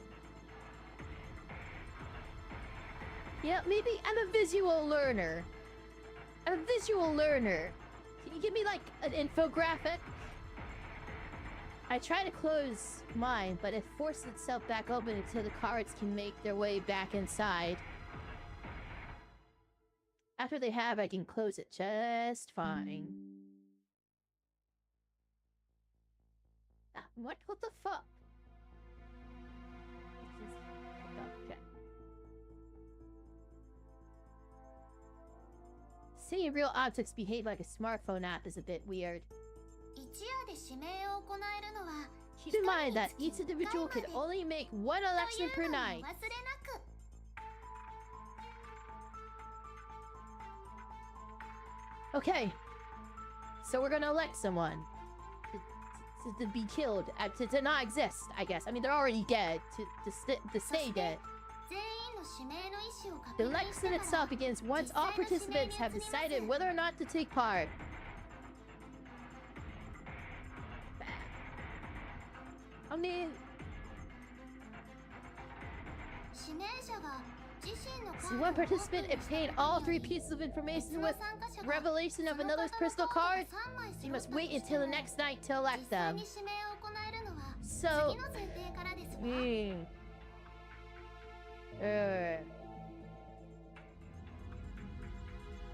Yeah, maybe I'm a visual learner. I'm a visual learner. Can you give me, like, an infographic? I try to close mine, but it forces itself back open until the cards can make their way back inside. After they have, I can close it just fine. What the fuck? Okay. Seeing real objects behave like a smartphone app is a bit weird. Keep in mind that each individual can only make 1 election per night. Okay. So we're gonna elect someone. To be killed, to not exist, I guess. I mean, they're already dead. To stay dead. The election itself begins once all participants have decided whether or not to take part. I mean... See, one participant obtained all 3 pieces of information with revelation of another's personal card. You must wait until the next night to elect them. So,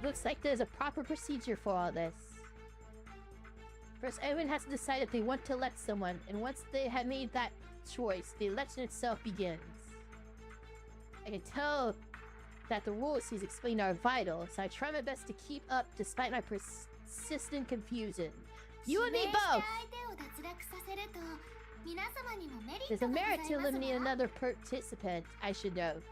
looks like there's a proper procedure for all this. First, everyone has to decide if they want to elect someone, and once they have made that choice, the election itself begins. I can tell that the rules he's explained are vital, so I try my best to keep up despite my persistent confusion. You and me both! There's a merit to eliminate another participant, I should note.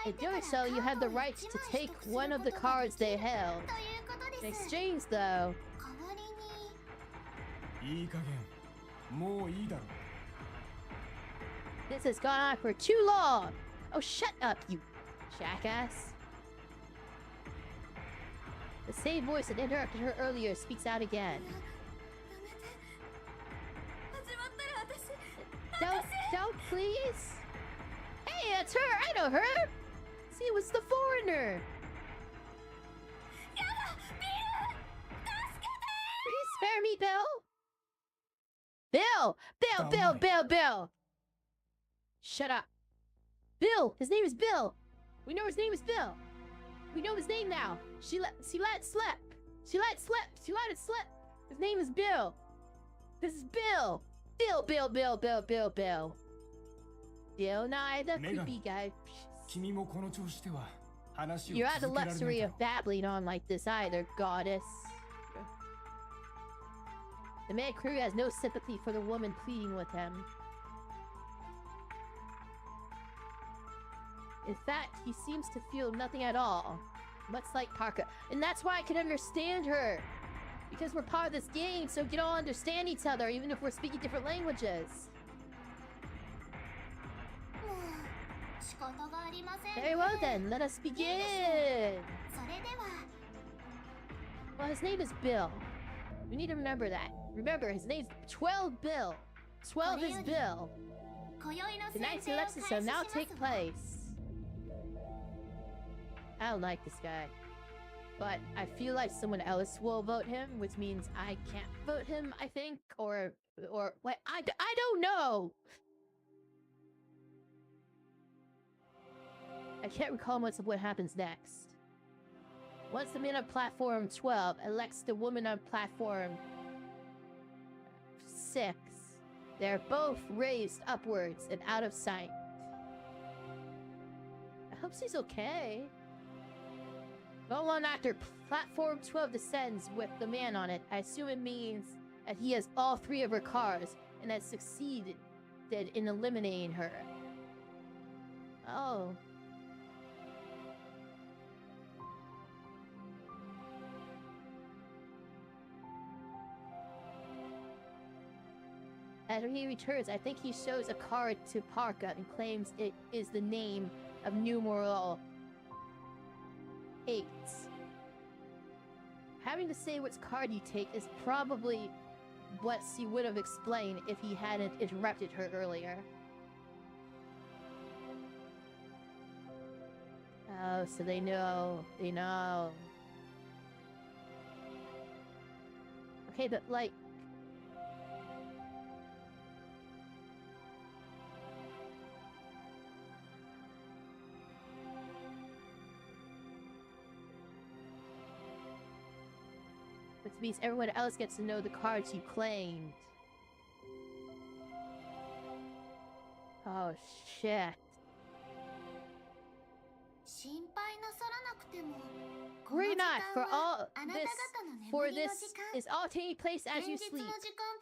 In doing so, you have the right to take one of the cards they held. In exchange, though... いい加減もういいだろ This has gone on for too long! Oh, shut up, you jackass. The same voice that interrupted her earlier speaks out again. Don't, please? Hey, that's her! I know her! See, it was the foreigner! Please spare me, Bill! Bill! Shut up. Bill! His name is Bill! We know his name is Bill! We know his name now! She let it slip! She let it slip! His name is Bill! This is Bill! Bill! Bill Nye, the creepy guy. 君もこの調子では話を You're at the 続けられない luxury だ of ろ babbling on like this either, goddess. The man crew has no sympathy for the woman pleading with him. In fact, he seems to feel nothing at all. Much like Parka. And that's why I can understand her! Because we're part of this game, so we can all understand each other, even if we're speaking different languages. Very well then, let us begin! Well, his name is Bill. We need to remember that. Remember, his name's 12 Bill. 12 is Bill. Tonight's election shall now take place. I don't like this guy. But I feel like someone else will vote him, which means I can't vote him, I think. Or what? I don't know! I can't recall much of what happens next. Once the man on platform 12 elects the woman on platform 6, they're both raised upwards and out of sight. I hope she's okay. Not long after platform 12 descends with the man on it, I assume it means that he has all 3 of her cards and has succeeded in eliminating her. Oh. After he returns, I think he shows a card to Parka and claims it is the name of numeral 8. Having to say which card you take is probably what she would have explained if he hadn't interrupted her earlier. Oh, so they know. They know. Okay, but like... which means everyone else gets to know the cards you claimed. Oh, shit. Worry not, for this is all taking place as you sleep.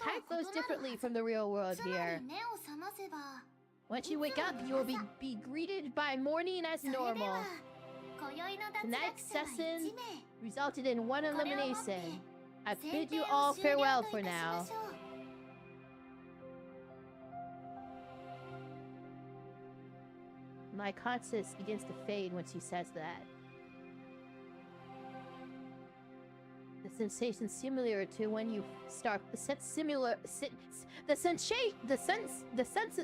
Time flows differently from the real world here. Once you wake up, you will be greeted by morning as normal. Tonight's session resulted in 1 elimination. I bid you all farewell for now. My conscience begins to fade when she says that. The sensation similar to when you start. The sense similar. The sensation. The sense. The sense.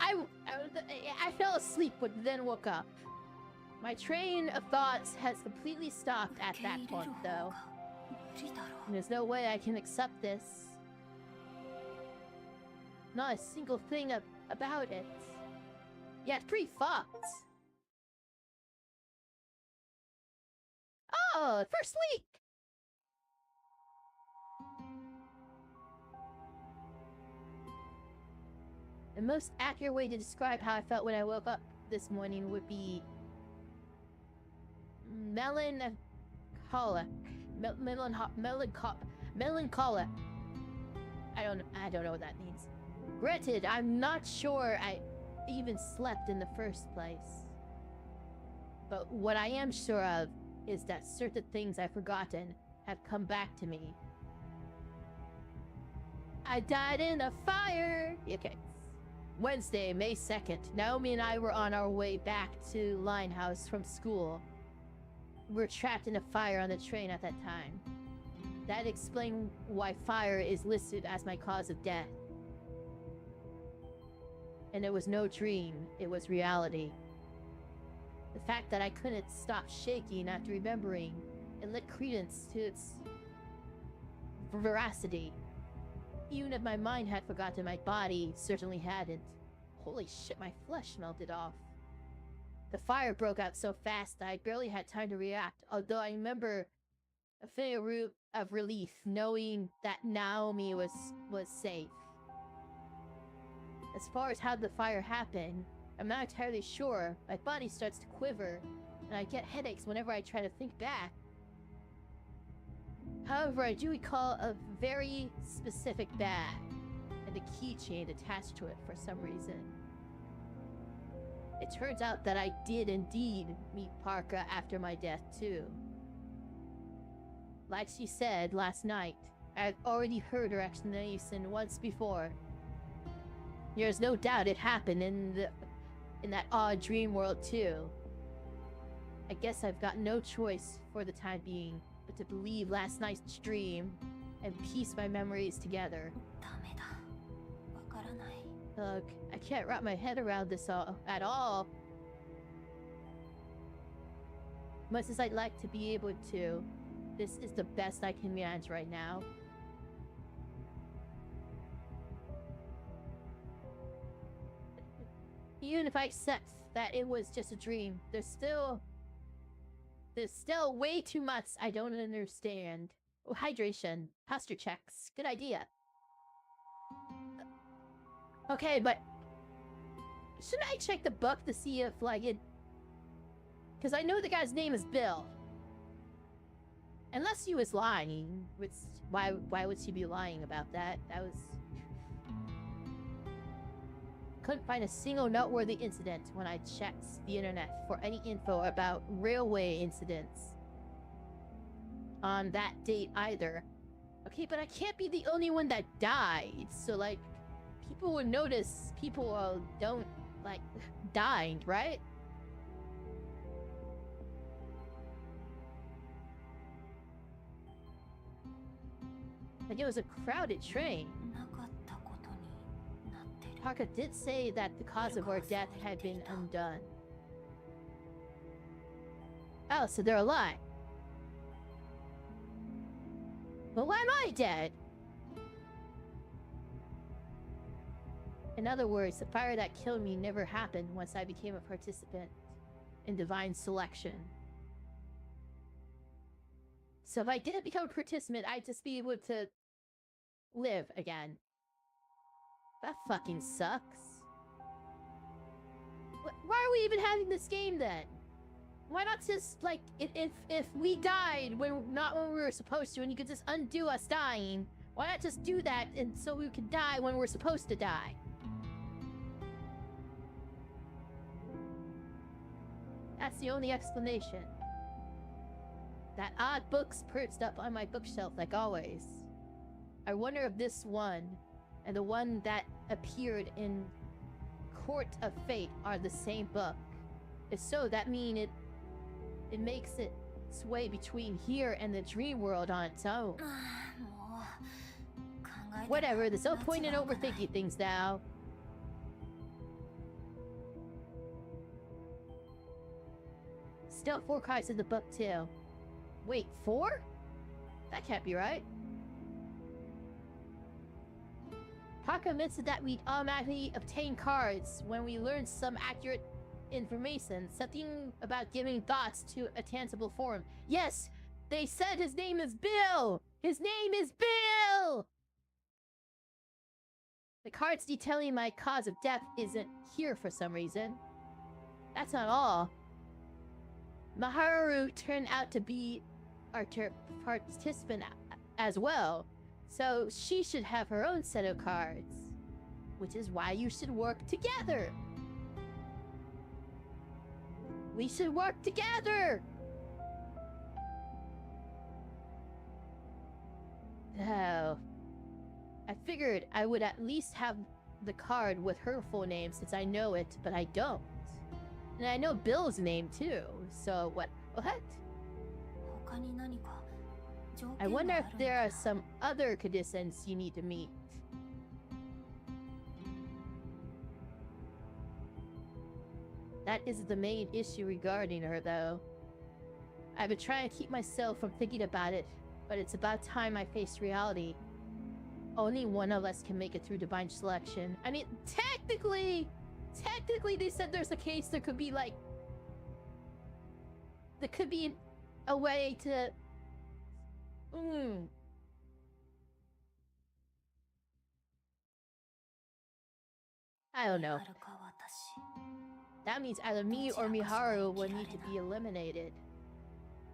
I fell asleep, but then woke up. My train of thoughts has completely stopped at that point, though. There's no way I can accept this. Not a single thing about it. Yeah, it's pretty fucked. Oh, first week! The most accurate way to describe how I felt when I woke up this morning would be melancholic. Melancholic. I don't know what that means. Granted, I'm not sure I even slept in the first place. But what I am sure of is that certain things I've forgotten have come back to me. I died in a fire! Okay. Wednesday, May 2nd. Naomi and I were on our way back to Linehouse from school. We were trapped in a fire on the train at that time. That explained why fire is listed as my cause of death. And it was no dream, it was reality. The fact that I couldn't stop shaking after remembering and lent credence to its veracity. Even if my mind had forgotten, my body certainly hadn't. Holy shit, my flesh melted off. The fire broke out so fast that I barely had time to react, although I remember a feeling of relief knowing that Naomi was safe. As far as how the fire happened, I'm not entirely sure. My body starts to quiver, and I get headaches whenever I try to think back. However, I do recall a very specific bag, and a keychain attached to it for some reason. It turns out that I did indeed meet Parka after my death, too. Like she said last night, I had already heard her explanation once before. There's no doubt it happened in that odd dream world, too. I guess I've got no choice for the time being but to believe last night's dream and piece my memories together. Look, I can't wrap my head around this at all. Much as I'd like to be able to, this is the best I can manage right now. Even if I accept that it was just a dream, there's still way too much I don't understand. Oh, hydration. Posture checks. Good idea. Okay, but shouldn't I check the book to see if, like, it... Because I know the guy's name is Bill. Unless he was lying, which... Why would she be lying about that? That was... Couldn't find a single noteworthy incident when I checked the internet for any info about railway incidents on that date either. Okay, but I can't be the only one that died, so like, people would notice people don't, like, died, right? Like, it was a crowded train. Parka did say that the cause of our death had been undone. Oh, so they're alive. But why am I dead? In other words, the fire that killed me never happened once I became a participant in divine selection. So if I didn't become a participant, I'd just be able to live again. That fucking sucks. Why are we even having this game then? Why not just, like, if we died not when we were supposed to, and you could just undo us dying, why not just do that and so we could die when we're supposed to die? That's the only explanation. That odd book's perched up on my bookshelf like always. I wonder if this one and the one that appeared in Court of Fate are the same book. If so, that means it makes it sway between here and the dream world on its own. もう考えても Whatever, there's no point in 間違いない overthinking things now. Still 4 cards in the book too. Wait, 4? That can't be right. Taka admits that we'd automatically obtain cards when we learn some accurate information. Something about giving thoughts to a tangible form. Yes! They said his name is Bill! His name is Bill! The cards detailing my cause of death isn't here for some reason. That's not all. Maharu turned out to be our participant as well, so she should have her own set of cards. Which is why you should work together. We should work together! Oh. I figured I would at least have the card with her full name since I know it, but I don't. And I know Bill's name too, so what? 他に何か条 I 件が wonder あ if るの there か are some other conditions you need to meet. That is the main issue regarding her, though. I've been trying to keep myself from thinking about it, but it's about time I faced reality. Only one of us can make it through divine selection. I mean, technically they said there's a case there could be like... There could be a way to... I don't know. あるか私 That means either me or Miharu will need to be eliminated.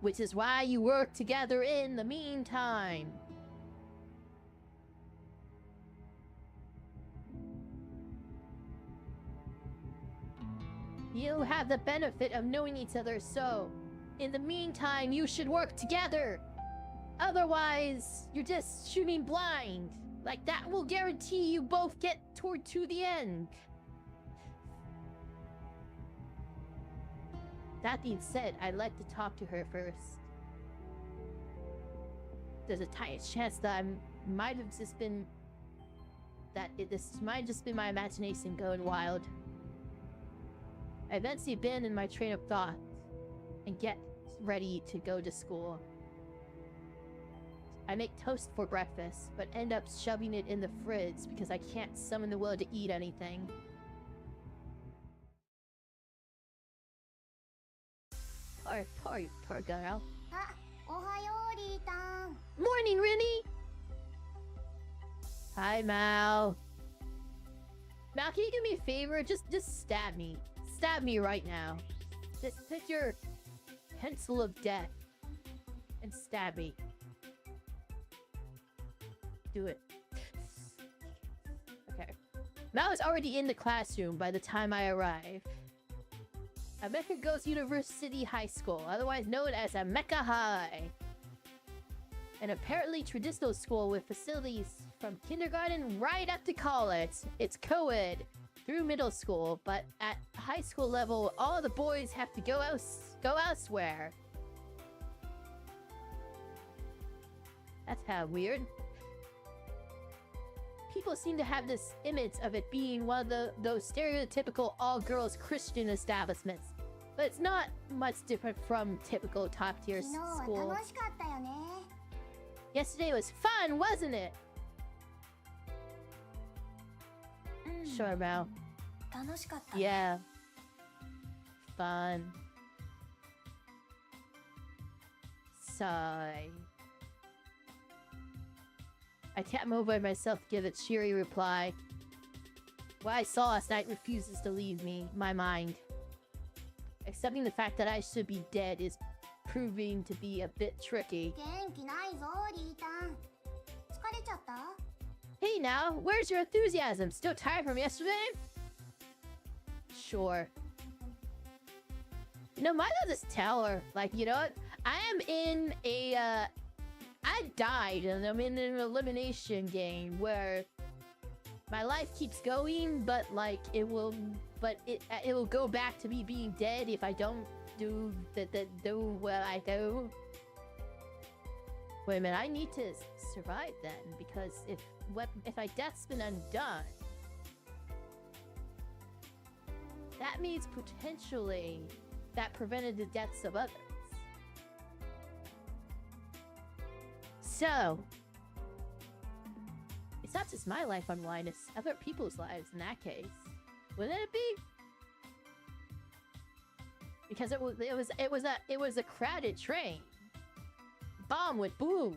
Which is why you work together in the meantime. You have the benefit of knowing each other, so in the meantime, you should work together. Otherwise, you're just shooting blind. Like that will guarantee you both get to the end. That being said, I'd like to talk to her first. There's a tiny chance that this might have just been my imagination going wild. I eventually abandon my train of thought and get ready to go to school. I make toast for breakfast, but end up shoving it in the fridge because I can't summon the will to eat anything. Poor girl. あ、おはようリータン Morning, Rinny! Hi, Mal. Mal, can you do me a favor? Just stab me. Stab me right now. Just take your pencil of death and stab me. Do it. Okay. Mal was already in the classroom by the time I arrived. Ameka goes University High School, otherwise known as Ameka High. An apparently traditional school with facilities from kindergarten right up to college. It's co-ed through middle school, but at high school level, all the boys have to go elsewhere. That's kind of weird. People seem to have this image of it being one of those stereotypical all-girls Christian establishments. But it's not much different from typical top-tier 昨日は school. 楽しかったよね Yesterday was fun, wasn't it? うん Sure, Mal. 楽しかったね Yeah. Fun. Sigh. I can't motivate myself to give a cheery reply. What I saw last night refuses to leave my mind. Accepting the fact that I should be dead is proving to be a bit tricky. 元気ないぞリータン疲れちゃった Hey now, where's your enthusiasm? Still tired from yesterday? Sure. You know, might as well just tell her, like, you know what? I am in a, I died and I'm in an elimination game where my life keeps going, but like, it will go back to me being dead if I don't do what I do. Wait a minute, I need to survive then, because if my death's been undone, that means potentially that prevented the deaths of others. So, it's not just my life on the line, it's other people's lives in that case. Wouldn't it be? Because it was a crowded train. Bomb would boom.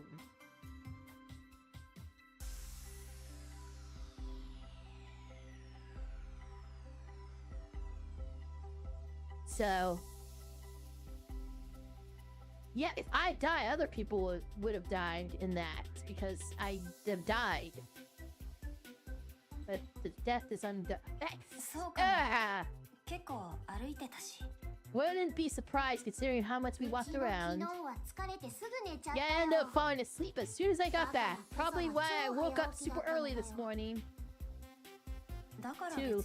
So, yeah, if I die, other people would have died in that because I have died. But the death is undone. Wouldn't be surprised considering how much we walked around. Yeah, I ended up falling asleep as soon as I got back. Probably why I woke up super early this morning. 2.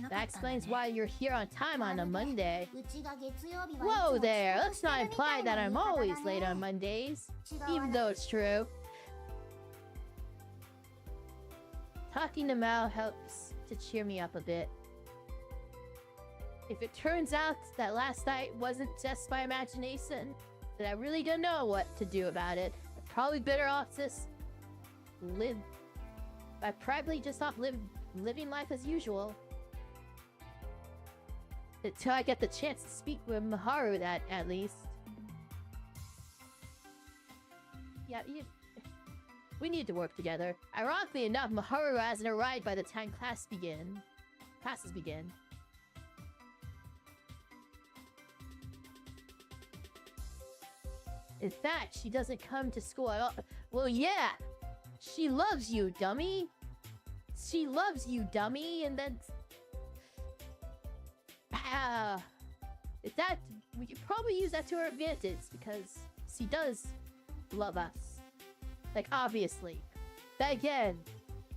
That explains why you're here on time on a Monday. Whoa there, let's not imply that I'm always late on Mondays, even though it's true. Talking to Mal helps to cheer me up a bit. If it turns out that last night wasn't just my imagination, then I really don't know what to do about it. I'm probably better off just living life as usual. Until I get the chance to speak with Maharu, at least. Yeah, we need to work together. Ironically enough, Maharu hasn't arrived by the time classes begin. In fact, she doesn't come to school at all. Well, yeah! She loves you, dummy! She loves you, dummy, and then... we could probably use that to our advantage, because she does love us. Like, obviously. But again,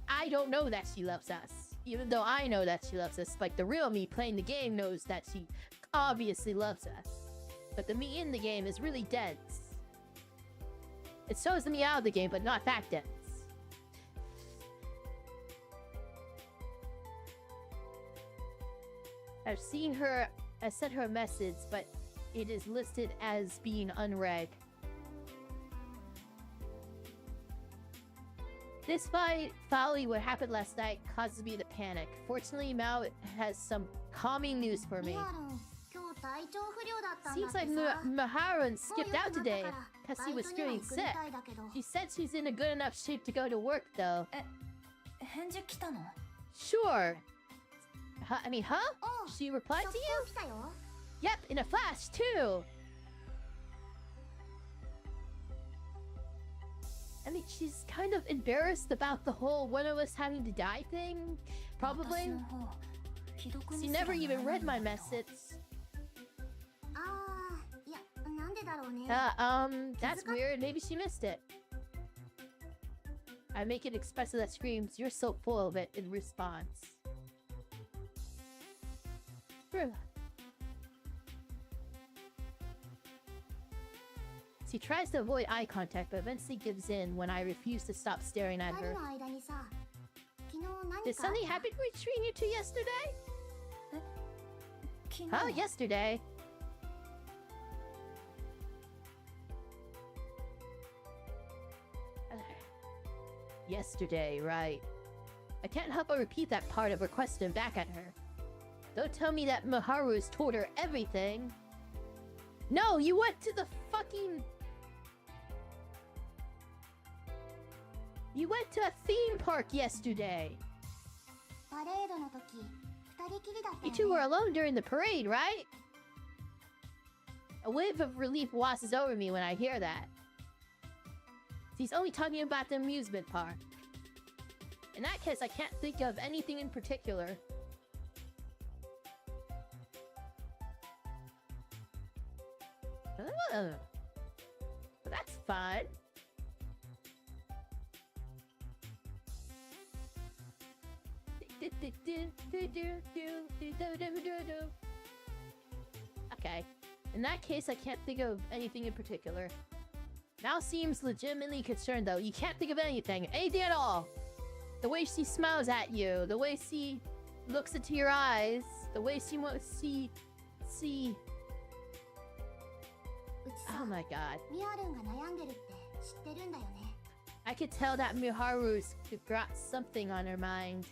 I don't know that she loves us. Even though I know that she loves us. Like, the real me playing the game knows that she obviously loves us. But the me in the game is really dense. It shows the me out of the game, but not that dense. I sent her a message, but it is listed as being unread. Despite folly, what happened last night causes me to panic. Fortunately, Mao has some calming news for me. Seems like Maharu skipped out today because she was feeling sick. She said she's in a good enough shape to go to work, though. Sure. Huh? She replied to you? Yep, in a flash, too. I mean, she's kind of embarrassed about the whole one of us having to die thing. Probably. She never even read my message. That's weird. Maybe she missed it. I make an expressive that screams, "You're so full of it," in response. She tries to avoid eye contact, but eventually gives in when I refuse to stop staring at her. Did something happen between you two yesterday? Huh? Yesterday? Yesterday, right. I can't help but repeat that part of her question back at her. Don't tell me that Maharu's told her everything. No, you went to the fucking... You went to a theme park yesterday. You two were alone during the parade, right? A wave of relief washes over me when I hear that. He's only talking about the amusement park. In that case, I can't think of anything in particular. Oh, that's fun. Okay. Okay. In that case, I can't think of anything in particular. Now seems legitimately concerned, though. You can't think of anything. Anything at all. The way she smiles at you. The way she looks into your eyes. The way she wants to see... Oh my god. ミアルンが悩んでるって知ってるんだよね。 I could tell that Miharu's got something on her mind.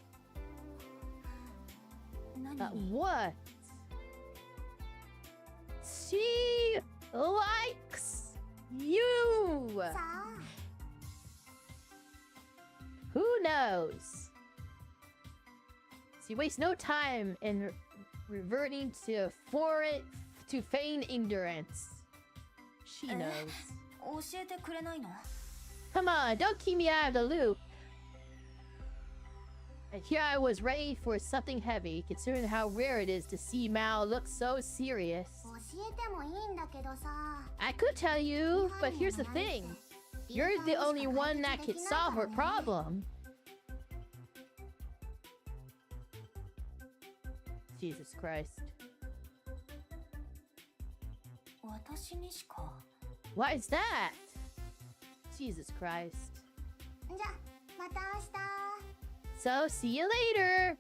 何 But what? She likes you! さあ Who knows? She wastes no time in reverting to feign ignorance. She knows. 教えてくれないの Come on, don't keep me out of the loop. And here I was ready for something heavy, considering how rare it is to see Mao look so serious. 教えてもいいんだけどさ I could tell you, but here's the thing. You're the only one that can solve her problem. Jesus Christ. 私にしか What is that? Jesus Christ. じゃまた明日 So, see you later!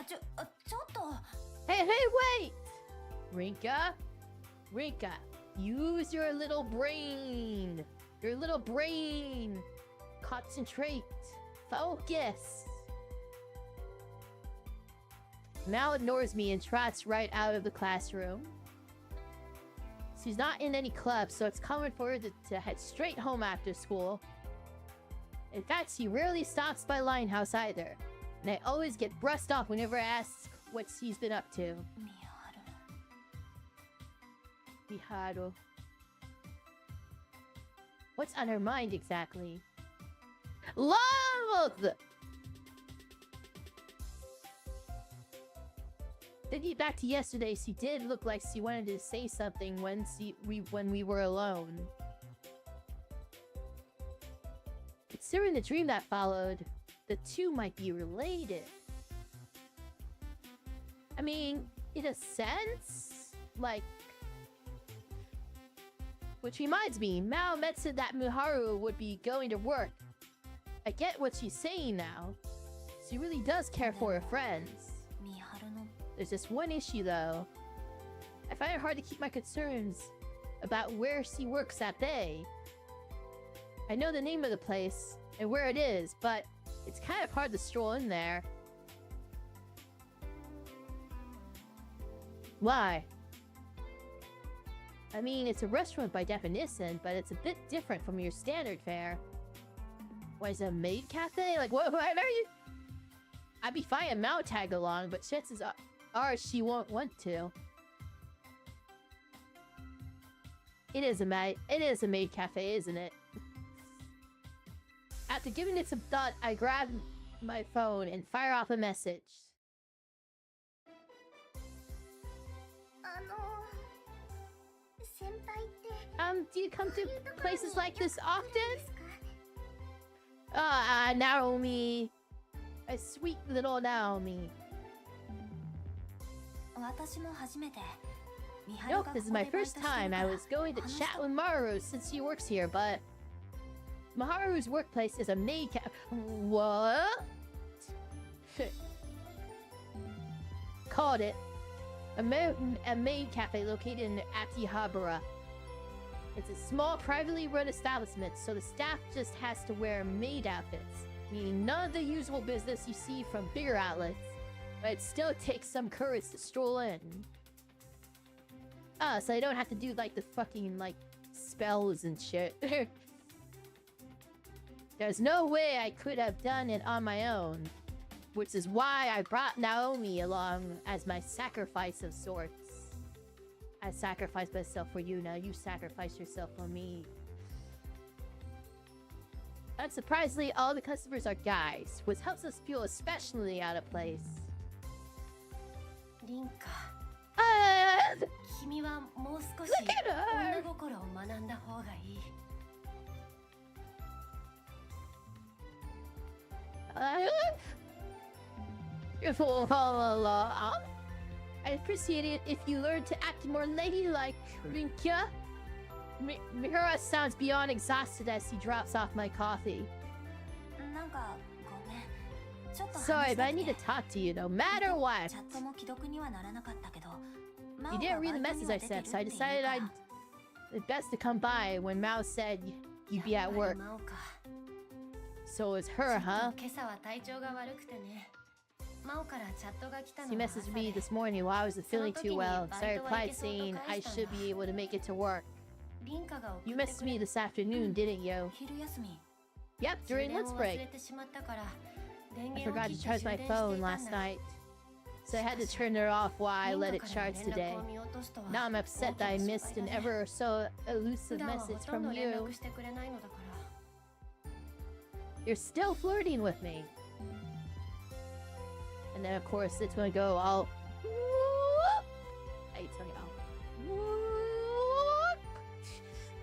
ちょっと Hey, wait! Rinka? Rinka, use your little brain! Your little brain! Concentrate! Focus! Mal ignores me and trots right out of the classroom. She's not in any club, so it's common for her to head straight home after school. In fact, she rarely stops by Linehouse either. And I always get brushed off whenever I ask what she's been up to. ミアル Miharu. What's on her mind exactly? Love! Thinking back to yesterday, she did look like she wanted to say something when we were alone. Considering the dream that followed, the two might be related. I mean, in a sense, like... Which reminds me, Mao mentioned that Miharu would be going to work. I get what she's saying now. She really does care for her friends. ミハルの There's just one issue, though. I find it hard to keep my concerns about where she works that day. I know the name of the place and where it is, but it's kind of hard to stroll in there. Why? I mean, it's a restaurant by definition, but it's a bit different from your standard fare. What is it, a maid cafe? Like, what are you? I'd be fine and Mao tag along, but chances are she won't want to. It is a maid cafe, isn't it? After giving it some thought, I grab my phone and fire off a message. 先輩って Do you come to places like this で often? すか Naomi. A sweet little Naomi. 私も初めてミハル Nope, が this is ここ my でバイト first してる time. か I ら was going to 話し chat with Maharu since she works here, but Maharu's workplace is a maid What? Called it. A maid cafe located in Akihabara. It's a small, privately run establishment, so the staff just has to wear maid outfits, meaning none of the usual business you see from bigger outlets, but it still takes some courage to stroll in. So I don't have to do, like, the fucking, like, spells and shit. There's no way I could have done it on my own, which is why I brought Naomi along as my sacrifice of sorts. I sacrificed myself for you, now you sacrifice yourself for me. Unsurprisingly, all the customers are guys, which helps us feel especially out of place. リンカ Uh, 君はもう少し Look at her! 女心を学んだ方がいい uh, I appreciate it if you learn to act more ladylike, Rinkia. Mihara sounds beyond exhausted as he drops off my coffee. なんかごめん。ちょっと話 Sorry, した but I く need て to talk to you no matter what. チャットも既読にはならなかったけど、マオ You が didn't read the バイトに message は I 出て sent, る so I っていう decided か I'd best to come by when Mao said you'd be at work. 真央か So it's her, ちょ huh? っと今朝は体調が悪くてね真央からチャットが来た She のは messaged 朝 me で this morning while I wasn't feeling too well, so I replied saying I should be able to make it to work. 凛花が送 You ってく messaged れ me this afternoon, didn't you? 昼休み。 Yep, 充 during 電を lunch 忘れ break. てしまったから電 I 源を forgot 切 to って charge 充 my 電してい phone た last んだ night, so I had to turn it off while I let it charge today. Now I'm upset that I missed an ever so 普 elusive 段はほ message とんど from 連 you. 絡してくれないのだから You're still flirting with me. And then of course it's gonna go all it's gonna go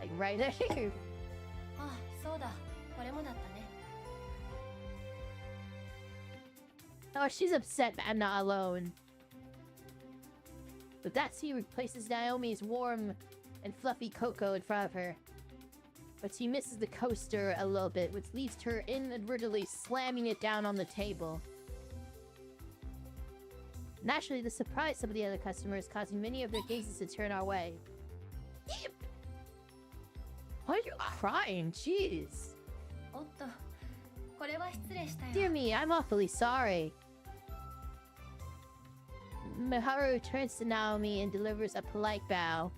like right there. あそうだこれもだったね Oh, she's upset that I'm not alone. But that's he replaces Naomi's warm and fluffy cocoa in front of her. But she misses the coaster a little bit, which leaves her inadvertently slamming it down on the table. Naturally, the surprise some of the other customers causing many of their gazes to turn our way. Yep. Why are you crying? Jeez. おっとこれは失礼したよ Dear me, I'm awfully sorry. Miharu turns to Naomi and delivers a polite bow.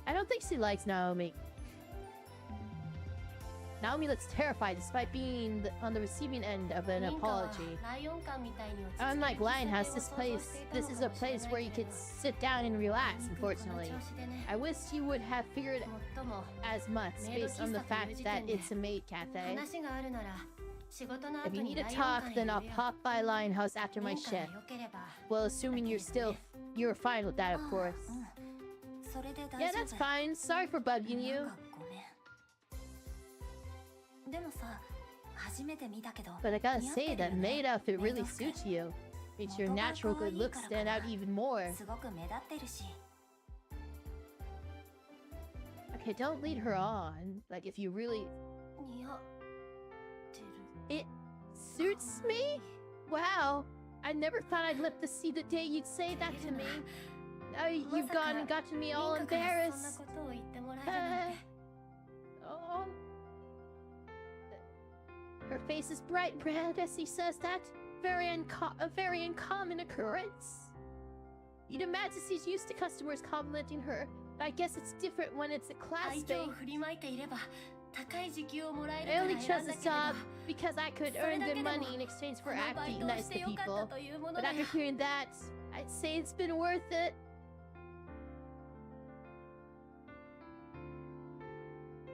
I don't think she likes Naomi. Naomi looks terrified despite being on the receiving end of an 凛花は apology. ライオン館みたいに落ち着ける Unlike 喫茶店を Lionhouse, 想 this 像して place, いた this の is か a もしれ place ない where you けれ could ど sit down and relax, この調 unfortunately. 子でね I wish you would have figured もっとも as much based on the fact that it's a maid cafe. 話があるなら仕事の If 後 you に need ラ to イオン talk, 館へ then 寄 I'll るよ pop by Lionhouse after my 凛花が shift. 良ければ Well, assuming you're fine with that, of course. うん。それで大 Yeah, 丈 that's 夫。 fine. Sorry for bugging な you. んかごめん。でもさ、初めて見たけど。 But I gotta 似合って say るよ that ね maid outfit メイ really ド服 suits you. Makes your natural good looks stand out even more. すごく目立ってるし。 Okay, don't lead her on. Like, if you really... 似合ってる It suits me? Wow. I never thought I'd live to see the day you'd say that to me. Now you've gone and got to me all 凛花からそんな embarrassed. ことを言ってもらえるなんて Oh. Her face is bright red as he says that. A very uncommon occurrence. You'd imagine she's used to customers complimenting her, but I guess it's different when it's a 愛 class 情を thing. 振りまいていれば高い時給をもらえる I から only 選 chose んだ this けれ job ど because I could それ earn だけ good でも money in exchange こ for のバイ acting トを nice して to よかった people. というもの But だ after よ hearing that, I'd say it's been worth it.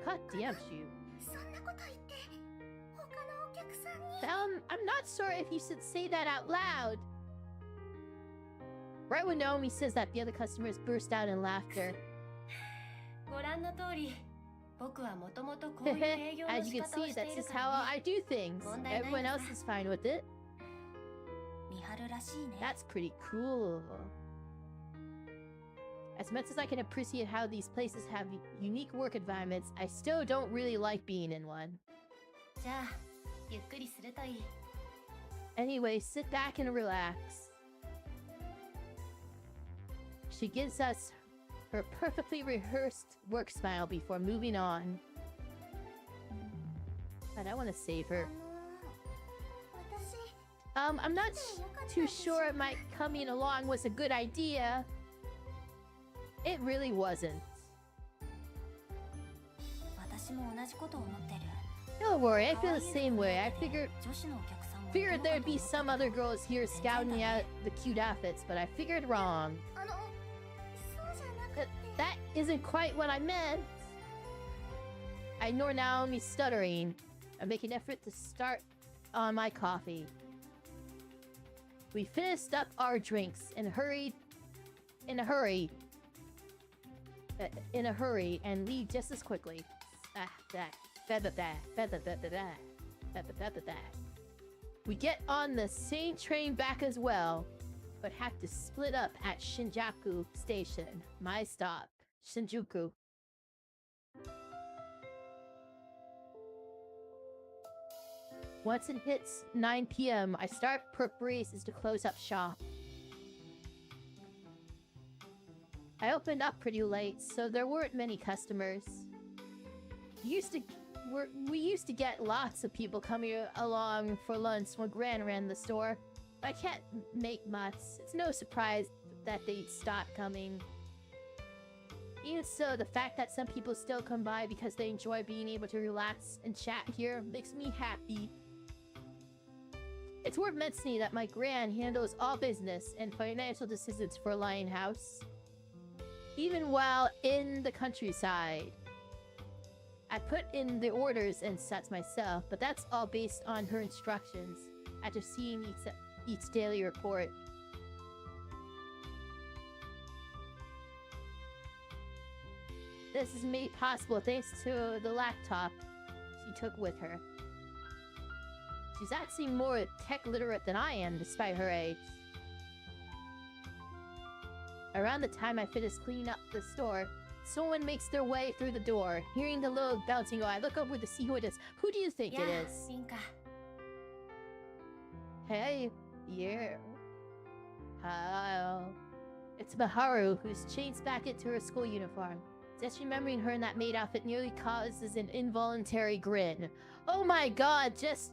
God damn you. そんなこと言って他のお客さんに I'm not sure if you should say that out loud. Right when Naomi says that, the other customers burst out in laughter. ご覧の通り僕はもともとこういう営業の As 仕 you can 方を see, して that's いる just から how ね I do things. Everyone else is fine with it. 見張るらしいね。 That's pretty cool. As much as I can appreciate how these places have unique work environments, I still don't really like being in one. じゃあゆっくりするといい Anyway, sit back and relax. She gives us her perfectly rehearsed work smile before moving on. But I want to save her. 私 I'm not too sure my coming along was a good idea. It really wasn't. 私も同じこと思ってる。 Don't worry, I feel the same way. I 女子のお客さんも figured どうか there'd と be 思った some other girls here scouting out the cute outfits, but I figured wrong. あのそうじゃなく That, て that isn't quite what I meant. I ignore Naomi stuttering. I make an effort to start on my coffee. We finished up our drinks and hurried in a hurry and leave just as quickly. We get on the same train back as well, but have to split up at Shinjuku Station. My stop, Shinjuku. Once it hits 9 p.m., I start preparations to close up shop. I opened up pretty late, so there weren't many customers. We used to get lots of people coming along for lunch when Gran ran the store. But I can't make much. It's no surprise that they stopped coming. Even so, the fact that some people still come by because they enjoy being able to relax and chat here makes me happy. It's worth mentioning that my Gran handles all business and financial decisions for Lion House, even while in the countryside. I put in the orders and sets myself, but that's all based on her instructions after seeing each daily report. This is made possible thanks to the laptop she took with her. She's actually more tech literate than I am, despite her age. Around the time I finish cleaning up the store, someone makes their way through the door. Hearing the little bouncing go, I look over to see who it is. Who do you think it is? Rinka. Hey, yeah. Hello. It's Miharu, who's changed back into her school uniform. Just remembering her in that maid outfit nearly causes an involuntary grin. Oh my god, just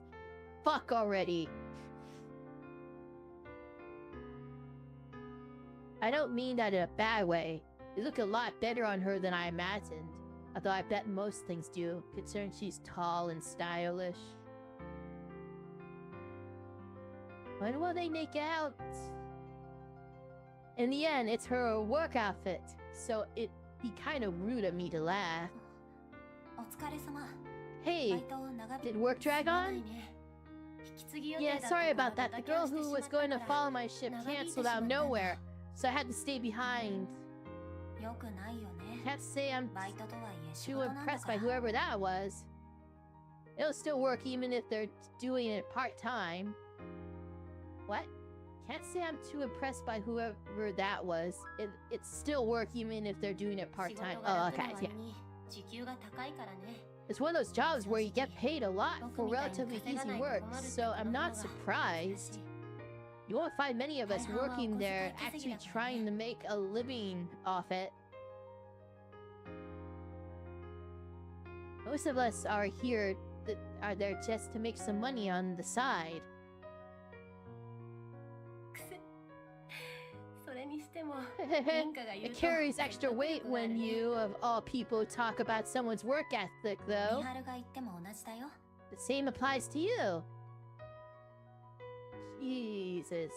fuck already. I don't mean that in a bad way. They look a lot better on her than I imagined. Although I bet most things do, considering she's tall and stylish. When will they make out? In the end, it's her work outfit, so it'd be kind of rude of me to laugh. Hey, did work drag on? Yeah, sorry about that. The girl who was going to follow my ship canceled out of nowhere, so I had to stay behind. Can't say I'm too impressed by whoever that was. It'll still work even if they're doing it part-time. What? Can't say I'm too impressed by whoever that was. It's still work even if they're doing it part-time. Oh, okay, yeah. It's one of those jobs where you get paid a lot for relatively easy work, so I'm not surprised. You won't find many of us working there actually trying to make a living off it. Most of us are there just to make some money on the side. It carries extra weight when you, of all people, talk about someone's work ethic, though. The same applies to you. Jesus.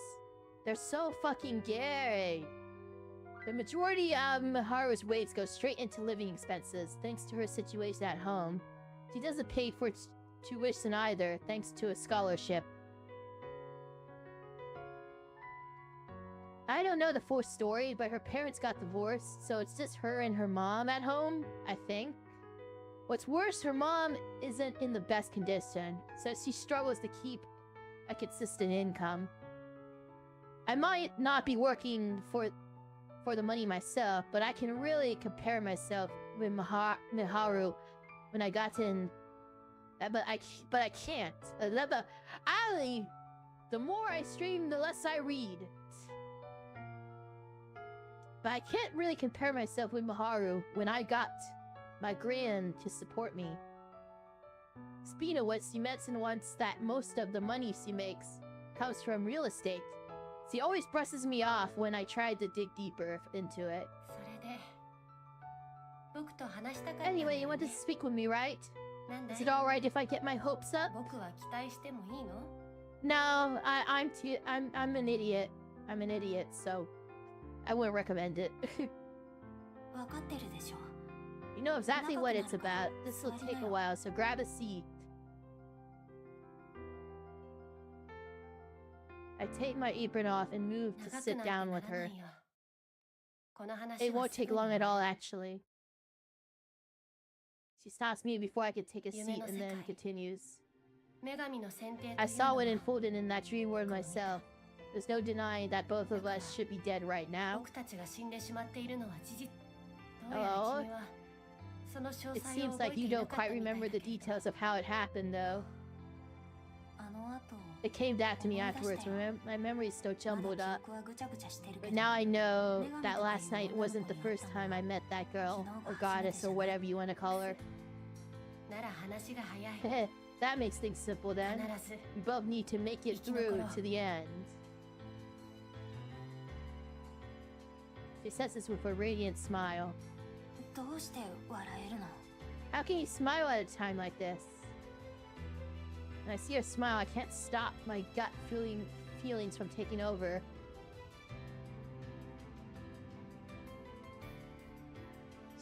They're so fucking gay. The majority of Miharu's wages go straight into living expenses, thanks to her situation at home. She doesn't pay for tuition either, thanks to a scholarship. I don't know the full story, but her parents got divorced, so it's just her and her mom at home, I think. What's worse, her mom isn't in the best condition, so she struggles to keep a consistent income. I might not be working for the money myself, but I can really compare myself with Miharu when I got in. But I can't. The more I stream, the less I read. But I can't really compare myself with Miharu when I got my Gran to support me. Speaking of which, she mentioned once that most of the money she makes comes from real estate. She always brushes me off when I try to dig deeper into it. Anyway, you wanted to speak with me, right? Is it alright if I get my hopes up? No, I'm an idiot. I'm an idiot, so I wouldn't recommend it. You know exactly what it's about. This will take a while, so grab a seat. I take my apron off and move to sit down with her. It won't take long at all, actually. She stops me before I can take a seat and then continues. 女神の選定というの I は saw what unfolded in that dream world myself. There's no denying that both of us should be dead right now. 僕たちが死んでしまっているのは事実。どうやら Oh? 君はその詳 It 細を seems 覚え like て you いな don't かった quite みたい remember だ the けど details of how it happened, though. あの後 It came back to me 思い出 afterwards. したよ。 My memory's still まだ jumbled 記 up. 憶はぐちゃぐちゃしてるけ But ど now I know Megami that とか last いう night 女の wasn't 子 the に会っ first たの time I met that girl, 昨日が or 初めて goddess, じ or ゃない。 whatever you want to call her. なら話が早い。 That makes things simple 必 then. ず We both need to make it through to the end. She says this with a radiant smile. どうして笑えるの？ How can you smile at a time like this? When I see her smile, I can't stop my gut feelings from taking over.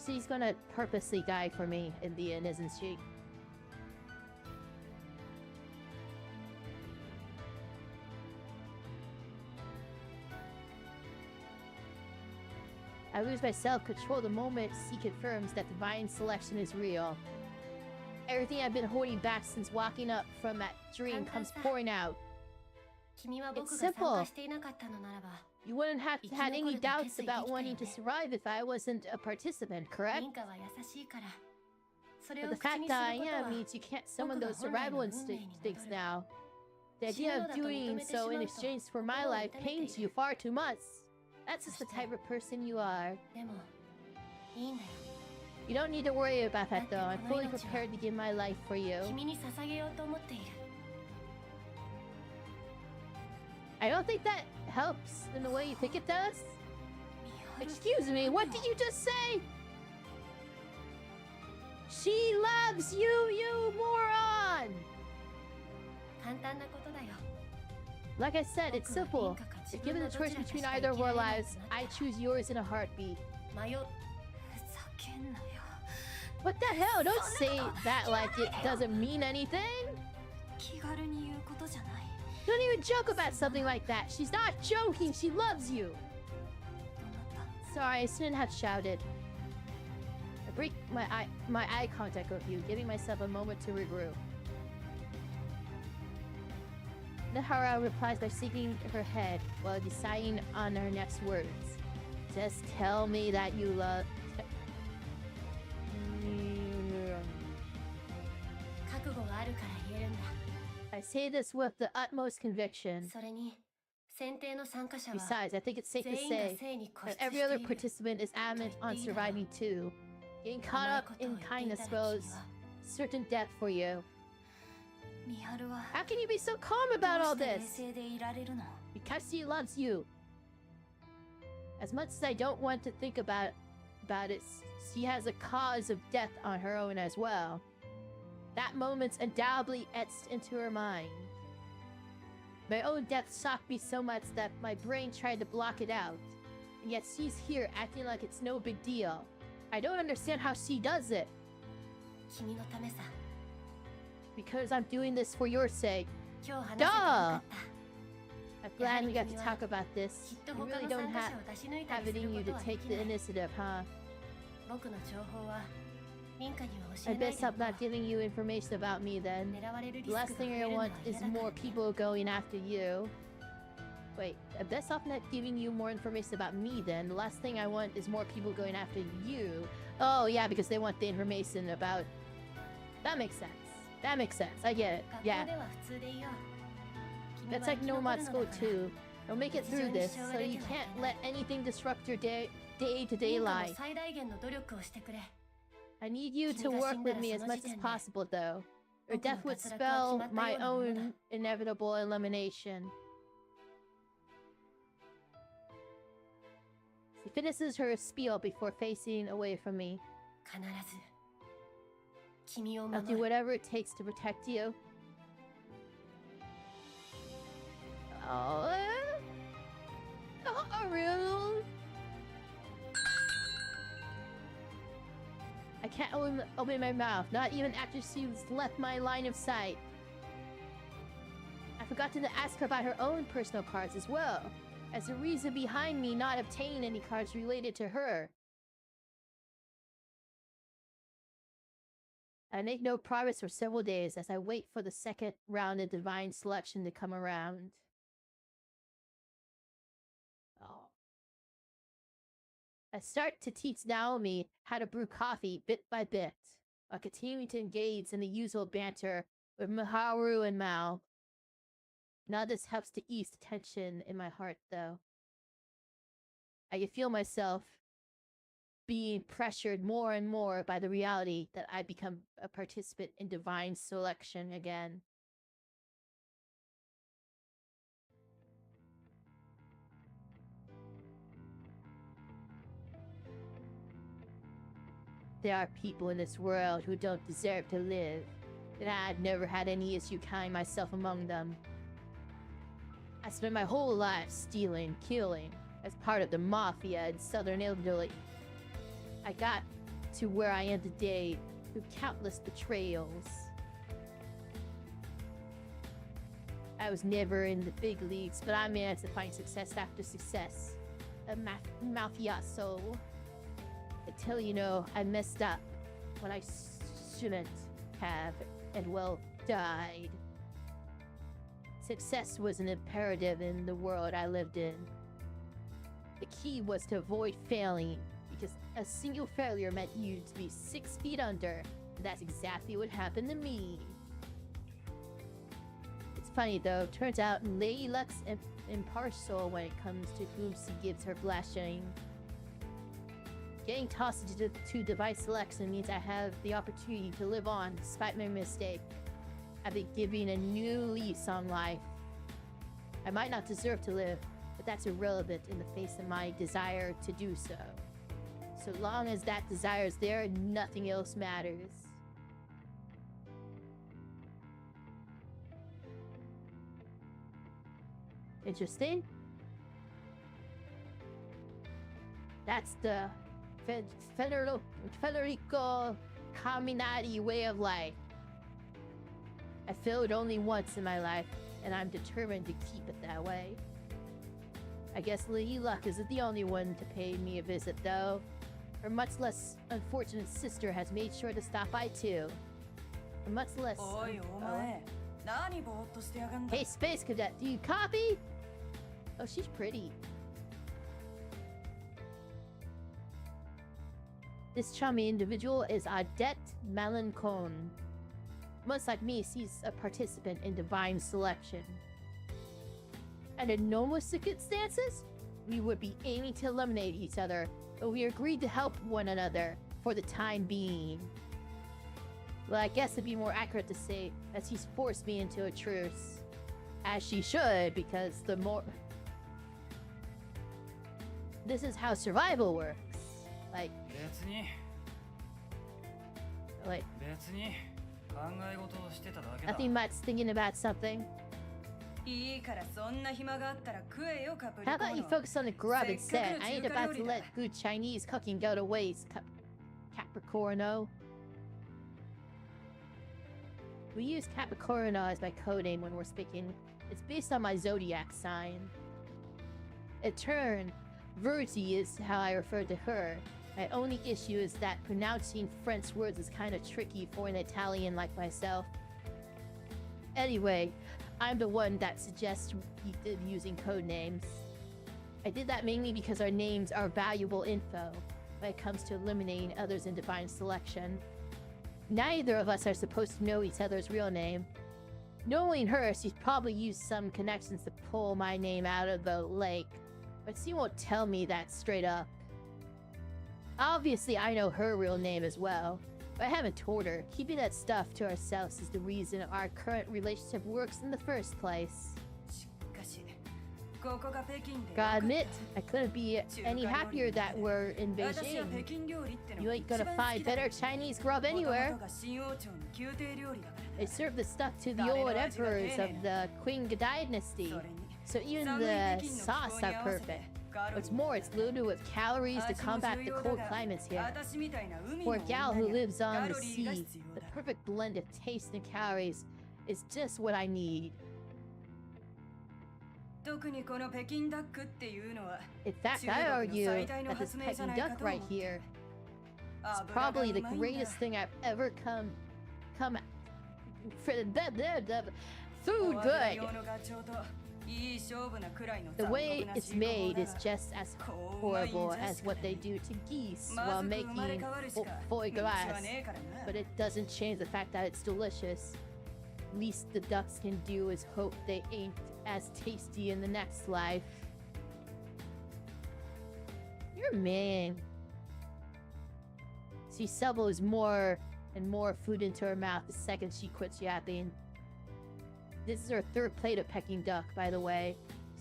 She's gonna purposely die for me in the end, isn't she? I lose my self-control the moment she confirms that divine selection is real. Everything I've been holding back since walking up from that dream comes pouring out. 君は僕 It's が simple. 参加していなかったのならば You wouldn't have had any 生き残るだけ doubts ついてき about たよね。 wanting to survive if I wasn't a participant, correct? リンカは優しいからそれ But を the 口 fact にす that る I こと am は means you can't summon 僕が those 本来の survival 運命に instincts 戻る。 now. The idea of doing so in exchange for my life pains you far too much. That's just the type of person you are. でもいいんだよ。 You don't need to worry about that though. I'm fully prepared to give my life for you. 君に捧げようと思っている。 I don't think that helps in the way you think it does. Excuse me, what did you just say? She loves you, you moron! 簡単なことだよ。 Like I said, it's simple. If given the choice between either of our lives, I choose yours in a heartbeat. 迷う。ふざけんなよ。 What the hell? Don't say that like it doesn't mean anything. 気軽に言うことじゃない。 Don't even joke about something like that. She's not joking. She loves you. どなた？ Sorry, I shouldn't have shouted. I break my eye contact with you, giving myself a moment to regroup. Nahara replies by shaking her head while deciding on her next words. Just tell me that you love. 覚悟があるから言えるんだ。 I say this with the utmost conviction. それに選定の参加者は Besides, I think it's safe to 全員が say 性に固執 that して every other いる。 participant is adamant on surviving too. Getting caught 甘い up ことを in 言ってい kindness たら spells 君は certain death for you. ミハルは How can you be so calm about ど all うして冷 this? 静でいられるの？ Because she loves you. As much as I don't want to think about it, she has a cause of death on her own as well. That moment's undoubtedly etched into her mind. My own death shocked me so much that my brain tried to block it out. And yet she's here acting like it's no big deal. I don't understand how she does it. 君のためさ。 Because I'm doing this for your sake. 今日話せてよかった。 I'm glad we got to talk about this. きっと You 他 really の don't 参加 have 者を出し抜いた have り it する in こ you と to は take でき the ない。 initiative, huh? 僕の情報はリンカには教 I えない best で stop おこ not giving you information about me then. う。狙われるリ The ス last クが thing 増 I えるのは want 嫌 is だから more ね。 people going after you. Wait, I best off not giving you more information about me then. The last thing I want is more people going after you. Oh yeah, because they want the information about... That makes sense. That makes sense. I get it. 学 Yeah. 校では普通でいいよ。君 That's は like 生き残 Nomad るの School だから too. You'll make it through this, so you can't let anything disrupt your day-to-day リンカも life. 最大限の努力をしてくれ。 I need you to work with me as much as possible, though. Or death would spell my own inevitable elimination. She finishes her spiel before facing away from me. 必ず君を I'll 守 do る。 whatever it takes to protect you. Oh, Aru. I can't open my mouth, not even after she's left my line of sight. I forgot to ask her about her own personal cards as well, as the reason behind me not obtaining any cards related to her. I make no progress for several days as I wait for the second round of divine selection to come around. Oh. I start to teach Naomi how to brew coffee bit by bit, while continuing to engage in the usual banter with Miharu and Mao. None of this helps to ease the tension in my heart, though. I can feel myself being pressured more and more by the reality that I become a participant in divine selection again. There are people in this world who don't deserve to live, and I've never had any issue counting myself among them. I spent my whole life stealing, killing, as part of the mafia in southern Italy. I got to where I am today through countless betrayals. I was never in the big leagues, but I managed to find success after success. A mafioso. Until, you know, I messed up when I shouldn't have, and well, died. Success was an imperative in the world I lived in. The key was to avoid failing, because a single failure meant you to be 6 feet under, and that's exactly what happened to me. It's funny though, turns out Lady Luck's impartial when it comes to whom she gives her blushing. Getting tossed to device selection means I have the opportunity to live on despite my mistake. I've been given a new lease on life. I might not deserve to live, but that's irrelevant in the face of my desire to do so. So long as that desire is there, nothing else matters. Interesting. That's the Federico Caminati way of life. I failed only once in my life, and I'm determined to keep it that way. I guess Lady Luck isn't the only one to pay me a visit, though. Her much less unfortunate sister has made sure to stop by too. Her much less. Hey, Space Cadet, do you copy? Oh, she's pretty. This charming individual is Adet Malencon. Much like me, she's a participant in divine selection. Under normal circumstances, we would be aiming to eliminate each other, but we agreed to help one another for the time being. Well, I guess it'd be more accurate to say that she's forced me into a truce. As she should, because the more... This is how survival works. Like... Nothing much, thinking about something. How about you focus on the grub instead? I ain't about to let good Chinese cooking go to waste, Capricorno. We use Capricorno as my codename when we're speaking. It's based on my zodiac sign. In turn, Verti is how I refer to her. My only issue is that pronouncing French words is kind of tricky for an Italian like myself. Anyway, I'm the one that suggests using code names. I did that mainly because our names are valuable info when it comes to eliminating others in divine selection. Neither of us are supposed to know each other's real name. Knowing her, she's probably used some connections to pull my name out of the lake, but she won't tell me that straight up. Obviously, I know her real name as well, but I haven't told her. Keeping that stuff to ourselves is the reason our current relationship works in the first place. Gotta admit, I couldn't be any happier that we're in Beijing. You ain't gonna find better Chinese grub anywhere. They serve the stuff to the old emperors of the Qing dynasty, so even the sauce are perfect. What's more, it's loaded with calories to combat the cold climates here. For a gal who lives on the sea, the perfect blend of taste and calories is just what I need. In fact, I argue that this Peking duck right here is probably the greatest thing I've ever come come for the food good. The way it's made is just as horrible as what they do to geese while making foie gras, but it doesn't change the fact that it's delicious. Least the ducks can do is hope they ain't as tasty in the next life. You're mean. She shoves more and more food into her mouth the second she quits yapping. This is her third plate of Peking duck, by the way.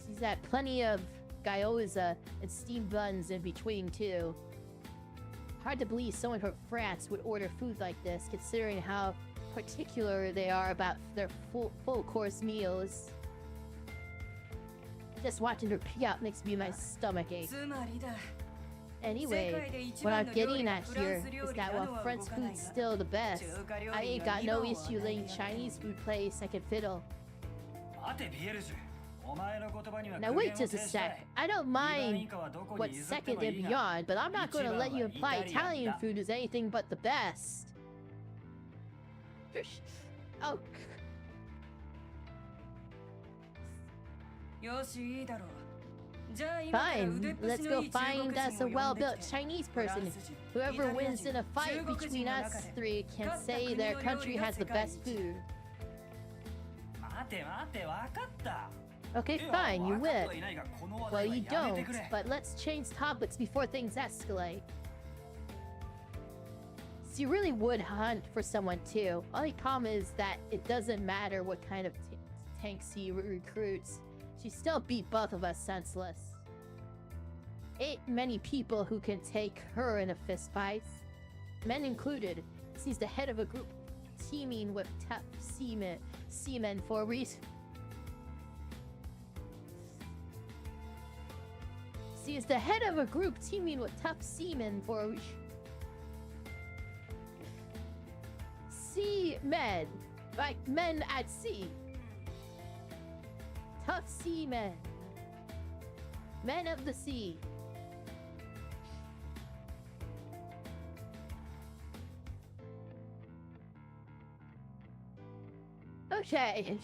She's had plenty of gyoza and steamed buns in between, too. Hard to believe someone from France would order food like this, considering how particular they are about their full-course meals. Just watching her pee out makes me my stomach ache. Anyway, what I'm getting at here is that while French food's still the best, I ain't got no issue letting Chinese food play second fiddle. Now wait just a sec. I don't mind what's second and beyond, but I'm not gonna let you imply Italian food is anything but the best. Oh. Fine, let's go find us a well-built Chinese person. Whoever wins in a fight between us three can say their country has the best food. Okay, fine, you win. Well, you don't, but let's change topics before things escalate. So you really would hunt for someone too. Only problem is that it doesn't matter what kind of tanks he recruits. She still beat both of us senseless. Ain't many people who can take her in a fist fight. Men included. She's the head of a group teeming with tough seamen for a reason. She is the head of a group teeming with tough seamen for a reason. Seamen, like men at sea. Tough seamen. Men of the sea. Okay.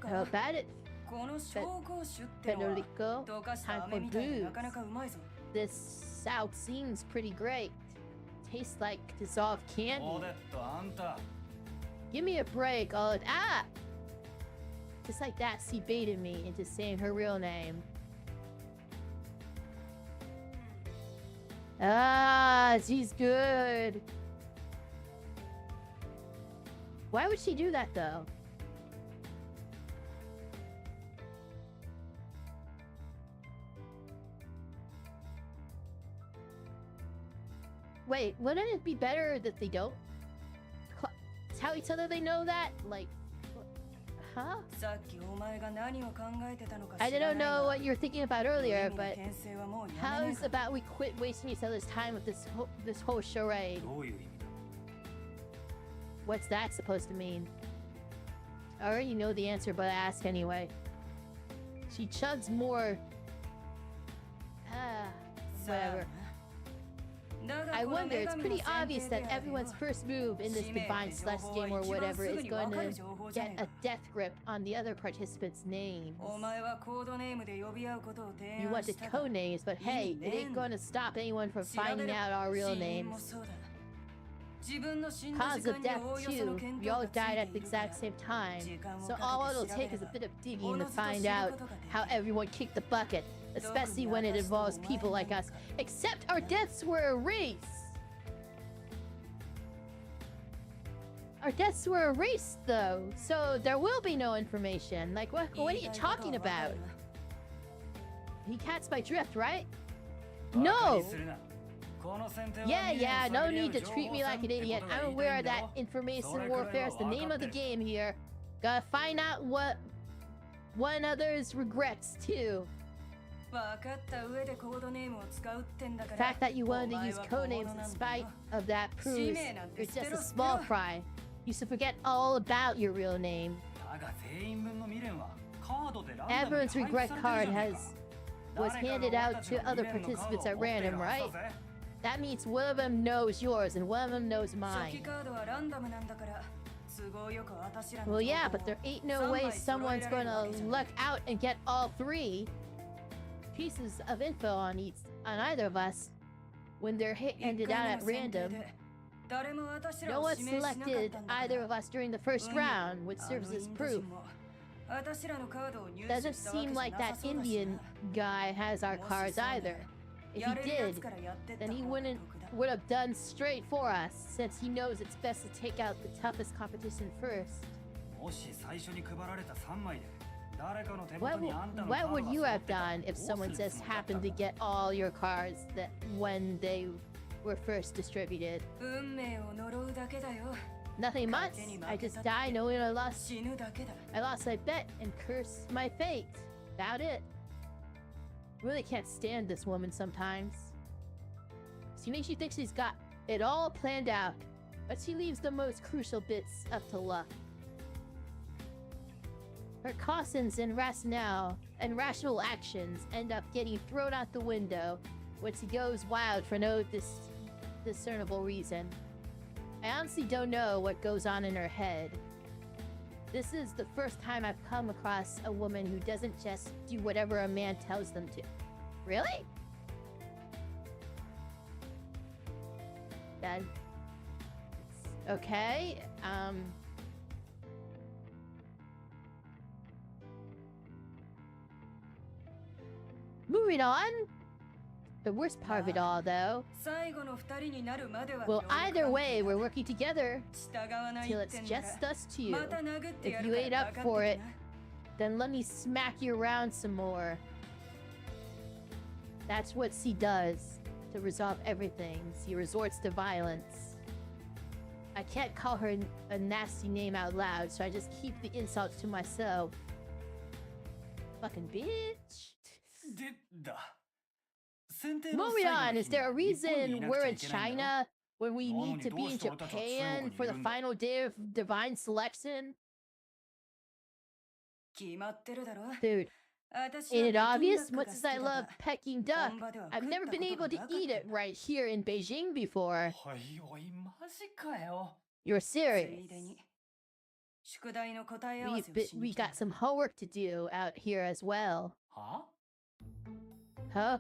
How about it? Federico, time for booze. This south seems pretty great. Tastes like dissolved candy. Give me a break, ah! Just like that, she baited me into saying her real name. Ah, she's good. Why would she do that, though? Wait, wouldn't it be better that they don't tell each other they know that? Like, huh? I don't know what you're thinking about earlier, but how's about we quit wasting each other's time with this whole charade? What's that supposed to mean? I already know the answer, but I ask anyway. She chugs more. Whatever. I wonder, it's pretty obvious that everyone's first move in this Divine Slush game or whatever is going to get a death grip on the other participants' names. You wanted code names, but hey, it ain't going to stop anyone from finding out our real names. Cause of death too, we all died at the exact same time, so all it'll take is a bit of digging to find out how everyone kicked the bucket. Especially when it involves people like us. Except our deaths were erased. Our deaths were erased, though, so there will be no information. Like, what are you talking about? He catches my drift, right? No! Yeah, no need to treat me like an idiot. I'm aware that information warfare is the name of the game here. Gotta find out what one another's regrets, too. The fact that you wanted to use codenames in spite of that proves you're just a small fry. You should forget all about your real name. Everyone's regret card has was handed out to other participants at random, right? That means one of them knows yours and one of them knows mine. Well, yeah, but there ain't no way someone's gonna luck out and get all 3 pieces of info on either of us when they're handed out at random. No one selected either of us during the first round, which serves as proof. Doesn't seem like that Indian guy has our cards either. If he did, then he would have done straight for us, since he knows it's best to take out the toughest competition first. What would you have done if someone just happened to get all your cards that when they were first distributed? Nothing much. I just die knowing I lost my bet and curse my fate. About it. Really can't stand this woman sometimes. She thinks she's got it all planned out, but she leaves the most crucial bits up to luck. Her cautions and rational actions end up getting thrown out the window when she goes wild for no discernible reason. I honestly don't know what goes on in her head. This is the first time I've come across a woman who doesn't just do whatever a man tells them to. Really? That... Okay, moving on. The worst part of it all, though. Well, either way, we're working together till it's just us two. If you ain't up for it, then let me smack you around some more. That's what she does to resolve everything. She resorts to violence. I can't call her a nasty name out loud, so I just keep the insults to myself. Fucking bitch. Moving on, is there a reason we're in China when we need to be in Japan for the final day of divine selection? Dude, ain't it obvious? Much as I love Peking duck, I've never been able to eat it right here in Beijing before. You're serious? We got some homework to do out here as well. Huh?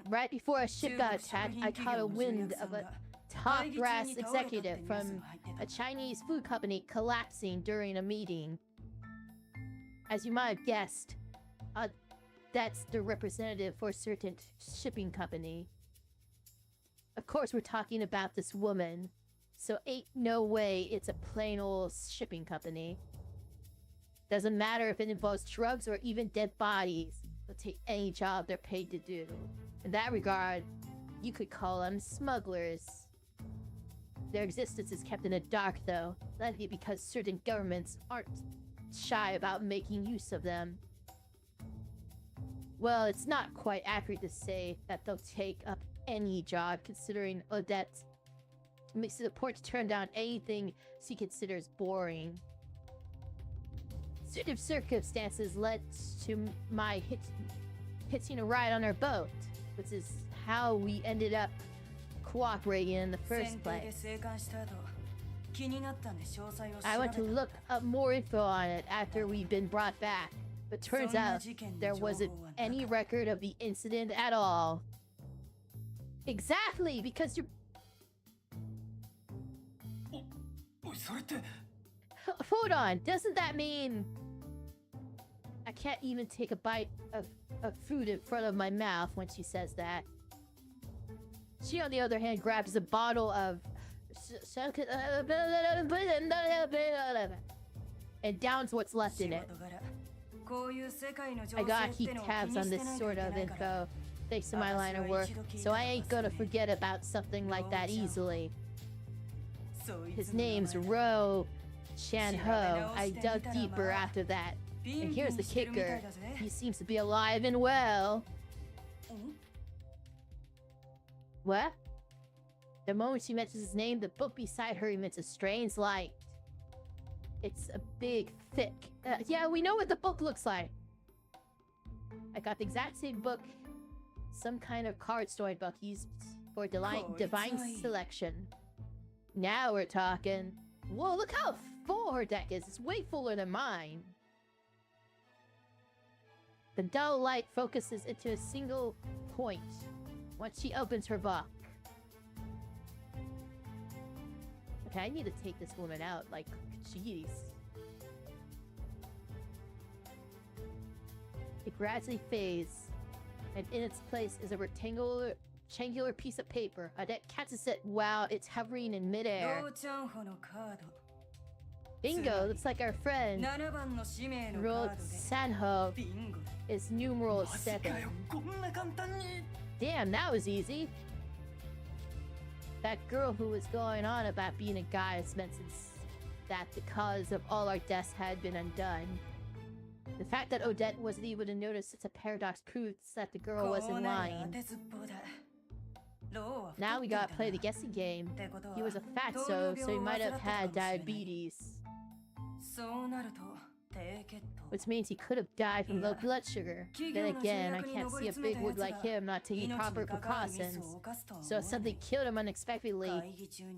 Right before a ship got attacked, I caught a wind of a top brass executive from a Chinese food company collapsing during a meeting. As you might have guessed, that's the representative for a certain shipping company. Of course, we're talking about this woman, so ain't no way it's a plain old shipping company. Doesn't matter if it involves drugs or even dead bodies. They'll take any job they're paid to do. In that regard, you could call them smugglers. Their existence is kept in the dark, though, likely because certain governments aren't shy about making use of them. Well, it's not quite accurate to say that they'll take up any job, considering Odette makes it a point to turn down anything she considers boring. Certain circumstances led to my hitching a ride on her boat, which is how we ended up cooperating in the first place. I went to look up more info on it after we'd been brought back, but turns out there wasn't any record of the incident at all. Exactly, because you're... Hold on, doesn't that mean... I can't even take a bite of food in front of my mouth when she says that. She, on the other hand, grabs a bottle of... and downs what's left in it. I gotta keep tabs on this sort of info, thanks to my line of work, so I ain't gonna forget about something like that easily. His name's Ro Chan-ho. I dug deeper after that. And here's the kicker. He seems to be alive and well. What? The moment she mentions his name, the book beside her emits a strange light. It's a big, thick... yeah, we know what the book looks like. I got the exact same book, some kind of card story book used for divine selection. Now we're talking. Whoa, look how full her deck is. It's way fuller than mine. The dull light focuses into a single point once she opens her book. Okay, I need to take this woman out. Like, jeez. It gradually fades, and in its place is a rectangular piece of paper. Odette catches it while it's hovering in midair. Bingo! Looks like our friend rolled Sanho is numeral 7. Damn, that was easy. That girl who was going on about being a goddess mentions that the cause of all our deaths had been undone. The fact that Odette wasn't able to notice such a paradox proves that the girl wasn't lying. Now we gotta play the guessing game. He was a fatso, so he might have had diabetes. Which means he could have died from low blood sugar. Then again, I can't see a bigwig like him not taking proper precautions. So if something killed him unexpectedly,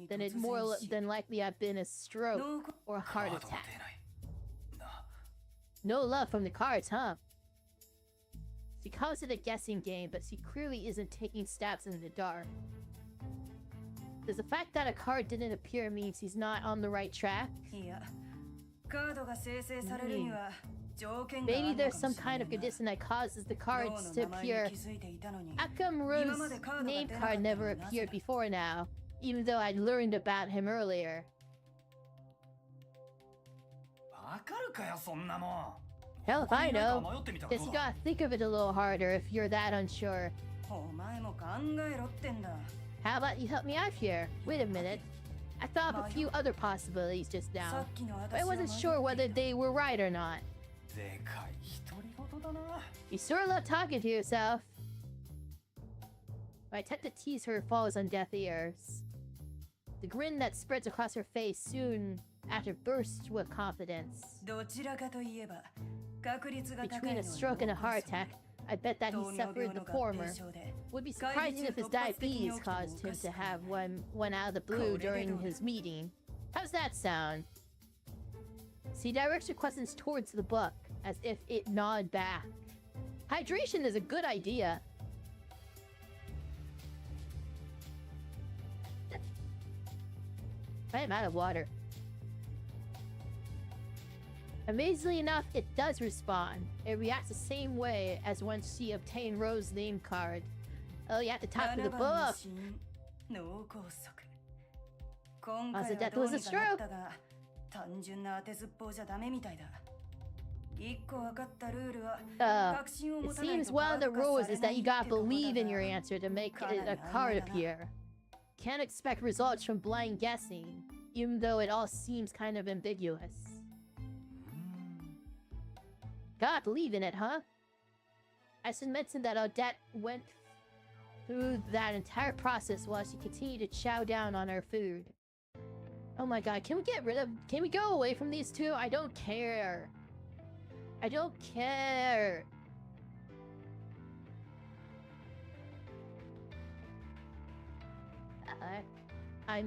then it more than likely have been a stroke or a heart attack. No love from the cards, huh? She calls it a guessing game, but she clearly isn't taking stabs in the dark. Does the fact that a card didn't appear means he's not on the right track? Maybe there's some kind of condition that causes the cards to appear. How come Rose's name card never appeared before now, even though I'd learned about him earlier? Hell if I know. Guess you gotta think of it a little harder if you're that unsure. How about you help me out here? Wait a minute. I thought of a few other possibilities just now, but I wasn't sure whether they were right or not. You sort of love talking to yourself. My attempt to tease her falls on deaf ears. The grin that spreads across her face soon after bursts with confidence. Between a stroke and a heart attack, I bet that he suffered the former. Would be surprising if his diabetes caused him to have one out of the blue during his meeting. How's that sound? She directs her questions towards the book, as if it gnawed back. Hydration is a good idea. I am out of water. Amazingly enough, it does respond. It reacts the same way as when she obtained Rose's name card. Oh, you have to talk to the book. Also, death was a stroke. It seems one of the rules is that you gotta believe in your answer to make a card appear. Can't expect results from blind guessing, even though it all seems kind of ambiguous. Gotta believe in it, huh? I should mention that Odette went through that entire process while she continued to chow down on her food. Oh my god, can we go away from these two? I don't care. I don't care. I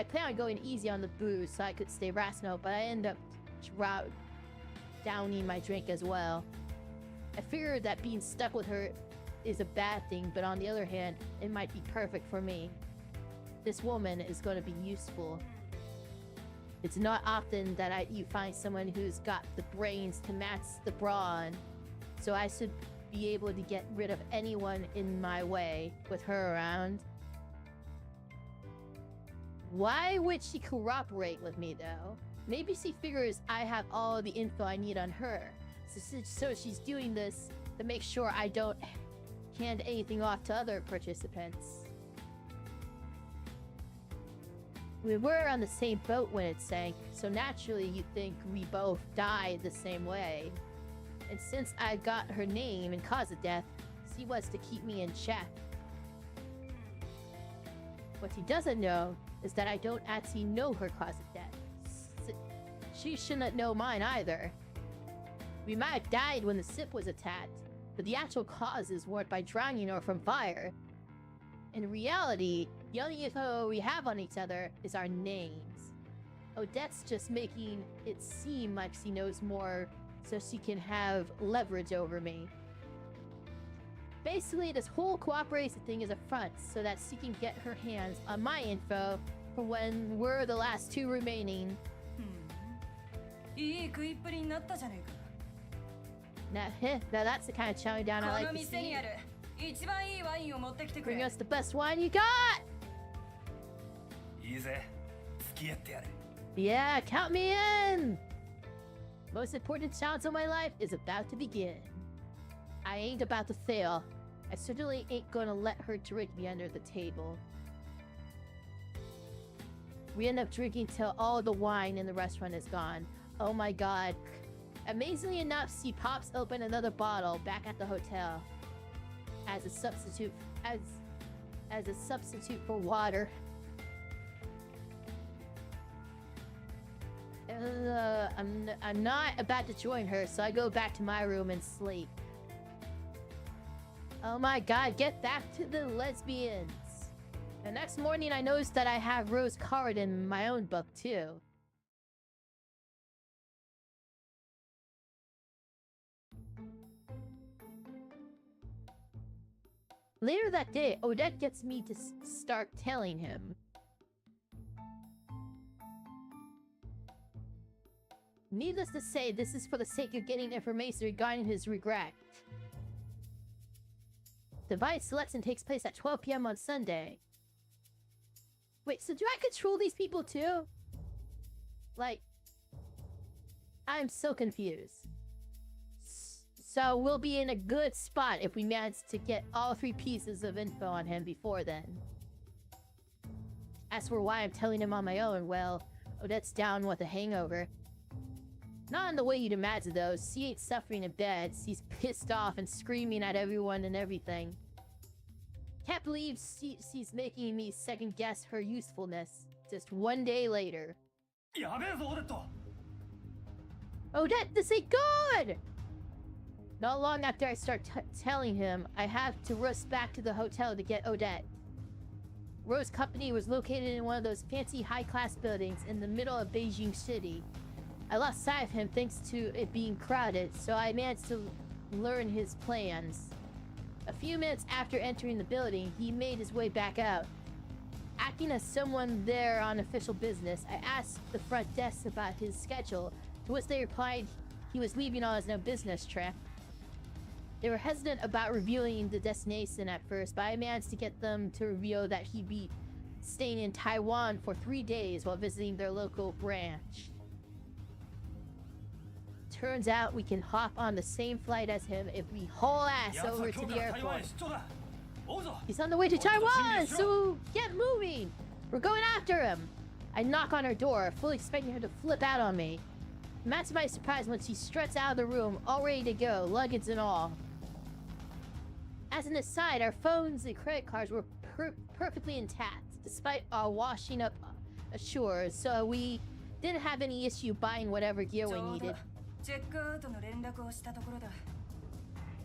plan on going easy on the booze so I could stay rational, but I end up downing my drink as well. I figured that being stuck with her is a bad thing, but on the other hand, it might be perfect for me. This woman is going to be useful. It's not often that you find someone who's got the brains to match the brawn, so I should be able to get rid of anyone in my way with her around. Why would she cooperate with me, though? Maybe she figures I have all the info I need on her, so she's doing this to make sure I don't hand anything off to other participants. We were on the same boat when it sank, so naturally you'd think we both died the same way. And since I got her name and cause of death, she was to keep me in check. What she doesn't know is that I don't actually know her cause of death. She shouldn't know mine either. We might have died when the ship was attacked, but the actual causes weren't by drowning or from fire. In reality, the only info we have on each other is our names. Odette's just making it seem like she knows more so she can have leverage over me. Basically, this whole cooperation thing is a front so that she can get her hands on my info for when we're the last two remaining. Now that's the kind of chowing down I like to see. Bring us the best wine you got! Yeah, count me in! Most important challenge of my life is about to begin. I ain't about to fail. I certainly ain't gonna let her drink me under the table. We end up drinking till all the wine in the restaurant is gone. Oh my god. Amazingly enough, she pops open another bottle back at the hotel. As a substitute for water. I'm not about to join her, so I go back to my room and sleep. Oh my god, get back to the lesbians. The next morning I noticed that I have Rose card in my own book too. Later that day, Odette gets me to start telling him. Needless to say, this is for the sake of getting information regarding his regret. The device selection takes place at 12 PM on Sunday. Wait, so do I control these people too? Like, I'm so confused. So we'll be in a good spot if we manage to get all 3 pieces of info on him before then. As for why I'm telling him on my own, well, Odette's down with a hangover. Not in the way you'd imagine though. She ain't suffering in bed. She's pissed off and screaming at everyone and everything. Can't believe she's making me second guess her usefulness. Just one day later. Odette, this ain't good! Not long after I start telling him, I have to rush back to the hotel to get Odette. Rose Company was located in one of those fancy high-class buildings in the middle of Beijing City. I lost sight of him thanks to it being crowded, so I managed to learn his plans. A few minutes after entering the building, he made his way back out. Acting as someone there on official business, I asked the front desk about his schedule, to which they replied he was leaving on his no business trip. They were hesitant about revealing the destination at first, but I managed to get them to reveal that he'd be staying in Taiwan for 3 days while visiting their local branch. Turns out we can hop on the same flight as him if we haul ass over to the airport. He's on the way to Taiwan, so get moving! We're going after him! I knock on her door, fully expecting her to flip out on me. Imagine my surprise when she struts out of the room, all ready to go, luggage and all. As an aside, our phones and credit cards were perfectly intact, despite our washing up ashore, so we didn't have any issue buying whatever gear we needed.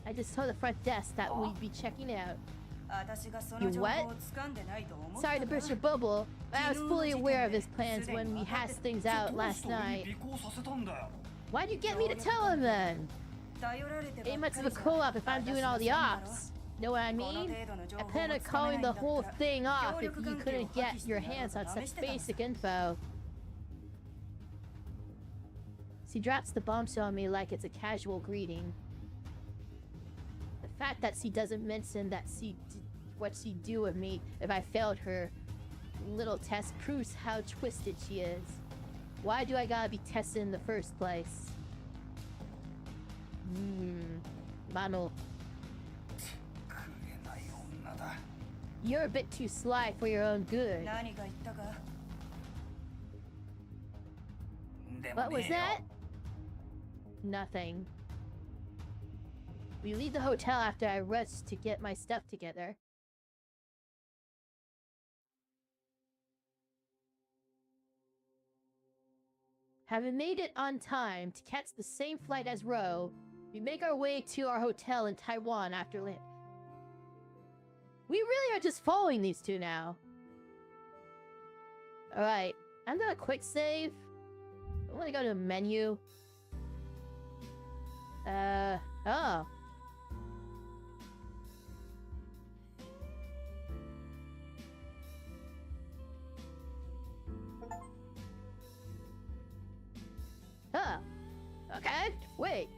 I just told the front desk that we'd be checking out. You what? Sorry to burst your bubble, but I was fully aware of his plans when we hashed things out last night. Why'd you get me to tell him then? Ain't much of a co-op if I'm doing all the ops. Know what I mean? I plan on calling the whole thing off if you couldn't get your hands on such basic info. She drops the bombshell on me like it's a casual greeting. The fact that she doesn't mention that what she'd do with me if I failed her little test proves how twisted she is. Why do I gotta be tested in the first place? Mano. You're a bit too sly for your own good. What was that? Nothing. We leave the hotel after I rest to get my stuff together. Having made it on time to catch the same flight as Ro, we make our way to our hotel in Taiwan after land. We really are just following these two now. Alright, I'm gonna quick save. I want to go to the menu. Oh. Huh. Okay, wait.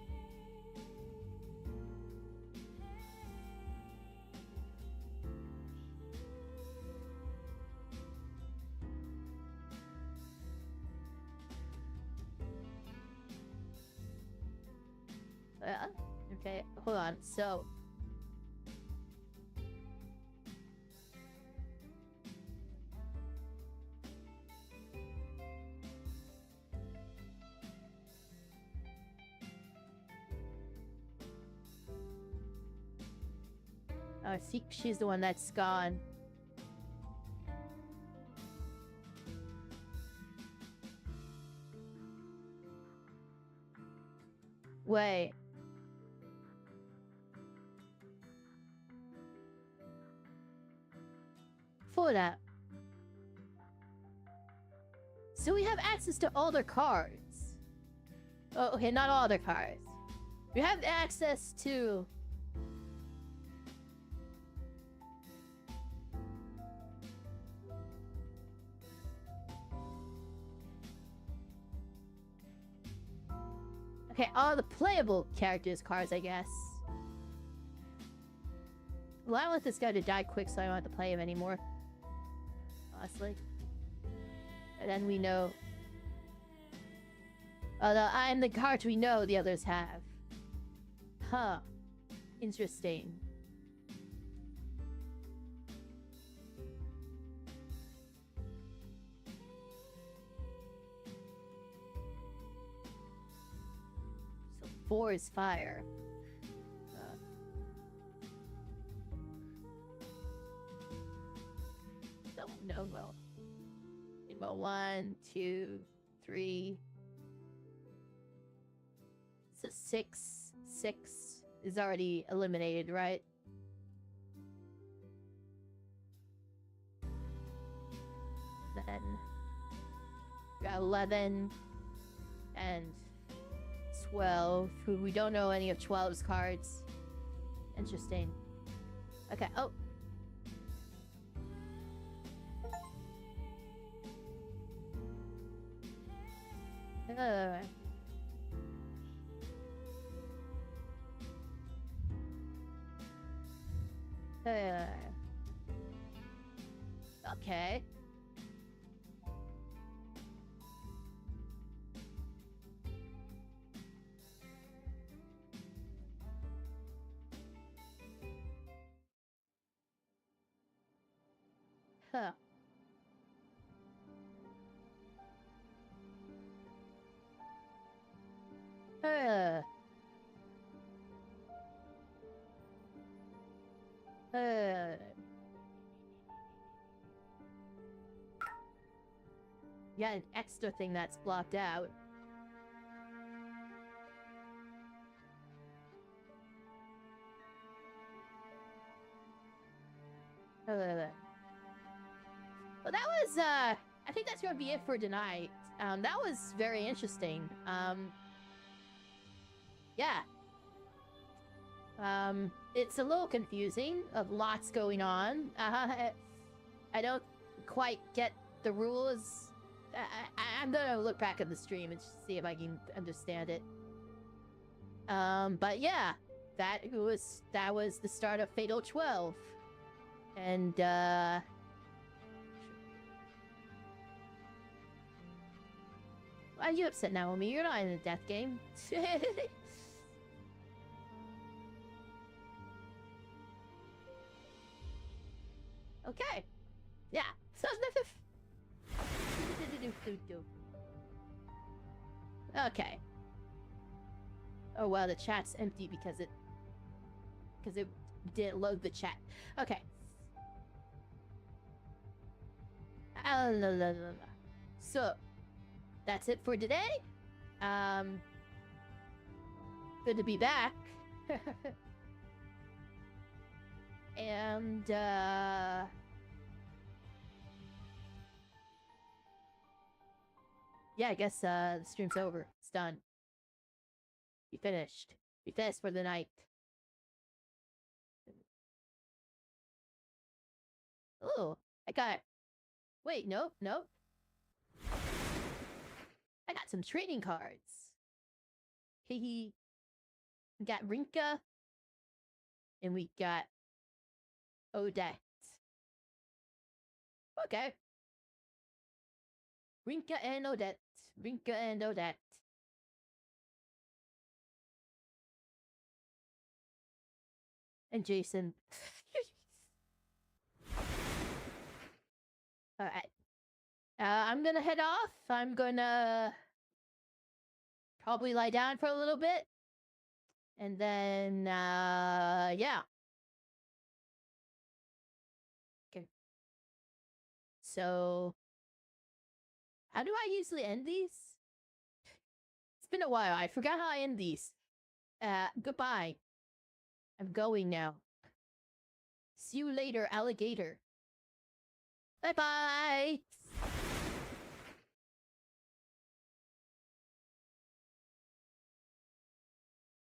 Okay, hold on. So... Oh, I think she's the one that's gone. Wait. For that. So we have access to all their cards. Oh, okay, not all their cards. We have access to... Okay, all the playable characters' cards, I guess. Well, I don't want this guy to die quick, so I don't have to play him anymore. Honestly. And then we know... Although I'm the cards we know the others have. Huh. Interesting. So 4 is fire. No, well. Rainbow 1, 2, 3. So 6. 6 is already eliminated, right? Then we got 11 and 12. Who we don't know any of 12's cards. Interesting. Okay. Oh. Okay. Huh. Yeah, an extra thing that's blocked out. Well, that was, I think that's gonna be it for tonight. That was very interesting. Yeah. It's a little confusing, of lots going on. I don't quite get the rules. I'm gonna look back at the stream and see if I can understand it. But yeah, that was the start of Fatal 12. And, why are you upset, Naomi? You're not in a death game. Okay. Yeah. Okay. Oh wow, the chat's empty because it didn't load the chat. Okay. So that's it for today. Good to be back. And yeah, I guess the stream's over. It's done. We finished. We finished for the night. Oh, I got. Wait, nope. I got some trading cards. Hehe. We got Rinka. And we got Odette. Okay. Rinka and Odette. Rinka and Odette. And Jason. Alright. I'm gonna head off. I'm gonna probably lie down for a little bit. And then, yeah. Okay. So, how do I usually end these? It's been a while. I forgot how I end these. Goodbye. I'm going now. See you later, alligator. Bye-bye.